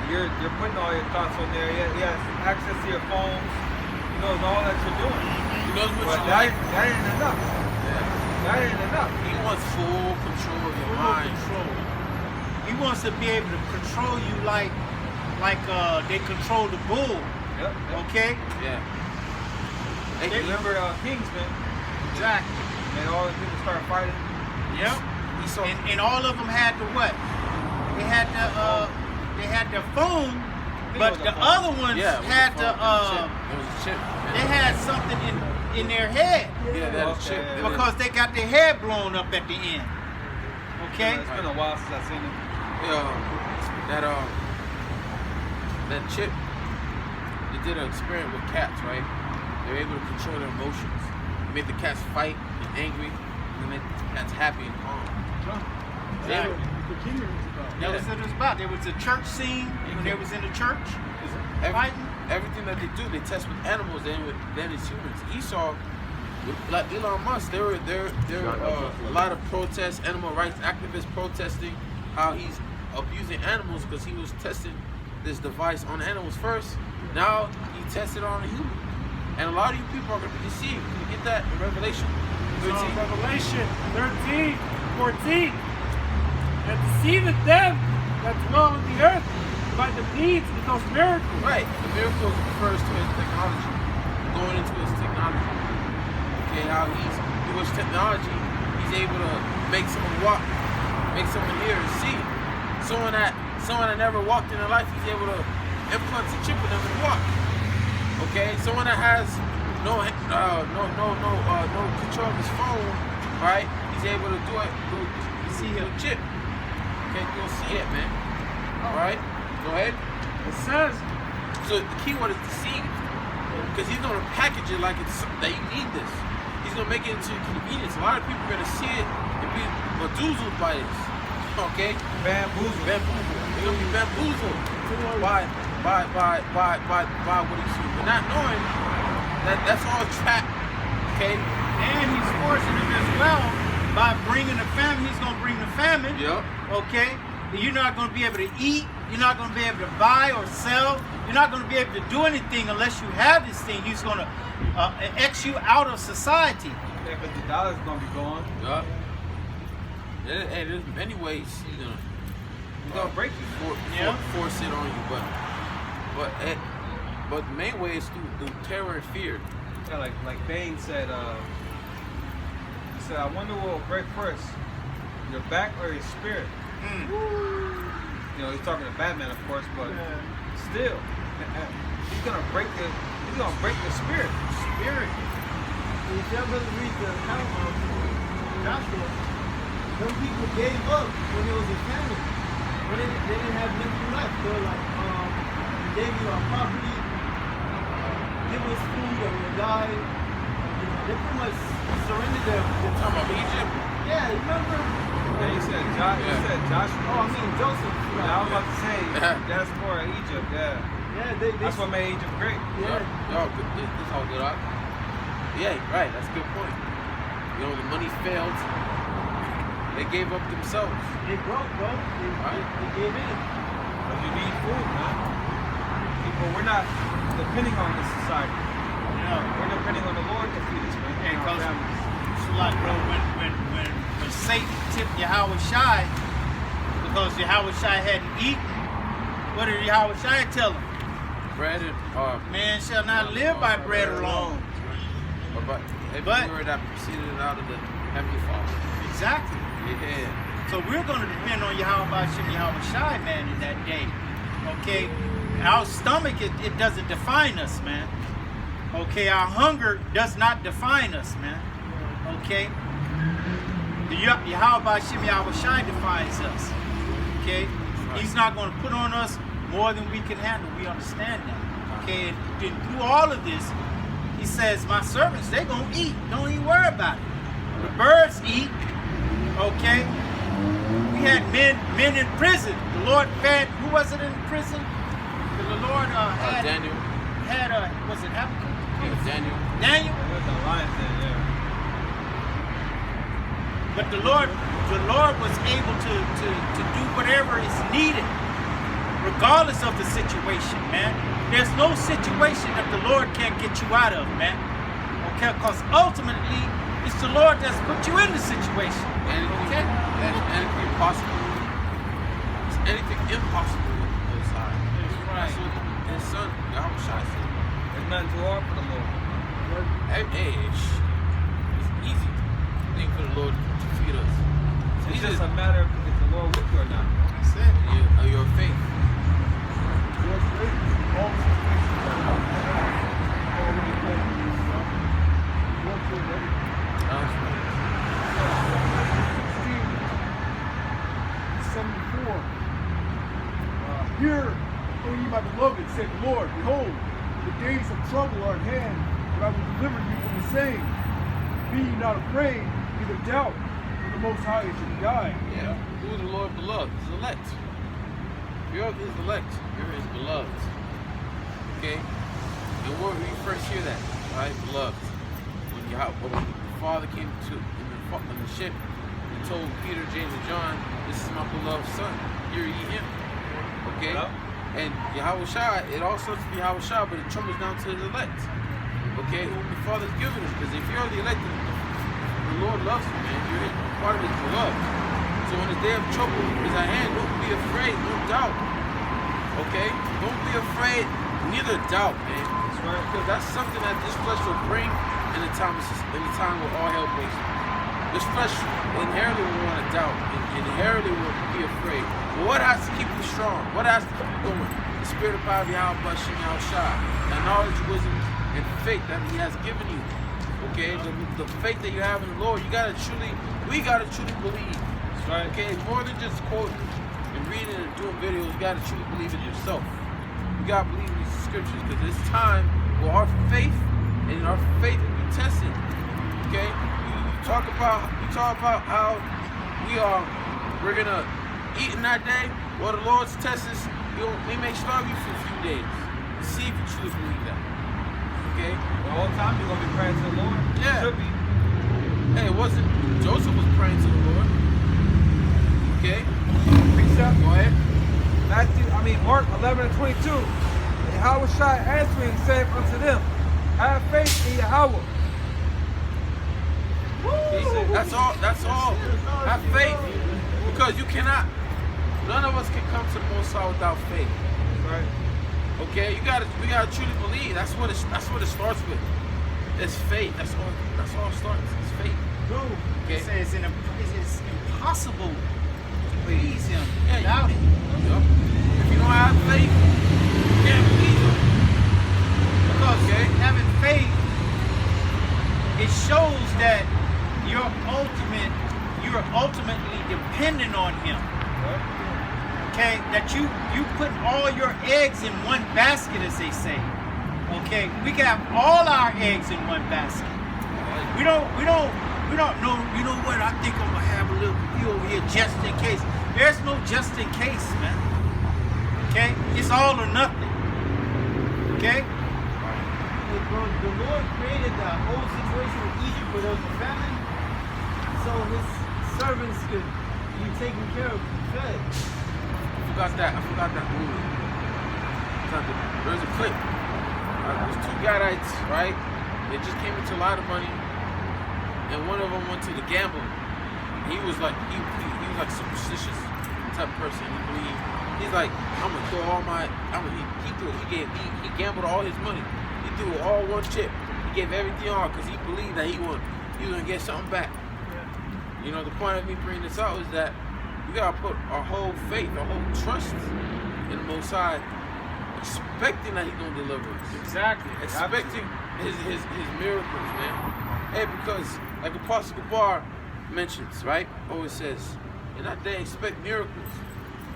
You're putting all your thoughts on there. He has access to your phones. He knows all that you're doing. He knows what But you that like. ain't enough. Yeah. That ain't enough. He wants full control of your mind. He wants to be able to control you like they control the bull. Yep. Okay? Yeah. Hey, remember Kingsman? Exactly. And all the people start fighting. Yep. Esau. And all of them had the what? They had the phone, but the other ones had it was a chip. they had something in their head Yeah, that was chip. because they got their head blown up at the end. Okay? It's been a while since I've seen him. That chip, they did an experiment with cats, right? They were able to control their emotions. It made the cats fight and angry, and then made the cats happy and calm. Exactly. The kingdom is about. That was what it was about. There was a church scene when they was in the church. Fighting. Everything that they do, they test with animals, then it's humans. Esau, like Elon Musk, there were a lot of protests, animal rights activists protesting how he's abusing animals because he was testing this device on animals first. Now he tested on a human. And a lot of you people are going to be deceived. Can you get that in Revelation 13? Revelation 13, 14. And deceiveth them that dwell on the earth by the deeds of those miracles. Right. The miracles refers to his technology. Going into his technology. Okay, how he's through his technology, he's able to make someone walk, make someone hear and see. Someone that never walked in their life, he's able to implant a chip in them and walk. Okay, someone that has no control of his phone, right? He's able to do it through a chip. Okay, you'll see it, man. All right, go ahead. It says. So the key word is deceived, because he's gonna package it like it's that you need this. He's gonna make it into convenience. A lot of people are gonna see it and be bedazzled by this. Okay, Bamboozled. They're gonna be bamboozled by what he sees, but not knowing that that's all a trap. Okay, And he's forcing him as well by bringing the famine. He's going to bring the famine. Yep. Okay? You're not going to be able to eat. You're not going to be able to buy or sell. You're not going to be able to do anything unless you have this thing. He's going to X you out of society. Yeah, because the dollar's going to be gone. Yep. Hey, there's many ways he's gonna break you. Force it on you, but the main way is through terror and fear. Yeah, like Bane said, he said, I wonder what will break first, your back or your spirit. You know, he's talking to Batman, of course, but still, he's gonna break the spirit. If y'all better read the account of Joshua, some people gave up when there was a famine. When they didn't have nothing left. They were like, we gave you our property, give us food or we'll die. You know, they pretty much surrendered their Talking about Egypt? Yeah, remember? Yeah, he said Joshua. Oh, I mean Joseph. Yeah, I was about to say, that's for Egypt, yeah. Yeah, That's what made Egypt great. Yeah. Yo, this all good, huh? Yeah, right. That's a good point. You know, the money failed. They gave up themselves. They broke, bro. They gave in. But you need food, man. People, we're not depending on this society. No. We're depending on the Lord to feed us, man. And And our because families. it's like, bro, when Satan tipped Yahawashi, because Yahawashi hadn't eaten, what did Yahawashi tell him? Bread and Man shall not live by bread alone. But every word that proceeded out of the Heavenly Father. Exactly. Yeah. So we're going to depend on Yahawashi, man, in that day. Okay? Our stomach, it doesn't define us, man. Okay? Our hunger does not define us, man. Okay? The Yahawashi defines us. Okay? He's not going to put on us more than we can handle. We understand that. Okay? And then through all of this, he says, my servants, they're going to eat. Don't even worry about it. The birds eat. Okay? We had men in prison. The Lord fed, who was it in prison? The Lord had Daniel. Was it Habakkuk? Yeah, Daniel. Daniel? It was the lion's den, yeah. But the Lord was able to do whatever is needed, regardless of the situation, man. There's no situation that the Lord can't get you out of, man. Okay? Because ultimately, it's the Lord that's put you in the situation. Okay? Anything possible. It's anything impossible with the Most High. That's right. That's what his son, Yahawashi, said. There's nothing too hard for the Lord. Hey, it's easy thing for the Lord to feed us. It's just a matter of if the Lord with you or not. That's it. Your faith. Hear, O ye my beloved, said the Lord, behold, the days of trouble are at hand, but I will deliver you from the same. Be ye not afraid, neither doubt, for the Most High is your guide. Yeah. Who is the Lord beloved? His elect. You're of his elect. You're his beloved. Okay? And where do you first hear that? Right? Beloved. When the Father came to in the ship and told Peter, James, and John, this is my beloved son. Hear ye him. Okay? Yep. And Yahawashi, it all starts with Yahawashi, but it trembles down to his elect. Okay? Whom the Father's given us. Because if you're the elect, the Lord loves you, man. You're part of his beloved. So when the day of trouble is at hand, don't be afraid, don't doubt. Okay? Don't be afraid, neither doubt, man. Because that's something that this flesh will bring in the time where all hell breaks loose. This flesh inherently will want to doubt, and inherently will be afraid. But what has to keep you strong? What has to keep you going? The spirit of power of Yahawashi, that knowledge, wisdom, and faith that He has given you. Okay, the faith that you have in the Lord, we gotta truly believe. That's right. Okay, more than just quoting and reading and doing videos, you gotta truly believe in yourself. You gotta believe in these scriptures, because it's time for our faith will be tested. Okay, you talk about how we're gonna eat in that day. Well, the Lord's test is He may starve you for a few days to see if you truly believe that. Okay, The whole time you're gonna be praying to the Lord. Yeah. You should be. hey, it wasn't Joseph was praying to the Lord. Okay, Precept. go ahead. Mark 11:22. And Yahawashi answering said unto them, have faith in Yahawah. That's all. Have faith, because you cannot. None of us can come to the Most High without faith. Right. Okay, we gotta truly believe. That's what it starts with. It's faith. That's all it starts. It's faith. Okay. It says it's impossible to please Him Yeah, without it. Yep. If you don't have faith, you can't believe Him. Because Okay. having faith, it shows that you're ultimately dependent on Him. Okay, that you put all your eggs in one basket, as they say. Okay, we can have all our eggs in one basket. We don't know. You know what? I think I'm gonna have a little few over here just in case. There's no just in case, man. Okay, it's all or nothing. Okay. The Lord created the whole situation with Egypt where there was a famine, so His servants could be taken care of and fed. I forgot that movie. There's a clip. There's two Gadites, right? They just came into a lot of money, and one of them went to the gamble. He was like superstitious type of person. He believed. He's like, I'm gonna throw all my. He gambled all his money. He threw all one chip. He gave everything on because he believed that he was gonna get something back. You know, the point of me bringing this out is that we gotta put our whole faith, our whole trust in the Most High, expecting that He's gonna deliver us. Exactly. Expecting his miracles, man. Hey, because like Apostle Gabar mentions, right? Always says, in that day expect miracles.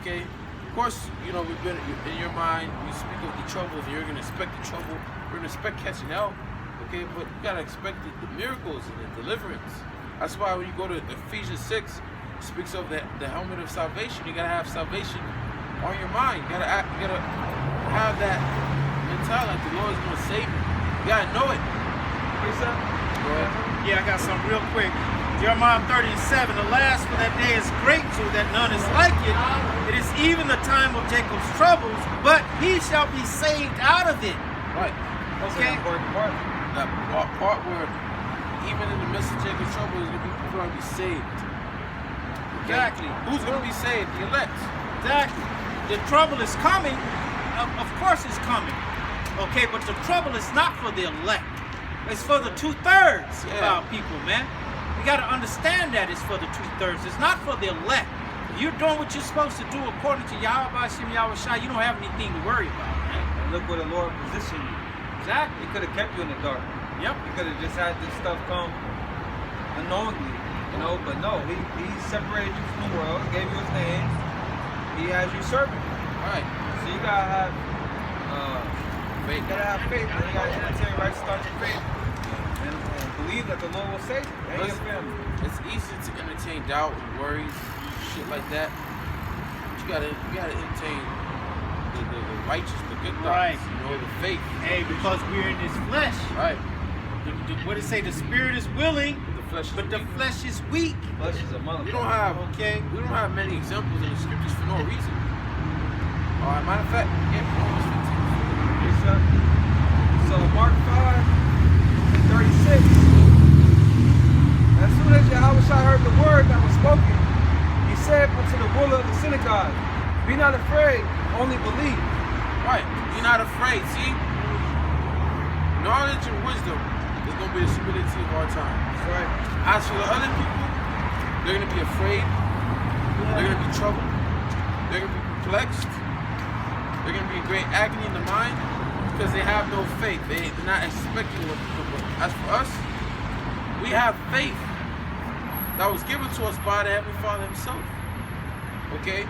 Okay? Of course, you know, we've been in your mind, you speak of the troubles, and you're gonna expect the trouble, you're gonna expect catching hell. Okay, but you gotta expect the miracles and the deliverance. That's why when you go to Ephesians 6, it speaks of the helmet of salvation. You gotta have salvation on your mind. You gotta have that mentality. The Lord is gonna save you. You gotta know it. Yeah, I got something real quick. Jeremiah 30:7. Alas, for that day is great, so that none is like it. It is even the time of Jacob's troubles, but he shall be saved out of it. Right. Okay? That part where even in the midst of Jacob's trouble, there's gonna be people gonna be saved. Okay? Exactly. Who's gonna be saved? The elect. Exactly. The trouble is coming. Of course it's coming. Okay, but the trouble is not for the elect. It's for the 2/3 of our people, man. You got to understand that it's for the 2/3. It's not for the elect. If you're doing what you're supposed to do according to Yahawashi, you don't have anything to worry about, man. And look where the Lord positioned you. Exactly. He could have kept you in the dark. Yep. He could have just had this stuff come unknowingly, you know. But no, he separated you from the world, gave you His name. He has you serving. All right. So you gotta have Faith. you gotta have faith. And you gotta entertain right start your faith. And believe that the Lord will save you and your family. It's easy to entertain doubt and worries, shit like that. But you gotta entertain the righteous, the good thoughts, Right. you know, the faith. Hey, because we're in this flesh. Right. What did it say? The spirit is willing, The flesh is but the weak. flesh is weak. Flesh is a mother. We don't have Okay. many examples in the scriptures for no reason. Matter of fact, Romans 15. So Mark 5:36. As soon as Yahawashi heard the word that was spoken, he said unto the ruler of the synagogue, be not afraid, only believe. Right. Be not afraid. See? Knowledge and wisdom is going to be the stability of our time. That's right. As for the other people, They're going to be afraid. They're going to be troubled. They're going to be perplexed. They're going to be in great agony in the mind because they have no faith. They're not expecting what to come. As for us, we have faith that was given to us by the Heavenly Father Himself. Okay?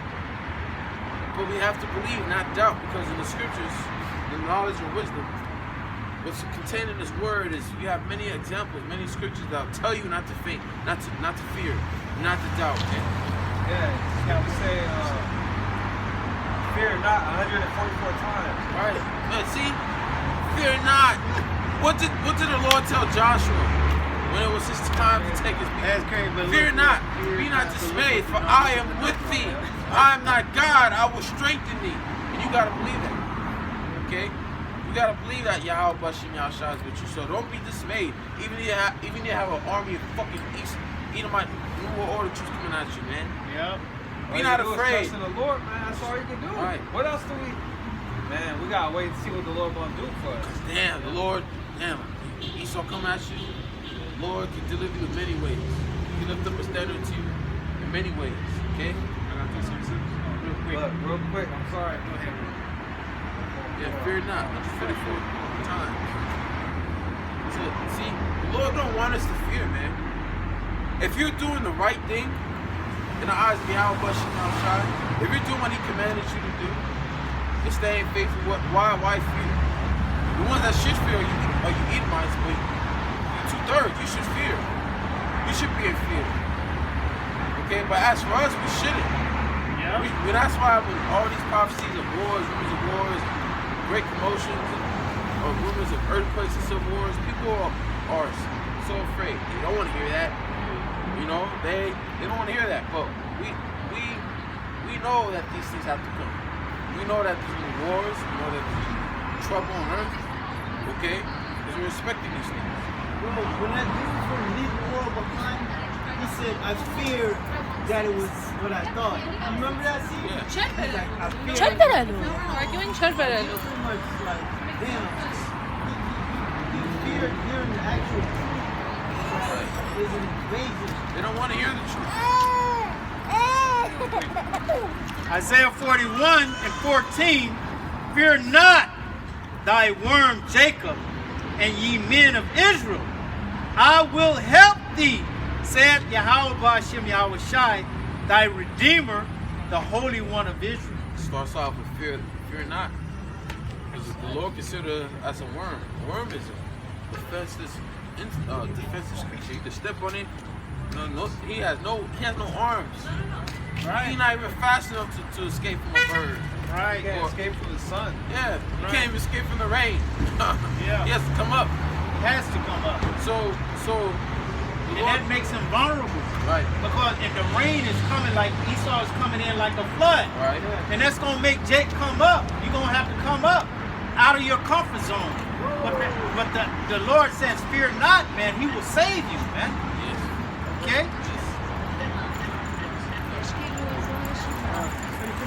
But we have to believe, not doubt, because in the scriptures, the knowledge and wisdom, what's contained in this word is you have many examples, many scriptures that will tell you not to faint, not to fear, not to doubt. Okay? Yeah, you have to say, fear not 144 times. Right. Man, see? Fear not. What did the Lord tell Joshua when it was his time to take his people? Fear not, be not dismayed, for I am with thee. I am not God, I will strengthen thee. And you gotta believe that. Okay? You gotta believe that Yahawashi Yahawashi is with you. So don't be dismayed. Even if you have an army of fucking Edomite New World Order troops coming at you, man. Yep. Be not afraid. Trust in the Lord, man. That's all you can do. Right. What else do we? Man, we gotta wait and see what the Lord gonna do for us. Damn, the Lord, Esau come at you. The Lord can deliver you in many ways. He can lift up a standard to you in many ways. Okay? I got this Real quick, I'm sorry. Go ahead. Yeah, fear not. 144 times. So, see, the Lord don't want us to fear, man. If you're doing the right thing in the eyes of Yahawashi Yahawashi, if you're doing what He commanded you to do, and staying faithful, why fear? The ones that should fear are you Edomites, but you 2/3, you should fear. You should be in fear. Okay, but as for us, we shouldn't. Yeah. That's why when all these prophecies of wars, rumors of wars, great commotions, or rumors of earthquakes and civil wars, people are so afraid. They don't want to hear that. You know, they don't want to hear that. But we know that these things have to come. We know that there's wars. We know that there's trouble on earth. Okay, because we're expecting these things. Bro, when that dude from Leave the World Behind, he said, I feared that it was what I thought. You remember that scene? Yeah. Check He's like, I feared Check that. that out. Arguing check that out. Pretty much like, damn. He feared hearing the actual truth. Is an invasion. They don't want to hear the truth. Isaiah 41 and 14, fear not thy worm Jacob, and ye men of Israel. I will help thee, saith Yahawashi Yahawashi, thy Redeemer, the Holy One of Israel. Starts off with fear not. Because the Lord considers us as a worm. A worm is a defenseless creature. You can step on it. He has no arms. Right. He's not even fast enough to escape from a bird. Right. You can't escape from the sun. Yeah, you Right. can't even escape from the rain. Yeah. He has to come up. It has to come up. So And that makes him vulnerable. right. Because if the rain is coming like Esau is coming in like a flood, Right. and that's going to make Jake come up. You're going to have to come up out of your comfort zone. But the Lord says, fear not, man. He will save you, man. Yes. Okay?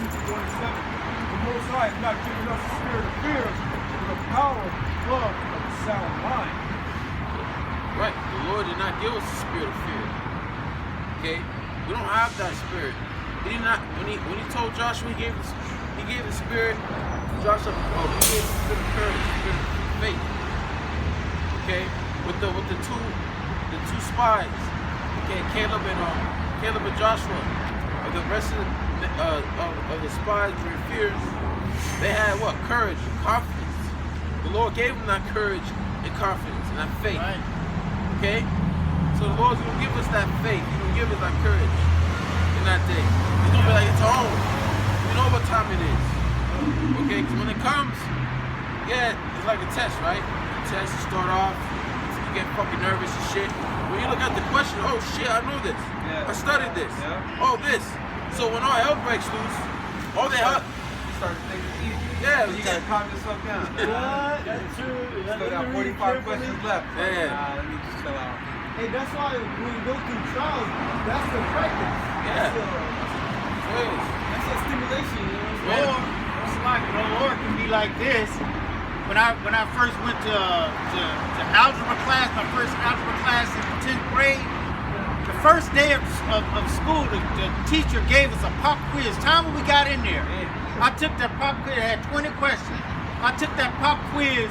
The Most High has not given us a spirit of fear, but of power, love, and a sound mind. Right. The Lord did not give us a spirit of fear. Okay? We don't have that spirit. He did not when he told Joshua he gave the spirit to Joshua, he gave the spirit of courage, the spirit of faith. Okay? With the two spies. Okay, Caleb and Joshua. Or the rest of the spies were in fear. They had what? Courage and confidence. The Lord gave them that courage and confidence and that faith. Right. Okay? So the Lord's going to give us that faith. He's going to give us that courage in that day. He's going to be like, it's on. You know what time it is. Okay? Because when it comes, yeah, it's like a test, right? The test, you start off, you get fucking nervous and shit. When you look at the question, oh shit, I know this. Yeah. I studied this. Yeah. Oh, this. So when all hell breaks loose, all they have, You start to think it's easy. yeah, You gotta calm yourself down. That's true. Still got 45 questions left. Yeah. Nah, let me just chill out. Hey, that's why when you go through trials, that's the practice. Yeah. That's a stimulation, you know what I'm saying? Or it's like the Lord can be like this. When I first went to algebra class, my first algebra class in the 10th grade, the first day of school, the teacher gave us a pop quiz. Time when we got in there, I took that pop quiz. It had 20 questions. I took that pop quiz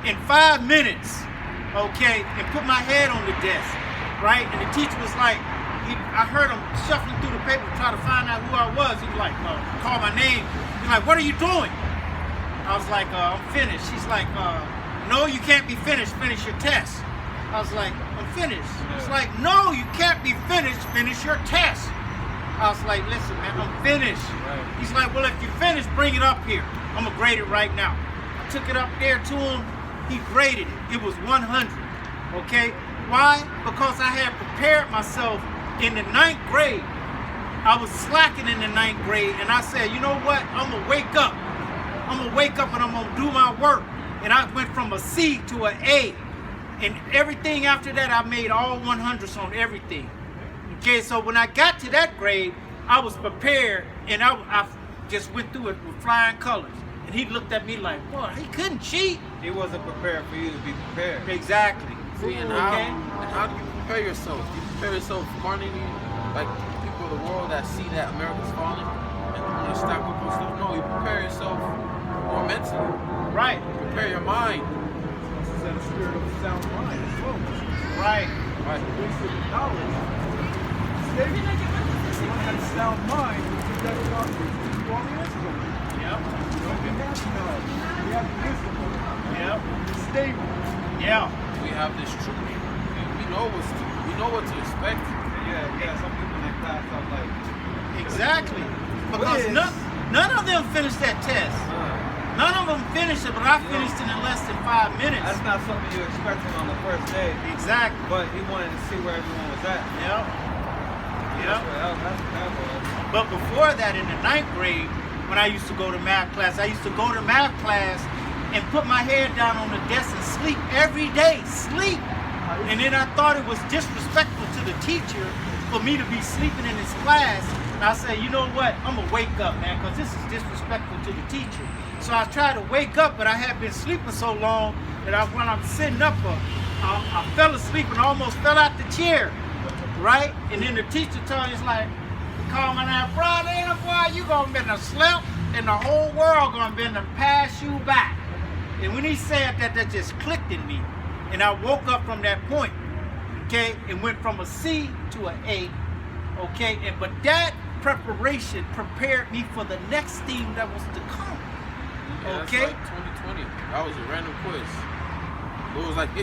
in 5 minutes, okay, and put my head on the desk, right? And the teacher was like, I heard him shuffling through the paper to try to find out who I was. He was like, call my name. He's like, what are you doing? I was like, I'm finished. She's like, no, you can't be finished. Finish your test. I was like, I'm finished. She's like, no, you can't be finished. Finish your test. I was like, listen, man, I'm finished. Right. He's like, well, if you're finished, bring it up here. I'm going to grade it right now. I took it up there to him. He graded it. It was 100. Okay? Why? Because I had prepared myself in the 9th grade. I was slacking in the 9th grade, and I said, you know what? I'm going to wake up. I'm going to wake up and I'm going to do my work. And I went from a C to an A. And everything after that, I made all 100s on everything. Okay, so when I got to that grade, I was prepared, and I just went through it with flying colors. And he looked at me like, boy, he couldn't cheat. He wasn't prepared for you to be prepared. Exactly. See, and how do you prepare yourself? Do you prepare yourself carnally, like people of the world that see that America's falling and want to stack up on stuff? No, you prepare yourself more mentally. Right. Prepare your mind. This is a spirit of sound mind as well. Right. Right. Basic knowledge. David, someone had a sound mind, which is that God is all the wisdom. Yep. We have knowledge. We have wisdom. Yep. It's stable. Yeah. We have this truth. We know what to expect. Yeah, some people in that class are like... Exactly. Because none of them finished that test. None of them finished it, but I finished it in less than 5 minutes. That's not something you expected on the first day. Exactly. But he wanted to see where everyone was at. Yep. Yep. That was. But before that, in the 9th grade, when I used to go to math class, I used to go to math class and put my head down on the desk and sleep every day. Sleep. And then I thought it was disrespectful to the teacher for me to be sleeping in his class. And I said, you know what? I'm going to wake up, man, because this is disrespectful to the teacher. So I tried to wake up, but I had been sleeping so long that when I'm sitting up, I fell asleep and almost fell out the chair, right? And then the teacher told me, it's like, call my name, brother, boy, you going to be in a sleep, and the whole world going to be in to pass you by. And when he said that, that just clicked in me. And I woke up from that point, okay, and went from a C to an A, okay? But that preparation prepared me for the next thing that was to come. Yeah, okay. That's like 2020. That was a random quiz. It was like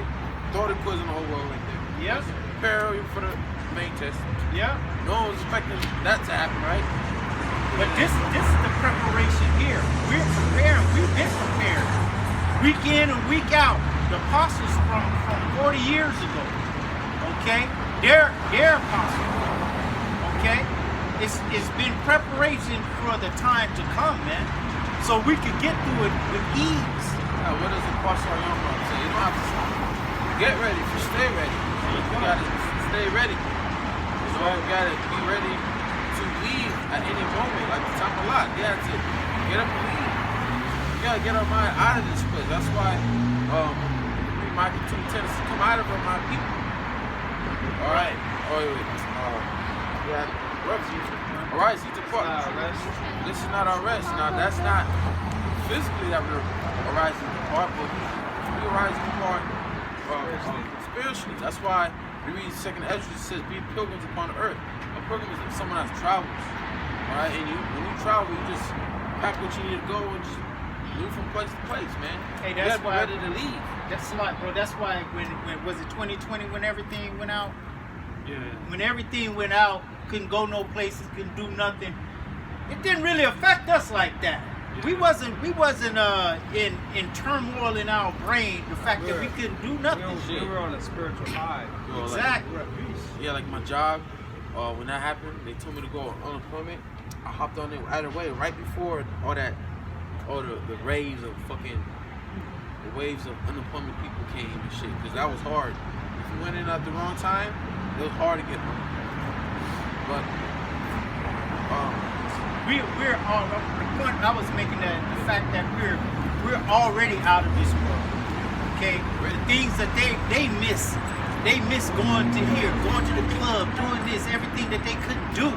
throw the quiz in the whole world right there. Yes. Prepare you for the main test. Yeah. No one was expecting that to happen, right? But this is the preparation here. We're preparing. We've been prepared. Week in and week out. The apostles from 40 years ago. Okay. They're apostles. Okay. It's been preparation for the time to come, man. So we could get through it with ease. Now, what does the Apostle say? You don't have to get ready, just stay ready. You gotta stay ready. So you gotta be ready to leave at any moment. Like the time a lot. You have to get up and leave. You gotta get our mind out of this place. That's why Michael 2:10 is to come out of my people. Alright. Arise, eat the part. This is not our rest. Now that's not physically that we're arising apart, but we arise apart spiritually. That's why we read 2nd Ezra, it says, be pilgrims upon the earth. A pilgrim is someone that travels. Alright, and when you travel, you just pack what you need to go and just move from place to place, man. Hey, that's you why ready to leave. That's a lot, bro. That's why when was it 2020 when everything went out? Yeah. When everything went out, couldn't go no places, couldn't do nothing. It didn't really affect us like that. Yeah. We wasn't in turmoil in our brain. The fact that we couldn't do nothing. We were on a spiritual high. Exactly. Yeah, like my job. When that happened, they told me to go on unemployment. I hopped on it right away, right before all the waves of unemployment people came and shit. Because that was hard. If you went in at the wrong time, it was hard to get home. But we're all the point I was making, that the fact that we're already out of this world. Okay, the things that they miss, They miss going to here, going to the club, doing this, everything that they couldn't do.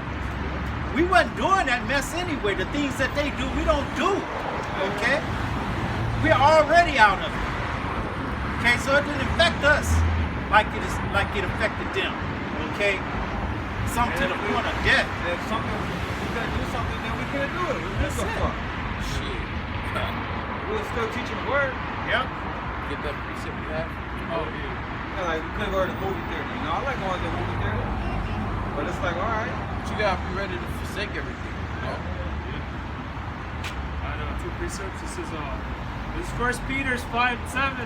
We wasn't doing that mess anyway. The things that they do, we don't do. Okay? We're already out of it. Okay, so it didn't affect us like it affected them. Okay? Something to the point of death. If something, we gotta do something, then we can't do it. We miss the fuck. Shit. We're still teaching the word. Yep. Get that precept you have? Oh, yeah. Yeah, like we couldn't go to the movie theater. You know, I like going to the movie theater. But it's like, alright. But you gotta be ready to forsake everything. You know? I know, 2 precepts. This is 1 Peter 5:7.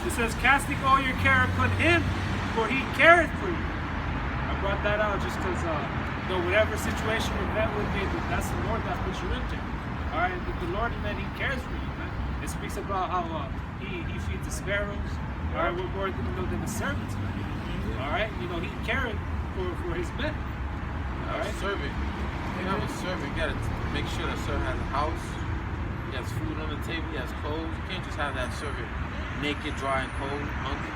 It says, casting all your care upon him, for he careth for you. I brought that out just because, whatever situation or event would be, that's the Lord that puts you into. All right, the Lord, man, he cares for you, man. It speaks about how he feeds the sparrows. All right, we're more than the servants, man. All right, he caring for his men. All right, servant. You have a servant. You gotta make sure that servant has a house. He has food on the table. He has clothes. You can't just have that servant naked, dry, and cold, hungry.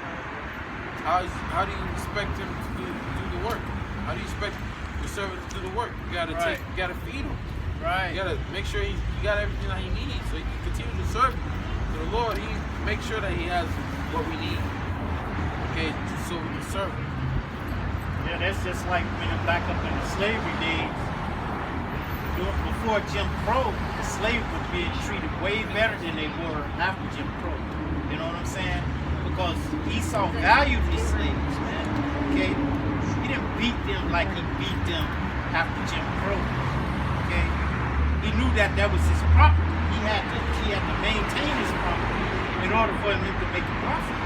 How do you expect him to do the work? How do you expect your servant to do the work? You gotta you gotta feed him. Right. You gotta make sure he got everything that he needs, so he can continue to serve you. So the Lord, he makes sure that he has what we need. Okay, so we can serve him. Yeah, that's just like when you're back up in the slavery days. Before Jim Crow, the slaves were being treated way better than they were after Jim Crow. You know what I'm saying? Because Esau valued his slaves, man. Okay? He didn't beat them like he beat them after Jim Crow. Okay? He knew that was his property. He had to maintain his property in order for him to make a profit.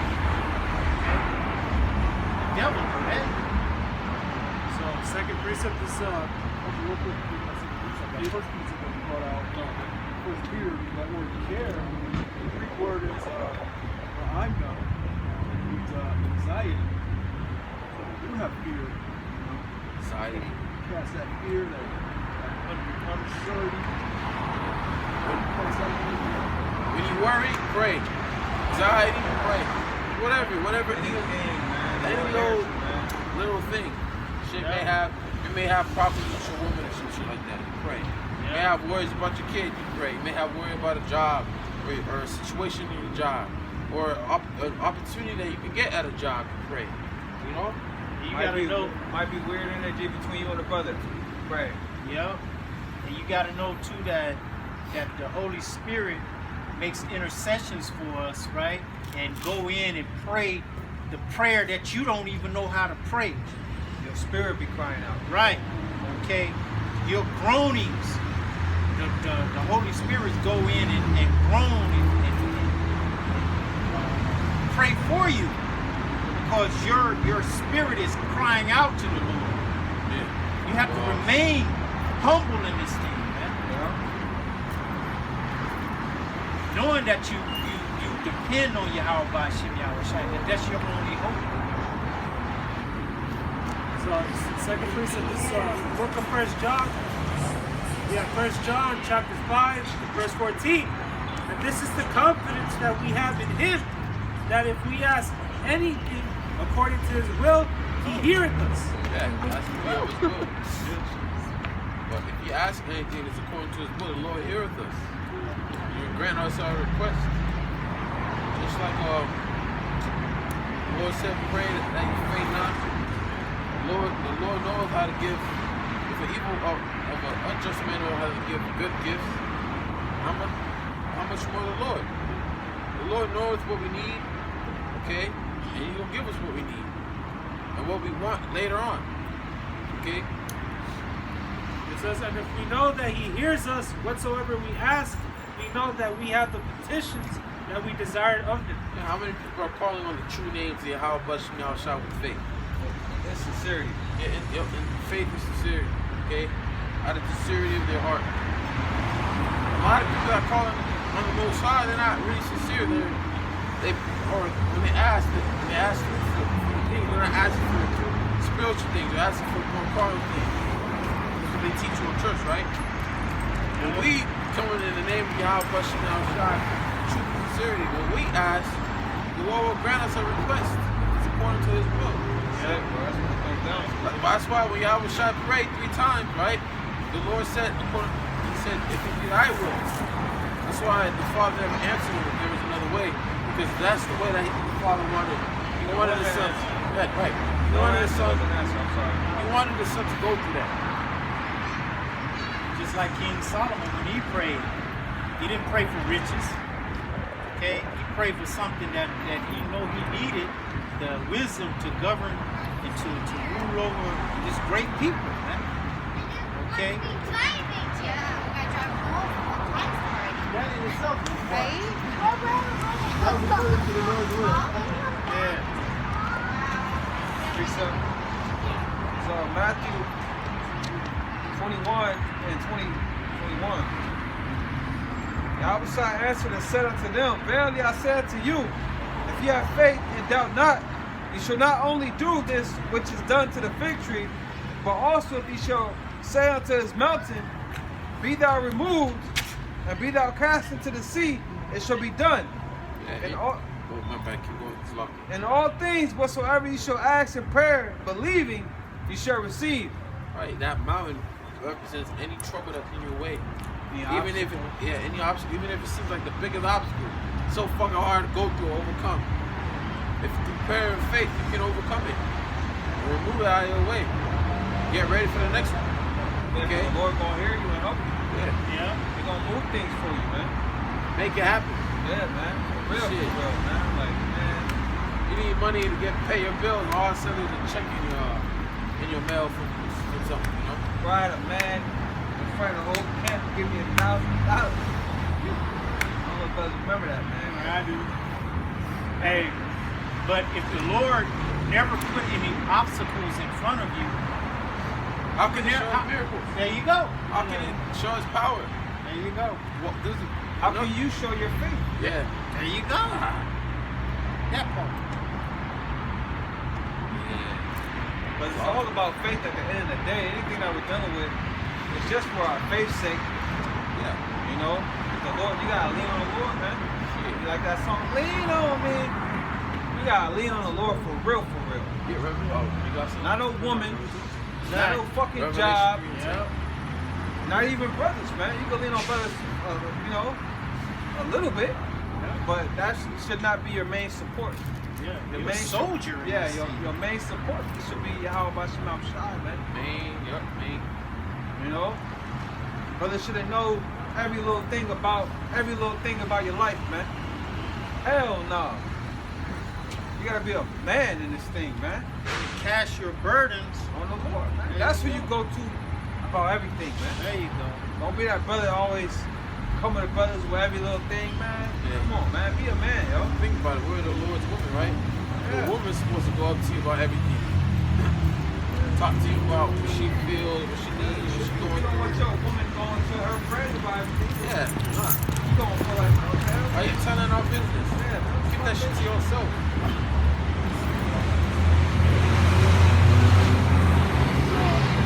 Okay? The devil, man. So, second precept is Real quick, the first piece that we brought out, First Peter, that word care, the Greek word is ra'amna, it means anxiety. So we do have fear. Anxiety. Cast that fear, that uncertainty. When you worry, pray. Anxiety, pray. Whatever it is. Any little thing. Shit you may have problems with your woman or some shit like that. You pray. You may have worries about your kid. You pray. You may have worry about a job or a situation in your job or an opportunity that you can get at a job. You pray. You know. You gotta know. Might be weird energy between you and a brother. Pray. Yeah. And you gotta know too that the Holy Spirit makes intercessions for us, right? And go in and pray the prayer that you don't even know how to pray. Your spirit be crying out. Right. Okay. Your groanings. The Holy Spirit go in and groan and pray for you. Because your spirit is crying out to the Lord. Yeah. You have to remain humble in this thing, man. Yeah. Knowing that you depend on Yahawashi, Yahawashi, that's your only hope. So, second precept is book of 1 John. Yeah, 1 John chapter 5, verse 14. And this is the confidence that we have in him, that if we ask anything according to his will, he heareth us. Yeah, that's the will of his will. But if you ask anything that's according to his will, the Lord heareth us. You grant us our request. Just like the Lord said, pray that you faint not. The Lord knows how to give. If an evil of an unjust man knows how to give good gifts, how much more the Lord? The Lord knows what we need, okay? And he's going to give us what we need and what we want later on, okay? It says, and if we know that he hears us whatsoever we ask, we know that we have the petitions that we desired of him. Yeah, how many people are calling on the true names of Yahawashi with faith? That's sincerity. Yeah, and faith is sincerity, okay? Out of the sincerity of their heart. A lot of people that are calling on the Most High, they're not really sincere. When they ask for things, they're not asking for spiritual things. They're asking for more carnal things. That's what they teach you in church, right? When we coming in the name of Yahawashi, true sincerity, when we ask, the Lord will grant us a request. It's according according to his will. Yeah, bro, that's what it comes down to. That's why when Yahawashi prayed 3 times, right? The Lord said, he said, if it be thy will. That's why the Father never answered him if there was another way. Because that's the way that the Father wanted. He wanted his son. Yeah, right. He wanted his son. He wanted his son to go through that. Just like King Solomon, when he prayed, he didn't pray for riches. Okay? He prayed for something that he know he needed, the wisdom to govern and to rule over this great people, man. Okay? That in itself is Right? that was according to the Lord's will. Yeah. So Matthew 21 and 21. Yahawashi answered and said unto them, verily I say unto you, if ye have faith and doubt not, ye shall not only do this which is done to the fig tree, but also if ye shall say unto this mountain, be thou removed, and be thou cast into the sea, it shall be done. Yeah, And all things whatsoever ye shall ask in prayer, believing, ye shall receive. Right, that mountain represents any trouble that's in your way. Any Any obstacle, even if it seems like the biggest obstacle, so fucking hard to go through, overcome. If through prayer and faith you can overcome it, and remove it out of your way. Get ready for the next one. Okay? The Lord gonna hear you and help you. Yeah. He gonna move things for you, man. Make it happen. Yeah, man. For real, Shit. man. Like, man. You need money to pay your bills, and all of a sudden there's a check in your mail for something, you know? Bro, I had a man in front of the whole camp give me $1,000. I don't know if you remember that, man. I do. Hey, but if the Lord never put any obstacles in front of you, How can it show his miracles? there you go. How can it show his power? There you go. What, How can you show your faith? Yeah. There you go. That part. But it's all about faith at the end of the day. Anything that we're dealing with is just for our faith's sake. Yeah. You know? The Lord, you gotta lean on the Lord, man. You like that song, lean on me. You gotta lean on the Lord for real, for real. Yeah, you got some. Not no woman, not no fucking Revelation. job, Yeah. not even brothers, man. You can lean on brothers, you know, a little bit, but that should not be your main support. Yeah. Your You're a soldier. in Yeah, this your thing. main support should be Yahawashi, man. Main. You know, brothers should know every little thing about your life, man. Hell no. You gotta be a man in this thing, man. Cast your burdens. On the Lord, man. That's who you go to about everything, man. There you go. Don't be that brother always coming to brothers with every little thing, man. Yeah. Come on, man. Be a man, yo. Think about it. We're the Lord's woman, right? Yeah. The woman's supposed to go up to you about everything. Talk to you about what she feels, what she needs, what she's You going don't through. want your woman going to her friends about everything. Yeah, nah. You don't feel like, okay. Why you telling our business? Yeah, Keep that shit to yourself.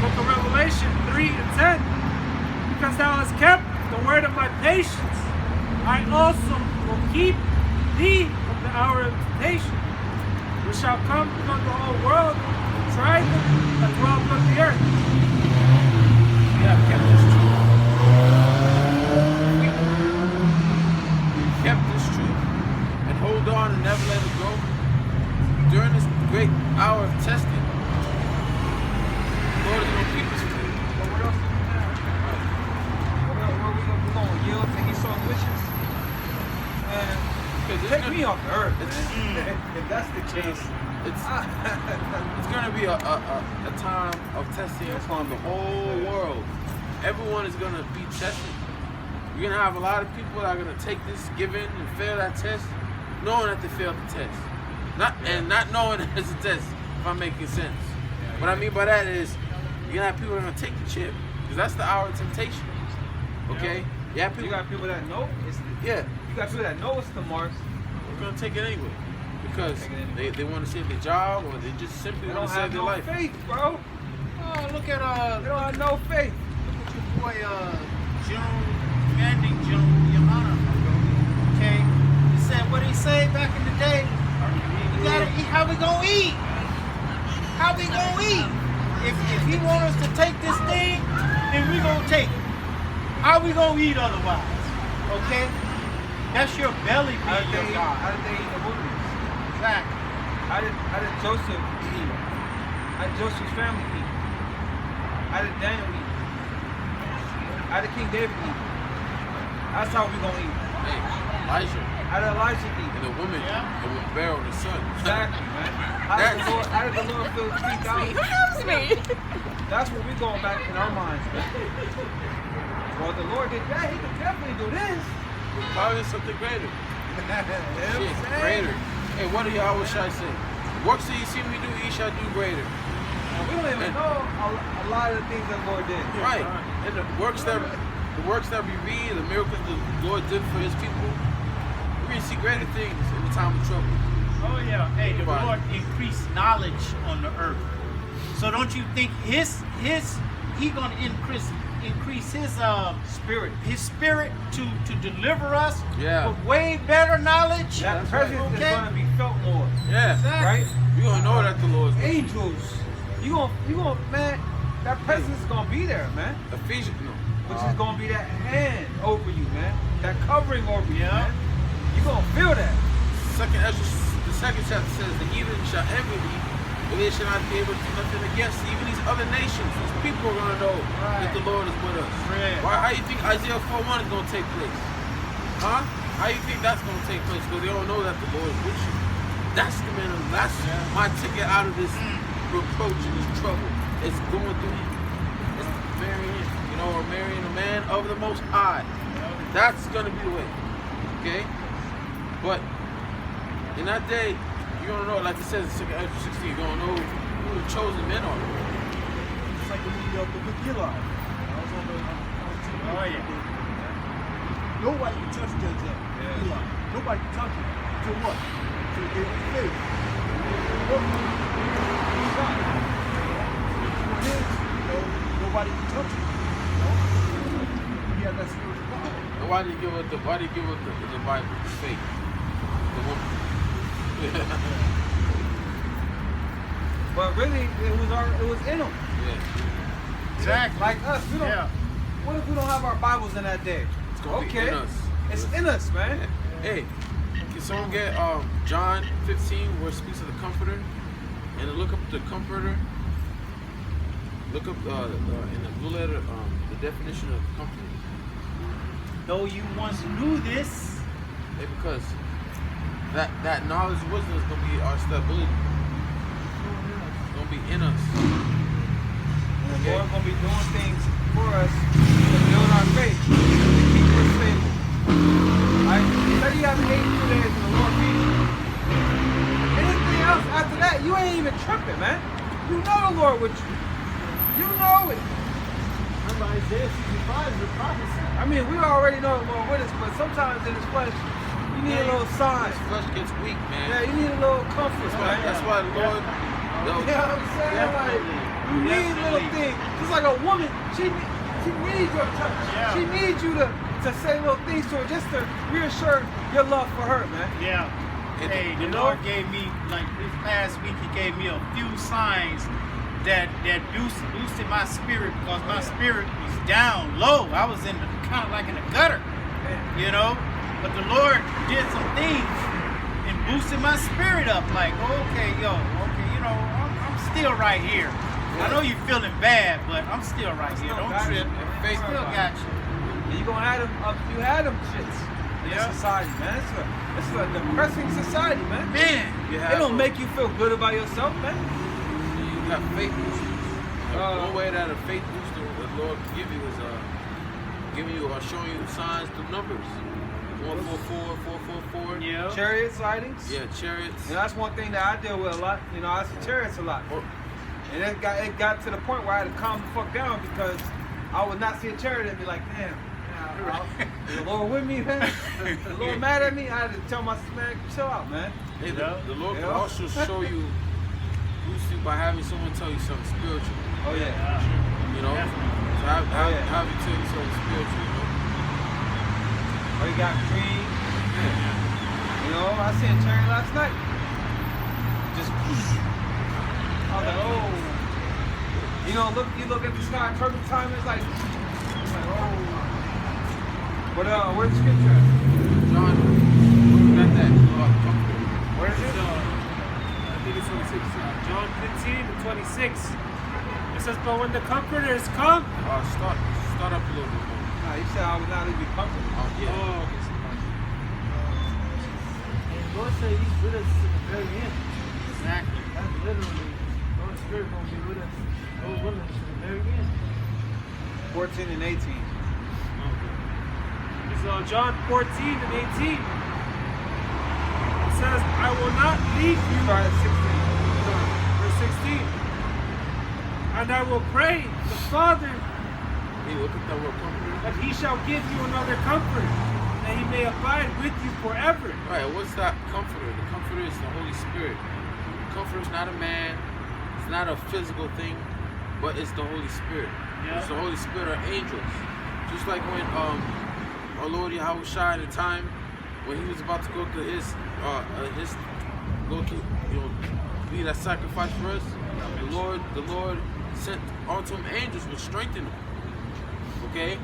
Book of Revelation 3 and 10. Because thou hast kept the word of my patience, I also will keep thee from the hour of temptation, which shall come upon the whole world to try them that dwell upon the earth. Yeah, kept this truth. Kept this truth. And hold on and never let it go. During this great hour of testing, Lord is going to keep us from it. But what else do we have? We're going to yield to Esau's wishes? And take me off the earth, man. If that's the case. It's going to be a time of testing upon the whole world. Everyone is going to be tested. You're going to have a lot of people that are going to take this, give in, and fail that test, knowing that they failed the test. And not knowing that it's a test, if I'm making sense. What I mean by that is, you're going to have people that are going to take the chip, because that's the hour of temptation. Okay? You got people that know it's the, Yeah. You got people that know it's the marks. We're going to take it anyway. Because they want to save their job, or they just simply They want don't to have save their no life. faith, bro. Oh, look at They don't have no faith. look at your boy Commanding General Yamana. Okay, he said what he say back in the day. gotta eat. How we gonna eat? How we gonna eat? If he want us to take this thing, then we gonna take it. How we gonna eat otherwise? Okay? That's your belly being your God. How did they eat in the wilderness? Exactly. How did Joseph eat? How did Joseph's family eat? How did Daniel eat? How did King David eat? That's how we gonna eat. Hey, Elijah. How did Elijah eat? And the woman, Pharaoh, the son. Exactly, man. How did the Lord fill 3,000? Excuse me. That's what we're going back in our minds, man. Well, the Lord did that. He could definitely do this. We're calling something greater. Shit, greater. Hey, what do Yahawashi say? Works that you see me do, ye shall do greater. And we don't even know a lot of the things that the Lord did. Right. And the works that we read, the miracles the Lord did for his people, we're going to see greater things in the time of trouble. Oh yeah. Hey, the Lord increased knowledge on the earth. So don't you think he gonna increase his spirit to deliver us with way better knowledge? That presence is gonna be felt more. Yeah. Exactly. Right? You're going to know that the Lord's with you. Angels. You gonna, man, that presence is gonna be there, man. Ephesians, no. Which is gonna be that hand over you, man. That covering over you, man. You gonna feel that. The second chapter says, the heathen shall envy thee, but they shall not be able to do nothing against thee. Even these other nations, these people are going to know that the Lord is with us. Right. Why? How you think Isaiah 4:1 is going to take place? Huh? How you think that's going to take place? Because they don't know that the Lord is with you. That's the man. That's my ticket out of this reproach and this trouble. It's going through. It's marrying, or marrying a man of the Most High. That's going to be the way. Okay? But in that day, you're going to know, like it says in 2 Ezra 16, you're going to know who the chosen men are. It's like the media of the book Eli. I was on the Oh yeah. Nobody can touch Judge Eli. Nobody can touch him. To what? To get his faith. Nobody can touch him. He had that spiritual power. And why did he give us the Bible, the faith? The woman. But really, it was in them. Yeah. Exactly. Like us, we don't. What if we don't have our Bibles in that day? It's going to be in us. It's in us, man. Hey, can someone get John 15 where it speaks of the Comforter? And to look up the Comforter. Look up in the blue letter the definition of Comforter. Though you once knew this, Hey, because that knowledge and wisdom is going to be our stability. It's going to be in us. The Lord's going to be doing things for us to build our faith, to keep us stable. Right? Say you have 82 days and the Lord feeds you. Anything else after that, you ain't even tripping, man. You know the Lord with you. You know it. Remember Isaiah 65 is a prophecy. I mean, we already know the Lord with us, but sometimes in His flesh, you need a little sign. This flesh gets weak, man. Yeah, you need a little comfort, man. That's why the Lord. You know what I'm saying? Like, you need little things. Just like a woman, she needs your touch. Yeah. She needs you to say little things to her just to reassure your love for her, man. yeah. Hey, the Lord gave me, like this past week, He gave me a few signs that boosted my spirit, because my spirit was down low. I was in kind of like in the gutter, But the Lord did some things and boosted my spirit up. Like, okay, I'm still right here. I know you're feeling bad, but I'm still right here. Don't trip. Faith Still got you. And you're gonna have them. You had them shits in this society, man. It's a depressing society, man. It don't make you feel good about yourself, man. You got faith boosters. One way that a faith booster the Lord can give you is giving you or showing you signs through numbers. 144, 444. Yeah. Chariot sightings. Yeah, chariots. And that's one thing that I deal with a lot. I see chariots a lot. And it got to the point where I had to calm the fuck down, because I would not see a chariot and be like, damn, is the Lord with me, man? The Lord mad at me? I had to tell myself, man, chill out, man. Hey, the Lord can also show you, boost you by having someone tell you something spiritual. Oh yeah. So have you tell you something spiritual, Or you got dreams. I seen a chariot last night. just. I was like, oh. You know, you look at the sky, perfect time. It's like oh. But where's the scripture? John, look at that. Where is it? I think it's 26. John 15 and 26. It says, but when the Comforter is come. Start up a little bit more. Nah, you said I would not be comfortable. Yeah. Oh, And God said He's with us to the very end. Exactly. That's literally, God's Spirit going to be with us, Lord willing, to the very end. 14 and 18. it's John 14 and 18. It says, I will not leave you. Start at 16. Verse 16. And I will pray the Father Hey, look at that word comforter. that He shall give you another comfort, that He may abide with you forever. Right, what's that comforter? The comforter is the Holy Spirit. The comforter is not a man, it's not a physical thing, but it's the Holy Spirit. Yeah. It's the Holy Spirit or angels. Just like when our Lord Yahawashi at the time when He was about to go to be that sacrifice for us, the Lord sent unto Him angels which strengthened Him. Okay?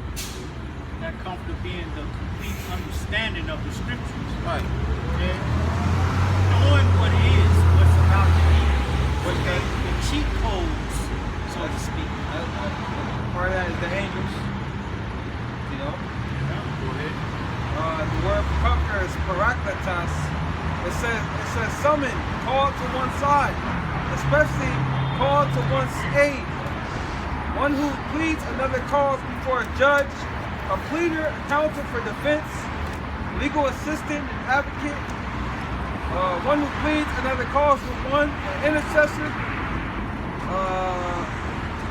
That comfort being the complete understanding of the scriptures. Right. Okay? Knowing what it is, what's about to be, okay? The cheat codes, so to speak. Part of that is the angels. You know? Go ahead. The word comforter is parakletas. It says summon, call to one side, especially call to one's aid. One who pleads another cause before a judge, a pleader, accountant for defense, legal assistant, advocate. One who pleads another cause with one, an intercessor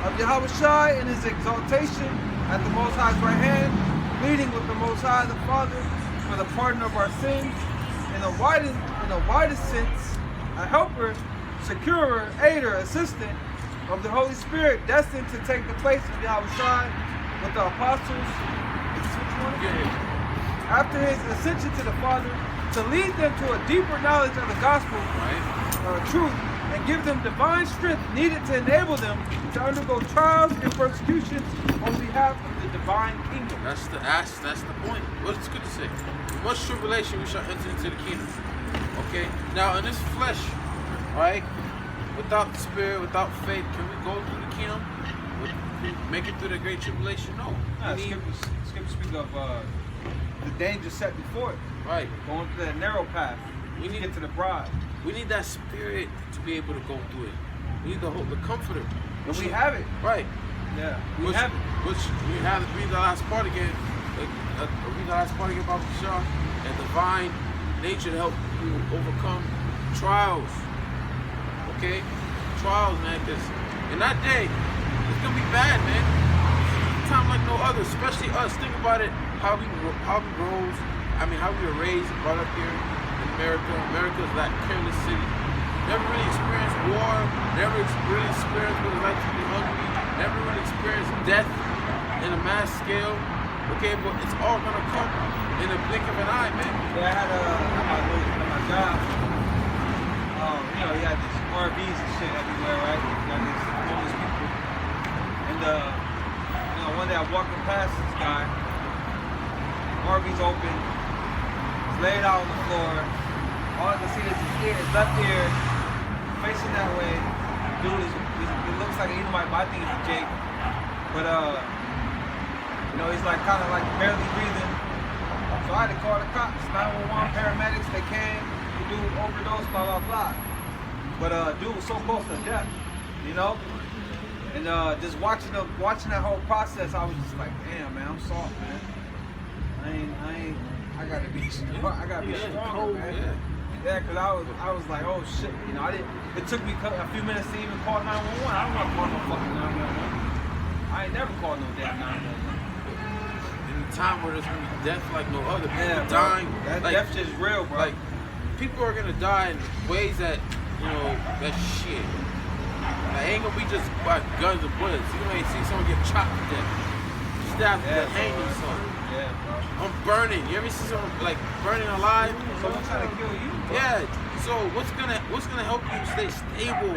of Yahawashi in His exaltation at the Most High's right hand, pleading with the Most High, the Father, for the pardon of our sins. In the widest sense, a helper, securer, aider, assistant of the Holy Spirit, destined to take the place of Yahawashi with the apostles. After His ascension to the Father, to lead them to a deeper knowledge of the gospel, truth, and give them divine strength needed to enable them to undergo trials and persecutions on behalf of the divine kingdom. That's the point. What's good to say? With much tribulation we shall enter into the kingdom. Okay? Now in this flesh, right? Without the spirit, without faith, can we go through the kingdom? Make it through the great tribulation? No. Scripture speak of the danger set before it. Right. Going through that narrow path. We need to get to the bride. We need that spirit to be able to go through it. We need the comforter. And we have it. Right. Yeah. We have it. Which we have to read the last part again. Read the last part again about Shah and divine nature to help you overcome trials. Okay? Trials, man, because in that day, it's gonna be bad, man. It's a time like no other, especially us. Think about it, how we rose, how we were raised and brought up here in America. America is that careless city. Never really experienced war, never really experienced what it's like to be hungry, never really experienced death in a mass scale. Okay, but it's all gonna come in a blink of an eye, man. Yeah, I had at my job, you had these RVs and shit everywhere, right? You got these homeless people. And one day I walked past this guy, RV's open, he's laid out on the floor. All I can see is his ear, his left ear, facing that way. Dude it looks like an Edomite, but I think it's a Jake. But he's like kind of like barely breathing. So I had to call the cops, 911, paramedics, they came, the dude overdosed, blah, blah, blah. But dude was so close to death, you know? And just watching that whole process, I was just like, damn, man, I'm soft, man. I gotta be strong. I gotta be stronger, man. Yeah, cause I was like, oh shit, it took me a few minutes to even call 911. I don't want to call no fucking 911. I ain't never called no damn 911. In a time where there's gonna be death like no other, people dying. That death shit's real, bro. Like, people are gonna die in ways that, that shit. Like, ain't gonna be just by guns and bullets. You ain't see someone get chopped to death. stabbed to Yeah, hang bro. himself. Yeah, bro. I'm burning. You ever see someone like burning alive? Someone trying to kill you, bro. Yeah. So what's gonna help you stay stable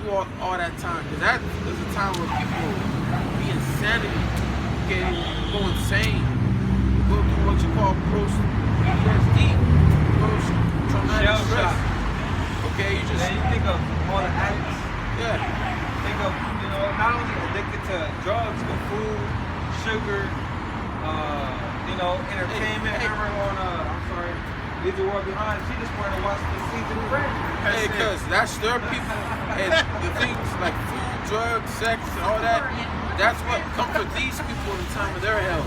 through all that time? Because that is a time where people be insanity, okay, go insane, go through what you call post-PTSD, post-traumatic Shell stress. shock. Okay, you just Then you think of all the addicts. yeah. Think of, not only addicted to drugs, but food, sugar, entertainment. Hey. Remember on, I'm sorry, Leave the World Behind. She just wanted to watch the season of Friends. Hey, cause that stir people, and the things like food, drugs, sex, and all that. That's what comfort these people in the time of their hell.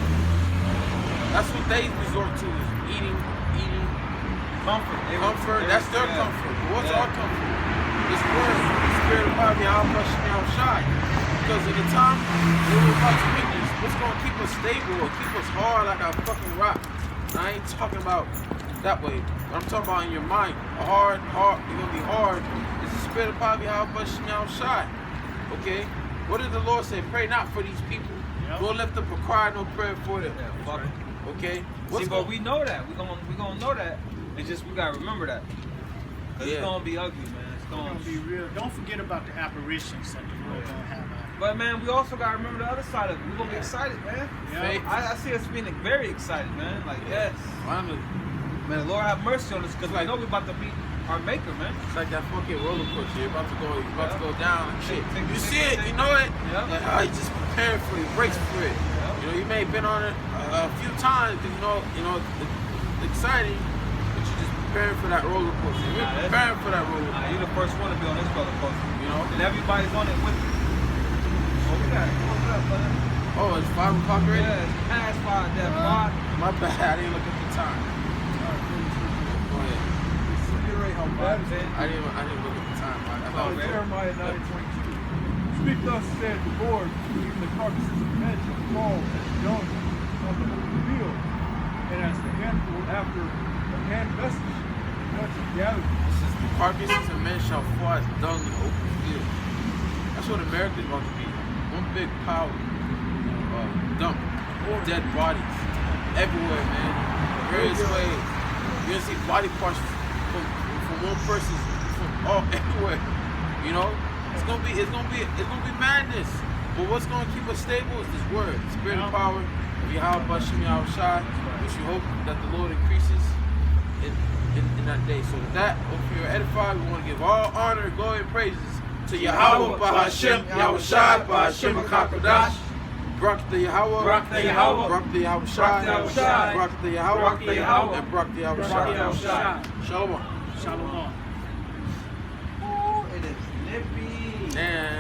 That's what they resort to is eating. Comfort. That's their comfort. But what's our comfort? This word, the spirit of God, Yahawashi. Because in the time we're about to witness, what's going to keep us stable or keep us hard like a fucking rock? And I ain't talking about that way. But I'm talking about in your mind. A hard, you're going to be hard. It's the spirit of God, Yahawashi. Okay? What did the Lord say? Pray not for these people. Don't lift up a cry, no prayer for them. Yeah, fuck it. Okay? See, but we know that. We're gonna know that. It's just we gotta remember that. Cause it's gonna be ugly, man. It's It's gonna gonna be real. Don't forget about the apparitions that the Lord gonna have out. But man, we also gotta remember the other side of it. We're gonna be excited, man. Faith. I see us being very excited, man. Like yes. Finally. Man, the Lord have mercy on us because I know we about to meet our maker, man. It's like that fucking roller coaster. You're about to go down and shit. Take You it, see take it, it, you know it. Yeah. Like how you just preparing for it, brace for it. You know, you may have been on it a few times because it's exciting, but you're just preparing for that roller coaster. You're preparing for that roller coaster. You're the first one to be on this roller coaster. You know? And everybody's on it with you. Oh, we got it. Come on up, brother. Oh, it's 5 o'clock already? Yeah, it's past 5, that 5. My bad, I didn't look at the time. Go ahead. Reiterate how bad it is. I didn't look at the time. I thought Jeremiah 9:22. Speak thus said the Lord, even the carcasses of men shall fall as dung on the open field, and as the handful after the hand vestige, none shall gather. It says the carcasses of men shall fall as dung in the open field. That's what America's about to be. One big pile of dump, dead bodies everywhere, man. Various ways. You're gonna see body parts from one person from all everywhere. You know, it's gonna be madness. But what's gonna keep us stable is this word, spirit of power of Yahawashi, which we hope that the Lord increases in that day. So with that, hopefully you're edified. We want to give all honor, glory, and praises to Yahawah, Bahashem, Yahawashi, Bahashem Qadash. Brak the Yahawah, Brak the Yahawah, Brak the Yahawashi, Brak the Yahawashi, Brak the Yahawah, Brak the Yahawah, and Brak the Brak the Yahawashi. Yahawashi. Shalom. Shalom. Ooh, it is nippy. And